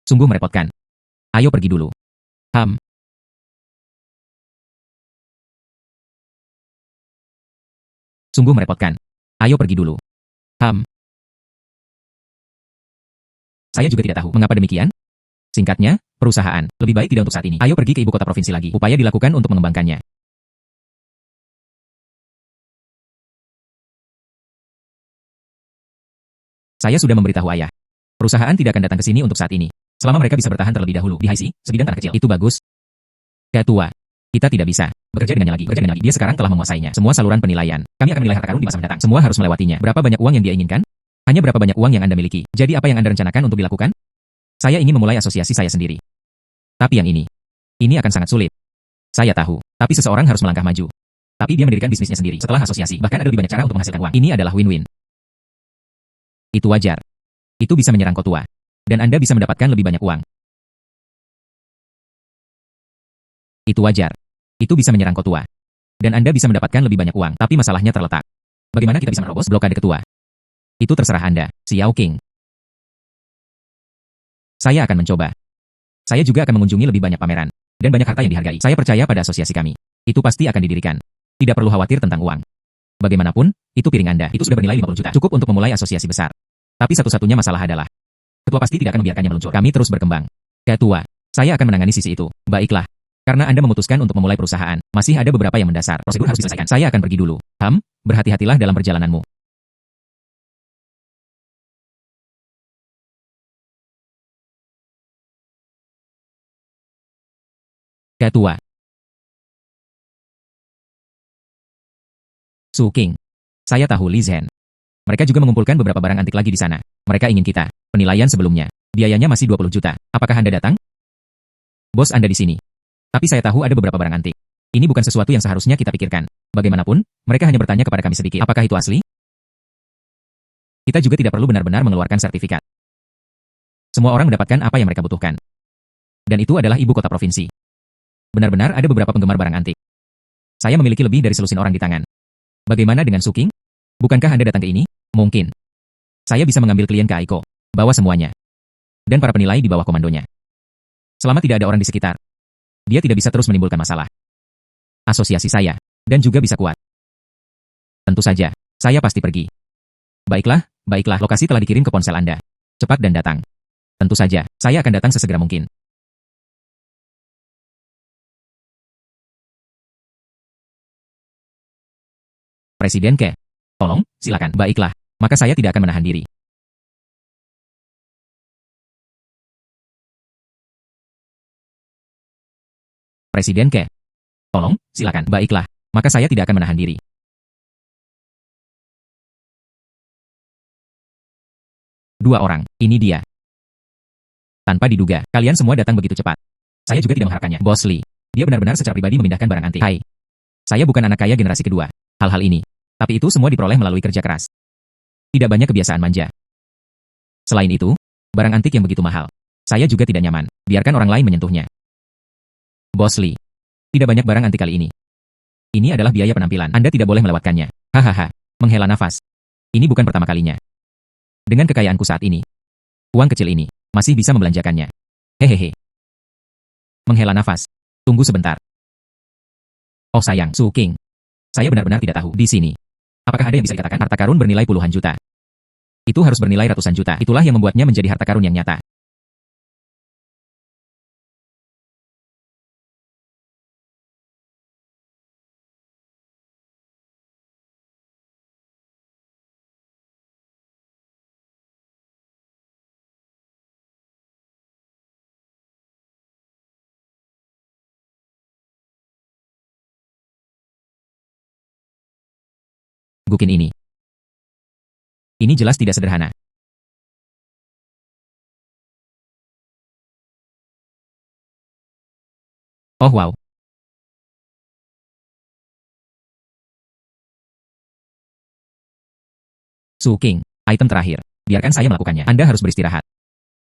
S1: Sungguh merepotkan. Ayo pergi dulu. Sungguh merepotkan. Ayo pergi dulu. Saya juga tidak tahu mengapa demikian. Singkatnya, perusahaan lebih baik tidak untuk saat ini. Ayo pergi ke ibu kota provinsi lagi. Upaya dilakukan untuk mengembangkannya. Saya sudah memberitahu ayah. Perusahaan tidak akan datang ke sini untuk saat ini. Selama mereka bisa bertahan terlebih dahulu di Haisi, sebidang tanah kecil. Itu bagus. Ketua, kita tidak bisa bekerja dengannya lagi. Dia sekarang telah menguasainya. Semua saluran penilaian. Kami akan menilai harta karun di masa mendatang. Semua harus melewatinya. Berapa banyak uang yang dia inginkan? Hanya berapa banyak uang yang Anda miliki. Jadi apa yang Anda rencanakan untuk dilakukan? Saya ingin memulai asosiasi saya sendiri. Tapi yang ini akan sangat sulit. Saya tahu, tapi seseorang harus melangkah maju. Tapi dia mendirikan bisnisnya sendiri setelah asosiasi. Bahkan ada lebih banyak cara untuk menghasilkan uang. Ini adalah win-win. Itu wajar. Itu bisa menyerang Ketua. Dan Anda bisa mendapatkan lebih banyak uang. Itu wajar. Itu bisa menyerang Ketua. Dan Anda bisa mendapatkan lebih banyak uang. Tapi masalahnya terletak. Bagaimana kita bisa menerobos blokade Ketua? Itu terserah Anda, Xiao Qing. Saya akan mencoba. Saya juga akan mengunjungi lebih banyak pameran. Dan banyak harta yang dihargai. Saya percaya pada asosiasi kami. Itu pasti akan didirikan. Tidak perlu khawatir tentang uang. Bagaimanapun, itu piring Anda. Itu sudah bernilai 50 juta. Cukup untuk memulai asosiasi besar. Tapi satu-satunya masalah adalah, Ketua pasti tidak akan membiarkannya meluncur. Kami terus berkembang. Ketua, saya akan menangani sisi itu. Baiklah. Karena Anda memutuskan untuk memulai perusahaan, masih ada beberapa yang mendasar. Prosedur harus diselesaikan. Saya akan pergi dulu. Berhati-hatilah dalam perjalananmu. Ketua. Su Qing. Saya tahu Li Zhen. Mereka juga mengumpulkan beberapa barang antik lagi di sana. Mereka ingin kita. Penilaian sebelumnya. Biayanya masih 20 juta. Apakah Anda datang? Bos Anda di sini. Tapi saya tahu ada beberapa barang antik. Ini bukan sesuatu yang seharusnya kita pikirkan. Bagaimanapun, mereka hanya bertanya kepada kami sedikit. Apakah itu asli? Kita juga tidak perlu benar-benar mengeluarkan sertifikat. Semua orang mendapatkan apa yang mereka butuhkan. Dan itu adalah ibu kota provinsi. Benar-benar ada beberapa penggemar barang antik. Saya memiliki lebih dari selusin orang di tangan. Bagaimana dengan Su Qing? Bukankah Anda datang ke ini? Mungkin. Saya bisa mengambil klien ke Aiko. Bawa semuanya. Dan para penilai di bawah komandonya. Selama tidak ada orang di sekitar, dia tidak bisa terus menimbulkan masalah. Asosiasi saya. Dan juga bisa kuat. Tentu saja, saya pasti pergi. Baiklah, lokasi telah dikirim ke ponsel Anda. Cepat dan datang. Tentu saja, saya akan datang sesegera mungkin. Presiden Ke. Tolong, silakan. Baiklah, maka saya tidak akan menahan diri. Presiden Ke. Tolong, silakan. Baiklah, maka saya tidak akan menahan diri. Dua orang, ini dia. Tanpa diduga, kalian semua datang begitu cepat. Saya juga tidak mengharapkannya. Bos Li, dia benar-benar secara pribadi memindahkan barang antik. Hai. Saya bukan anak kaya generasi kedua. Hal-hal ini. Tapi itu semua diperoleh melalui kerja keras. Tidak banyak kebiasaan manja. Selain itu, barang antik yang begitu mahal. Saya juga tidak nyaman. Biarkan orang lain menyentuhnya. Bos Li. Tidak banyak barang antik kali ini. Ini adalah biaya penampilan. Anda tidak boleh melewatkannya. Hahaha. Menghela nafas. Ini bukan pertama kalinya. Dengan kekayaanku saat ini, uang kecil ini masih bisa membelanjakannya. Hehehe. Menghela nafas. Tunggu sebentar. Oh sayang, Su Qing. Saya benar-benar tidak tahu. Di sini. Apakah ada yang bisa dikatakan harta karun bernilai puluhan juta? Itu harus bernilai ratusan juta. Itulah yang membuatnya menjadi harta karun yang nyata. Gukin ini. Ini jelas tidak sederhana. Oh wow. Su Qing, item terakhir. Biarkan saya melakukannya. Anda harus beristirahat.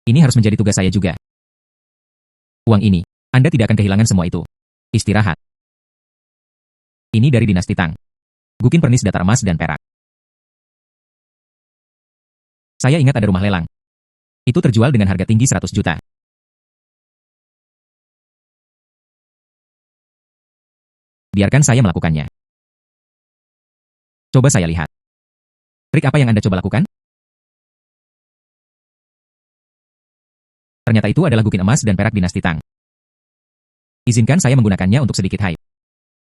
S1: Ini harus menjadi tugas saya juga. Uang ini, Anda tidak akan kehilangan semua itu. Istirahat. Ini dari dinasti Tang. Gukin pernis datar emas dan perak. Saya ingat ada rumah lelang. Itu terjual dengan harga tinggi 100 juta. Biarkan saya melakukannya. Coba saya lihat. Trik apa yang Anda coba lakukan? Ternyata itu adalah gukin emas dan perak dinasti Tang. Izinkan saya menggunakannya untuk sedikit hype.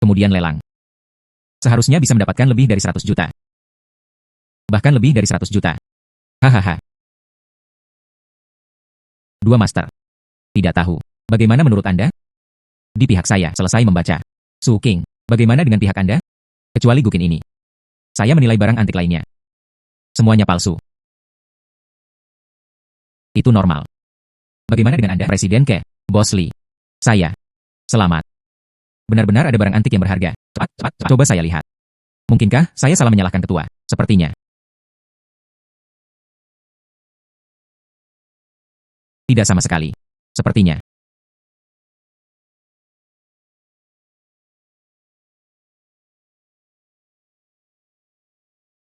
S1: Kemudian lelang. Seharusnya bisa mendapatkan lebih dari 100 juta. Bahkan lebih dari 100 juta. Hahaha. Dua master. Tidak tahu. Bagaimana menurut Anda? Di pihak saya, selesai membaca. Su King, bagaimana dengan pihak Anda? Kecuali Gukin ini. Saya menilai barang antik lainnya. Semuanya palsu. Itu normal. Bagaimana dengan Anda, Presiden Ke? Bos Lee. Saya. Selamat. Benar-benar ada barang antik yang berharga. Cepat. Coba saya lihat. Mungkinkah saya salah menyalahkan ketua? Sepertinya. Tidak sama sekali. Sepertinya.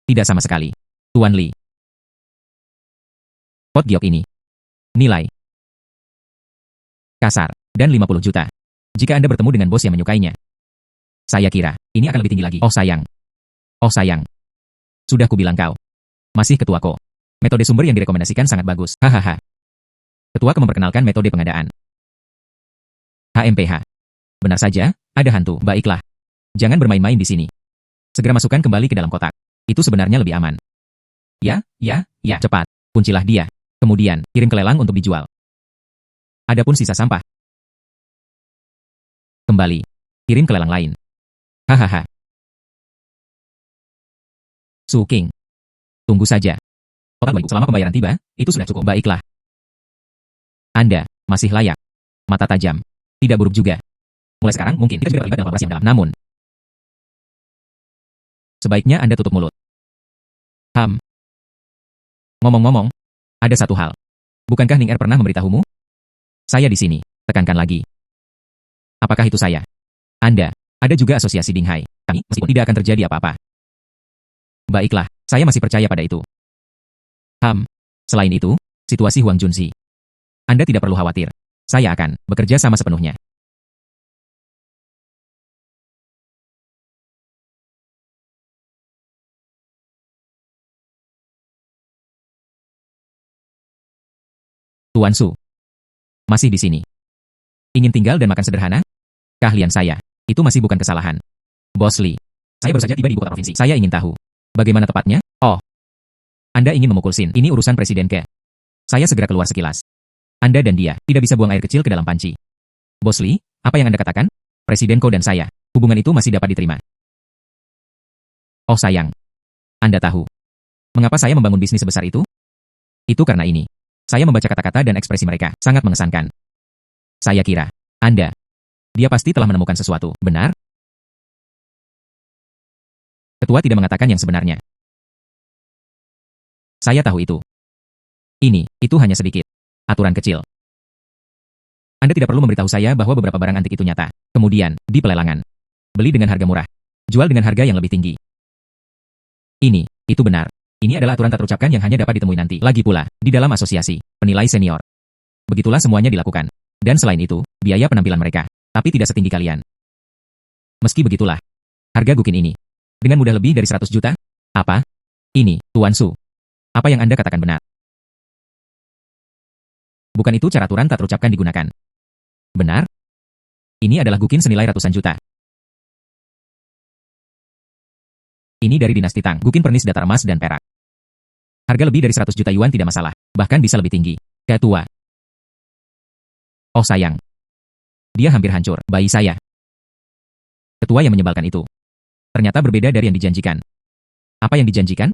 S1: Tidak sama sekali. Tuan Lee. Pot giok ini. Nilai. Kasar. Dan 50 juta. Jika Anda bertemu dengan bos yang menyukainya. Saya kira, ini akan lebih tinggi lagi. Oh sayang. Oh sayang. Sudah kubilang kau. Masih ketua ko. Metode sumber yang direkomendasikan sangat bagus. Hahaha. Ketua ke memperkenalkan metode pengadaan. HMPH. Benar saja, ada hantu. Baiklah. Jangan bermain-main di sini. Segera masukkan kembali ke dalam kotak. Itu sebenarnya lebih aman. Ya. Cepat. Kuncilah dia. Kemudian, kirim ke lelang untuk dijual. Adapun sisa sampah. Kembali. Kirim ke lelang lain. Hahaha. Su King. Tunggu saja. Total 2.000 selama pembayaran tiba, itu sudah cukup. Baiklah. Anda masih layak. Mata tajam. Tidak buruk juga. Mulai sekarang mungkin kita juga terlibat dalam kolaborasi yang dalam. Namun, sebaiknya Anda tutup mulut. Ngomong-ngomong, ada satu hal. Bukankah Ning Er pernah memberitahumu? Saya di sini. Tekankan lagi. Apakah itu saya? Anda. Ada juga asosiasi Dinghai. Kami, meskipun tidak akan terjadi apa-apa. Baiklah, saya masih percaya pada itu. Selain itu, situasi Huang Junzi. Anda tidak perlu khawatir. Saya akan bekerja sama sepenuhnya. Tuan Su. Masih di sini. Ingin tinggal dan makan sederhana? Keahlian saya. Itu masih bukan kesalahan. Bos Lee. Saya baru saja tiba di ibu kota provinsi. Saya ingin tahu. Bagaimana tepatnya? Oh. Anda ingin memukul Sin. Ini urusan Presiden Ke. Saya segera keluar sekilas. Anda dan dia tidak bisa buang air kecil ke dalam panci. Bos Lee, apa yang Anda katakan? Presiden Ko dan saya. Hubungan itu masih dapat diterima. Oh sayang. Anda tahu. Mengapa saya membangun bisnis sebesar itu? Itu karena ini. Saya membaca kata-kata dan ekspresi mereka, sangat mengesankan. Saya kira, Anda. Dia pasti telah menemukan sesuatu, benar? Ketua tidak mengatakan yang sebenarnya. Saya tahu itu. Itu hanya sedikit. Aturan kecil. Anda tidak perlu memberitahu saya bahwa beberapa barang antik itu nyata. Kemudian, di pelelangan. Beli dengan harga murah. Jual dengan harga yang lebih tinggi. Itu benar. Ini adalah aturan tak terucapkan yang hanya dapat ditemui nanti. Lagi pula, di dalam asosiasi, penilai senior. Begitulah semuanya dilakukan. Dan selain itu, biaya penampilan mereka. Tapi tidak setinggi kalian. Meski begitulah. Harga Gukin ini. Dengan mudah lebih dari 100 juta? Apa? Tuan Su. Apa yang Anda katakan benar? Bukan itu cara aturan tak terucapkan digunakan. Benar? Ini adalah Gukin senilai ratusan juta. Ini dari dinasti Tang. Gukin pernis datar emas dan perak. Harga lebih dari 100 juta yuan tidak masalah. Bahkan bisa lebih tinggi. Ketua. Oh sayang. Dia hampir hancur. Bayi saya. Ketua yang menyebalkan itu. Ternyata berbeda dari yang dijanjikan. Apa yang dijanjikan?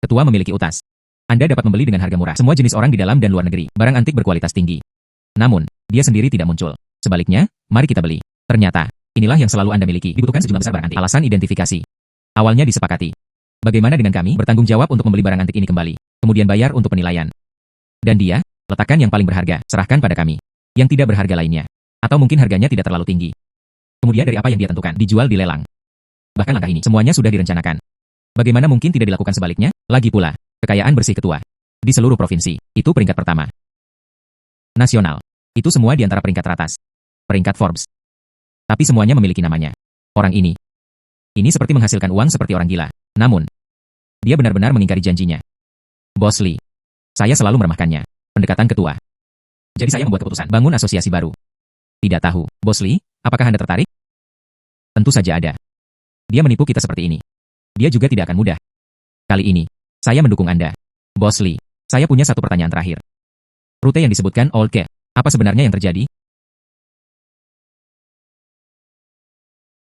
S1: Ketua memiliki utas. Anda dapat membeli dengan harga murah semua jenis orang di dalam dan luar negeri. Barang antik berkualitas tinggi. Namun, dia sendiri tidak muncul. Sebaliknya, mari kita beli. Ternyata, inilah yang selalu Anda miliki. Dibutuhkan sejumlah besar barang antik. Alasan identifikasi. Awalnya disepakati. Bagaimana dengan kami bertanggung jawab untuk membeli barang antik ini kembali, kemudian bayar untuk penilaian. Dan dia, letakkan yang paling berharga, serahkan pada kami. Yang tidak berharga lainnya. Atau mungkin harganya tidak terlalu tinggi. Kemudian dari apa yang dia tentukan, dijual di lelang. Bahkan langkah ini, semuanya sudah direncanakan. Bagaimana mungkin tidak dilakukan sebaliknya? Lagi pula, kekayaan bersih ketua. Di seluruh provinsi, itu peringkat pertama. Nasional. Itu semua di antara peringkat teratas. Peringkat Forbes. Tapi semuanya memiliki namanya. Orang ini. Ini seperti menghasilkan uang seperti orang gila. Namun, dia benar-benar mengingkari janjinya. Bos Lee. Saya selalu meremehkannya. Pendekatan ketua. Jadi saya membuat keputusan bangun asosiasi baru. Tidak tahu, Bos Lee, apakah Anda tertarik? Tentu saja ada. Dia menipu kita seperti ini. Dia juga tidak akan mudah. Kali ini, saya mendukung Anda. Bos Li, saya punya satu pertanyaan terakhir. Rute yang disebutkan Old Gate, apa sebenarnya yang terjadi?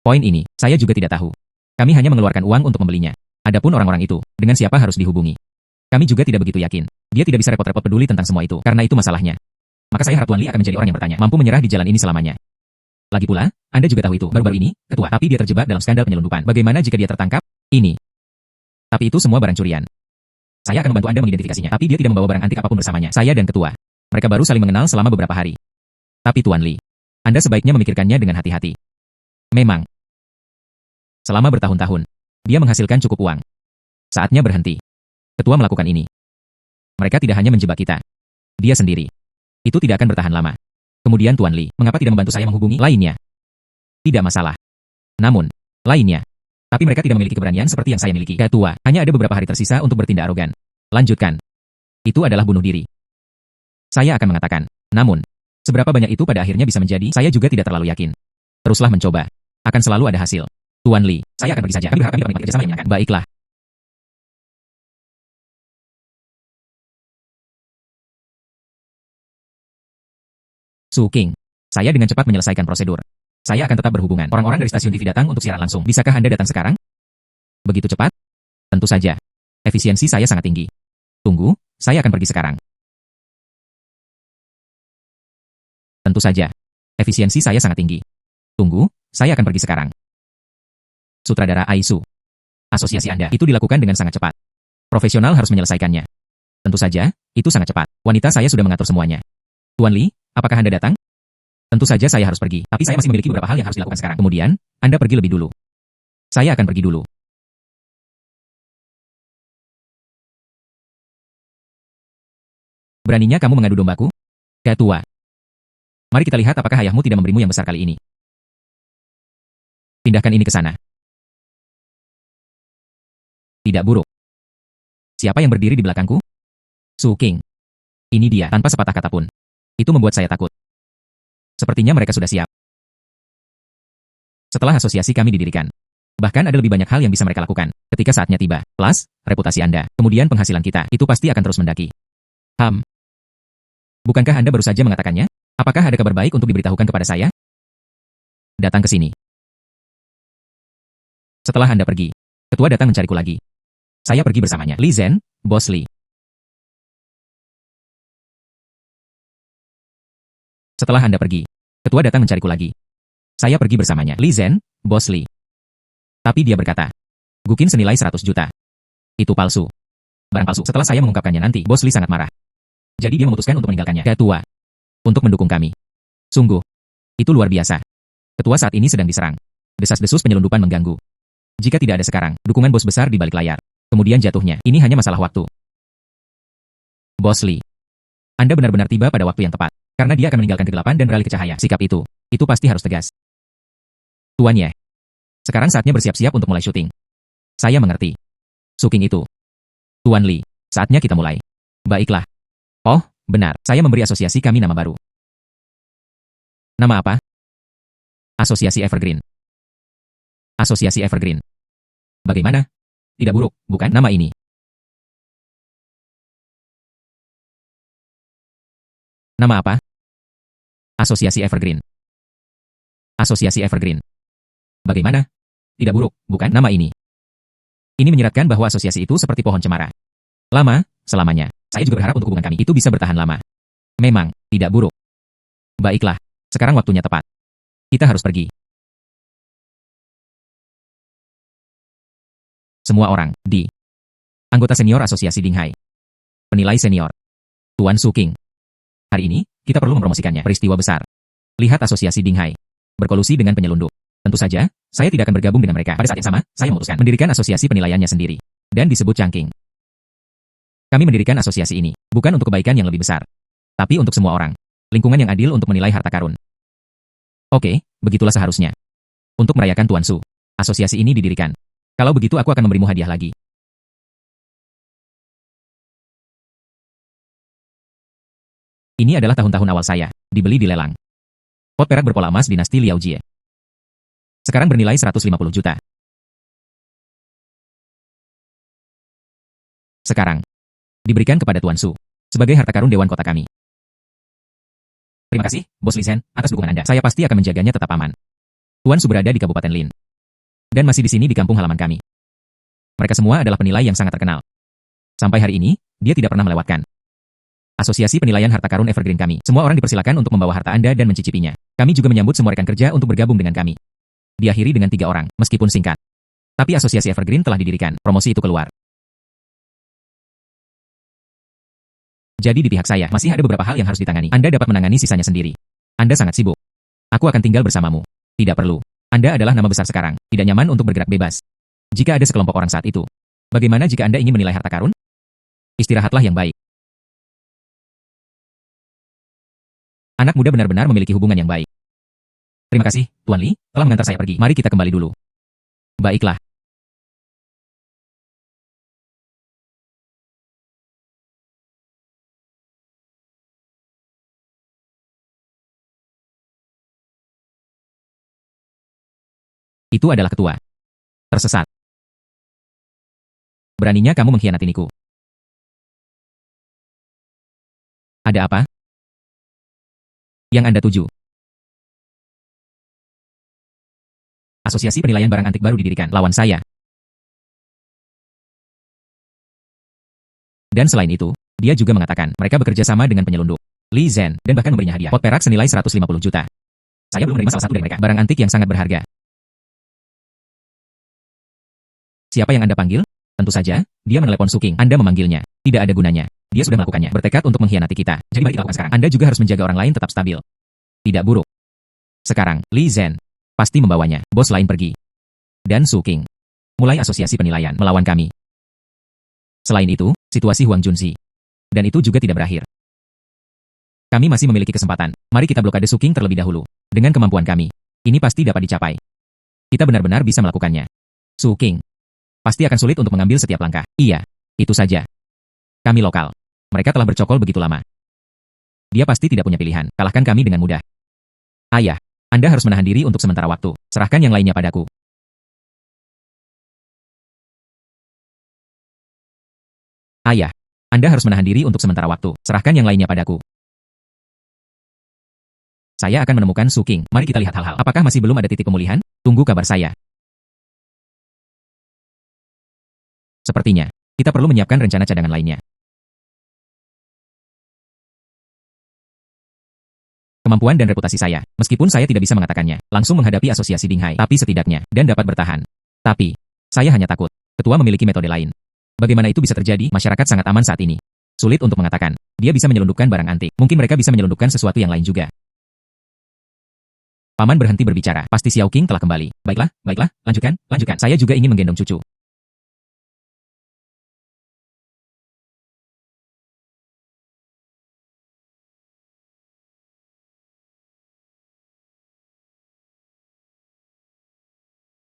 S1: Poin ini, saya juga tidak tahu. Kami hanya mengeluarkan uang untuk membelinya. Adapun orang-orang itu, dengan siapa harus dihubungi? Kami juga tidak begitu yakin. Dia tidak bisa repot-repot peduli tentang semua itu, karena itu masalahnya. Maka saya harap Tuan Li akan menjadi orang yang bertanya, mampu menyerah di jalan ini selamanya. Lagi pula, Anda juga tahu itu, baru-baru ini, ketua, tapi dia terjebak dalam skandal penyelundupan. Bagaimana jika dia tertangkap? Ini. Tapi itu semua barang curian. Saya akan membantu Anda mengidentifikasinya, tapi dia tidak membawa barang antik apapun bersamanya. Saya dan ketua. Mereka baru saling mengenal selama beberapa hari. Tapi Tuan Li, Anda sebaiknya memikirkannya dengan hati-hati. Memang. Selama bertahun-tahun, dia menghasilkan cukup uang. Saatnya berhenti. Ketua melakukan ini. Mereka tidak hanya menjebak kita. Dia sendiri. Itu tidak akan bertahan lama. Kemudian Tuan Li, mengapa tidak membantu saya menghubungi lainnya? Tidak masalah. Namun, lainnya. Tapi mereka tidak memiliki keberanian seperti yang saya miliki. Ketua, hanya ada beberapa hari tersisa untuk bertindak arogan. Lanjutkan. Itu adalah bunuh diri. Saya akan mengatakan. Namun, seberapa banyak itu pada akhirnya bisa menjadi, saya juga tidak terlalu yakin. Teruslah mencoba. Akan selalu ada hasil. Tuan Li, saya akan pergi saja. Kami berharap kami dapat menikmati kerjasama yang menyenangkan. Baiklah. Su King, saya dengan cepat menyelesaikan prosedur. Saya akan tetap berhubungan. Orang-orang dari stasiun TV datang untuk siaran langsung. Bisakah Anda datang sekarang? Begitu cepat? Tentu saja. Efisiensi saya sangat tinggi. Tunggu, saya akan pergi sekarang. Tentu saja. Efisiensi saya sangat tinggi. Tunggu, saya akan pergi sekarang. Sutradara Aisu. Asosiasi Anda itu dilakukan dengan sangat cepat. Profesional harus menyelesaikannya. Tentu saja, itu sangat cepat. Wanita saya sudah mengatur semuanya. Tuan Li, apakah Anda datang? Tentu saja saya harus pergi, tapi saya masih memiliki beberapa hal yang harus dilakukan sekarang. Kemudian, Anda pergi lebih dulu. Saya akan pergi dulu. Beraninya kamu mengadu dombaku? Ketua. Mari kita lihat apakah ayahmu tidak memberimu yang besar kali ini. Pindahkan ini ke sana. Tidak buruk. Siapa yang berdiri di belakangku? Su King. Ini dia, tanpa sepatah kata pun. Itu membuat saya takut. Sepertinya mereka sudah siap. Setelah asosiasi kami didirikan. Bahkan ada lebih banyak hal yang bisa mereka lakukan. Ketika saatnya tiba. Plus, reputasi Anda. Kemudian penghasilan kita. Itu pasti akan terus mendaki. Bukankah Anda baru saja mengatakannya? Apakah ada kabar baik untuk diberitahukan kepada saya? Datang ke sini. Setelah Anda pergi. Ketua datang mencariku lagi. Saya pergi bersamanya. Li Zhen, Bos Li. Setelah Anda pergi. Ketua datang mencariku lagi. Saya pergi bersamanya. Li Zhen, Bos Li. Tapi dia berkata. Gukin senilai 100 juta. Itu palsu. Barang palsu. Setelah saya mengungkapkannya nanti, Bos Li sangat marah. Jadi dia memutuskan untuk meninggalkannya. Ketua. Untuk mendukung kami. Sungguh. Itu luar biasa. Ketua saat ini sedang diserang. Desas-desus penyelundupan mengganggu. Jika tidak ada sekarang, dukungan bos besar di balik layar. Kemudian jatuhnya, ini hanya masalah waktu. Bos Li. Anda benar-benar tiba pada waktu yang tepat. Karena dia akan meninggalkan kegelapan dan beralih ke cahaya. Sikap itu pasti harus tegas. Tuan Ye. Sekarang saatnya bersiap-siap untuk mulai syuting. Saya mengerti. Su King itu. Tuan Li, saatnya kita mulai. Baiklah. Oh, benar. Saya memberi asosiasi kami nama baru. Nama apa? Asosiasi Evergreen. Asosiasi Evergreen. Bagaimana? Tidak buruk, bukan? Nama ini. Nama apa? Asosiasi Evergreen. Asosiasi Evergreen. Bagaimana? Tidak buruk, bukan? Nama ini. Ini menyiratkan bahwa asosiasi itu seperti pohon cemara. Lama, selamanya. Saya juga berharap untuk hubungan kami itu bisa bertahan lama. Memang, tidak buruk. Baiklah, sekarang waktunya tepat. Kita harus pergi. Semua orang, di. Anggota senior asosiasi Dinghai. Penilai senior. Tuan Su King. Hari ini, kita perlu mempromosikannya. Peristiwa besar. Lihat asosiasi Dinghai. Berkolusi dengan penyelundup. Tentu saja, saya tidak akan bergabung dengan mereka. Pada saat yang sama, saya memutuskan mendirikan asosiasi penilaiannya sendiri. Dan disebut Changking. Kami mendirikan asosiasi ini, bukan untuk kebaikan yang lebih besar. Tapi untuk semua orang. Lingkungan yang adil untuk menilai harta karun. Oke, begitulah seharusnya. Untuk merayakan Tuan Su, asosiasi ini didirikan. Kalau begitu aku akan memberimu hadiah lagi. Ini adalah tahun-tahun awal saya, dibeli di lelang. Pot perak berpola emas dinasti Liao Jie. Sekarang bernilai 150 juta. Sekarang, Diberikan kepada Tuan Su sebagai harta karun Dewan Kota kami. Terima kasih, Bos Li Zhen, atas dukungan Anda. Saya pasti akan menjaganya tetap aman. Tuan Su berada di Kabupaten Lin. Dan masih di sini di kampung halaman kami. Mereka semua adalah penilai yang sangat terkenal. Sampai hari ini, dia tidak pernah melewatkan Asosiasi Penilaian Harta Karun Evergreen kami. Semua orang dipersilakan untuk membawa harta Anda dan mencicipinya. Kami juga menyambut semua rekan kerja untuk bergabung dengan kami. Diakhiri dengan 3 orang, meskipun singkat. Tapi Asosiasi Evergreen telah didirikan, promosi itu keluar. Jadi di pihak saya, masih ada beberapa hal yang harus ditangani. Anda dapat menangani sisanya sendiri. Anda sangat sibuk. Aku akan tinggal bersamamu. Tidak perlu. Anda adalah nama besar sekarang, tidak nyaman untuk bergerak bebas. Jika ada sekelompok orang saat itu, bagaimana jika Anda ingin menilai harta karun? Istirahatlah yang baik. Anak muda benar-benar memiliki hubungan yang baik. Terima kasih, Tuan Li, telah mengantar saya pergi. Mari kita kembali dulu. Baiklah. Itu adalah ketua. Tersesat. Beraninya kamu mengkhianatiniku. Ada apa? Yang Anda tuju. Asosiasi Penilaian Barang Antik baru didirikan, lawan saya. Dan selain itu, dia juga mengatakan mereka bekerja sama dengan penyelundup Li Zhen dan bahkan memberinya hadiah pot perak senilai 150 juta. Saya belum menerima salah satu dari mereka. Barang antik yang sangat berharga. Siapa yang Anda panggil? Tentu saja, dia menelepon Suking. Anda memanggilnya. Tidak ada gunanya. Dia sudah melakukannya. Bertekad untuk mengkhianati kita. Jadi mari kita lakukan sekarang. Anda juga harus menjaga orang lain tetap stabil. Tidak buruk. Sekarang, Li Zhen pasti membawanya. Bos lain pergi. Dan Suking mulai asosiasi penilaian melawan kami. Selain itu, situasi Huang Junzi. Dan itu juga tidak berakhir. Kami masih memiliki kesempatan. Mari kita blokade Suking terlebih dahulu. Dengan kemampuan kami, ini pasti dapat dicapai. Kita benar-benar bisa melakukannya. Suking pasti akan sulit untuk mengambil setiap langkah. Iya, itu saja. Kami lokal. Mereka telah bercokol begitu lama. Dia pasti tidak punya pilihan. Kalahkan kami dengan mudah. Ayah, Anda harus menahan diri untuk sementara waktu. Serahkan yang lainnya padaku. Ayah, Anda harus menahan diri untuk sementara waktu. Serahkan yang lainnya padaku. Saya akan menemukan Suking. Mari kita lihat hal-hal. Apakah masih belum ada titik pemulihan? Tunggu kabar saya. Sepertinya, kita perlu menyiapkan rencana cadangan lainnya. Kemampuan dan reputasi saya, meskipun saya tidak bisa mengatakannya, langsung menghadapi asosiasi Dinghai, tapi setidaknya, dan dapat bertahan. Tapi, saya hanya takut. Ketua memiliki metode lain. Bagaimana itu bisa terjadi? Masyarakat sangat aman saat ini. Sulit untuk mengatakan. Dia bisa menyelundupkan barang antik. Mungkin mereka bisa menyelundupkan sesuatu yang lain juga. Paman berhenti berbicara. Pasti Xiao Qing telah kembali. Baiklah, baiklah, lanjutkan, lanjutkan. Saya juga ingin menggendong cucu.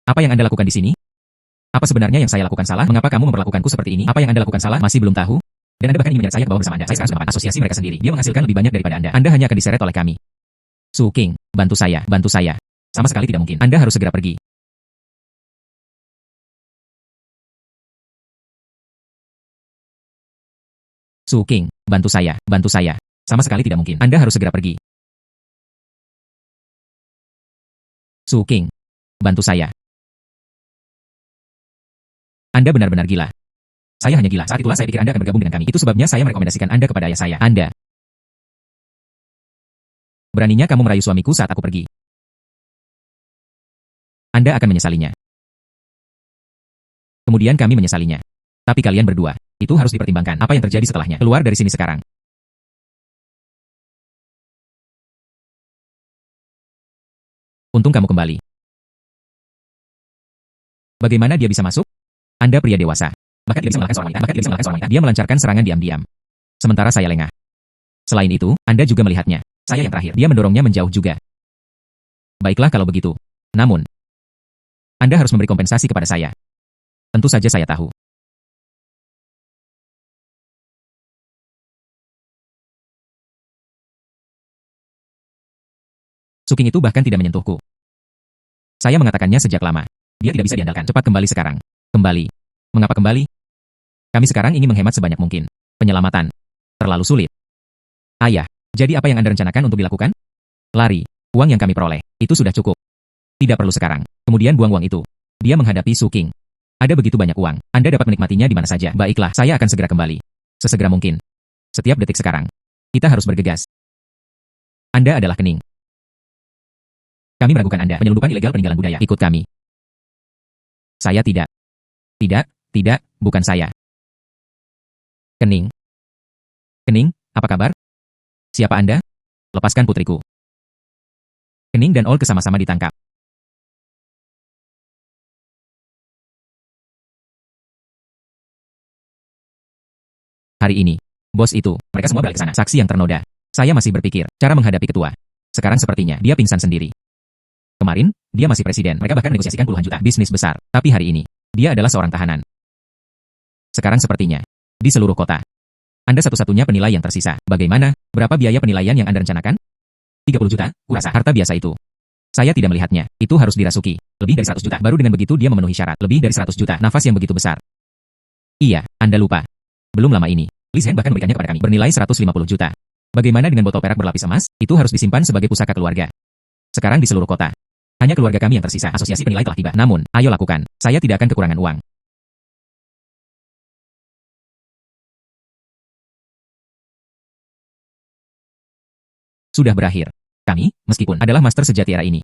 S1: Apa yang Anda lakukan di sini? Apa sebenarnya yang saya lakukan salah? Mengapa kamu memperlakukanku seperti ini? Apa yang Anda lakukan salah? Masih belum tahu? Dan Anda bahkan ingin menyeret saya ke bawah bersama Anda. Saya sekarang sudah asosiasi mereka sendiri. Dia menghasilkan lebih banyak daripada Anda. Anda hanya akan diseret oleh kami. Suking, bantu saya, bantu saya. Sama sekali tidak mungkin. Anda harus segera pergi. Suking, bantu saya, bantu saya. Sama sekali tidak mungkin. Anda harus segera pergi. Suking, bantu saya. Anda benar-benar gila. Saya hanya gila. Saat itulah saya pikir Anda akan bergabung dengan kami. Itu sebabnya saya merekomendasikan Anda kepada ayah saya. Anda. Beraninya kamu merayu suamiku saat aku pergi. Anda akan menyesalinya. Kemudian kami menyesalinya. Tapi kalian berdua, itu harus dipertimbangkan. Apa yang terjadi setelahnya? Keluar dari sini sekarang. Untung kamu kembali. Bagaimana dia bisa masuk? Anda pria dewasa. Bahkan dia bisa mengalahkan seorang wanita. Dia melancarkan serangan diam-diam. Sementara saya lengah. Selain itu, Anda juga melihatnya. Saya yang terakhir. Dia mendorongnya menjauh juga. Baiklah kalau begitu. Namun, Anda harus memberi kompensasi kepada saya. Tentu saja saya tahu. Suking itu bahkan tidak menyentuhku. Saya mengatakannya sejak lama. Dia tidak bisa diandalkan. Cepat kembali sekarang. Kembali. Mengapa kembali? Kami sekarang ingin menghemat sebanyak mungkin. Penyelamatan. Terlalu sulit. Ayah, jadi apa yang Anda rencanakan untuk dilakukan? Lari. Uang yang kami peroleh, itu sudah cukup. Tidak perlu sekarang. Kemudian buang uang itu. Dia menghadapi Su King. Ada begitu banyak uang, Anda dapat menikmatinya di mana saja. Baiklah, saya akan segera kembali. Sesegera mungkin. Setiap detik sekarang. Kita harus bergegas. Anda adalah Kening. Kami meragukan Anda menyelundupkan ilegal peninggalan budaya. Ikut kami. Saya tidak. Tidak, bukan saya. Kening. Kening, apa kabar? Siapa Anda? Lepaskan putriku. Kening dan Ol sama-sama ditangkap. Hari ini, bos itu, mereka semua balik ke sana. Saksi yang ternoda. Saya masih berpikir, cara menghadapi ketua. Sekarang sepertinya dia pingsan sendiri. Kemarin, dia masih presiden. Mereka bahkan negosiasikan puluhan juta bisnis besar. Tapi hari ini, dia adalah seorang tahanan. Sekarang sepertinya, di seluruh kota. Anda satu-satunya penilai yang tersisa. Bagaimana? Berapa biaya penilaian yang Anda rencanakan? 30 juta, kurasa harta biasa itu. Saya tidak melihatnya. Itu harus dirasuki. Lebih dari 100 juta. Baru dengan begitu dia memenuhi syarat. Lebih dari 100 juta. Nafas yang begitu besar. Iya, Anda lupa. Belum lama ini, Liz Hen bahkan memberikannya kepada kami. Bernilai 150 juta. Bagaimana dengan botol perak berlapis emas? Itu harus disimpan sebagai pusaka keluarga. Sekarang di seluruh kota. Hanya keluarga kami yang tersisa. Asosiasi penilai telah tiba. Namun, ayo lakukan. Saya tidak akan kekurangan uang. Sudah berakhir. Kami, meskipun adalah master sejati era ini,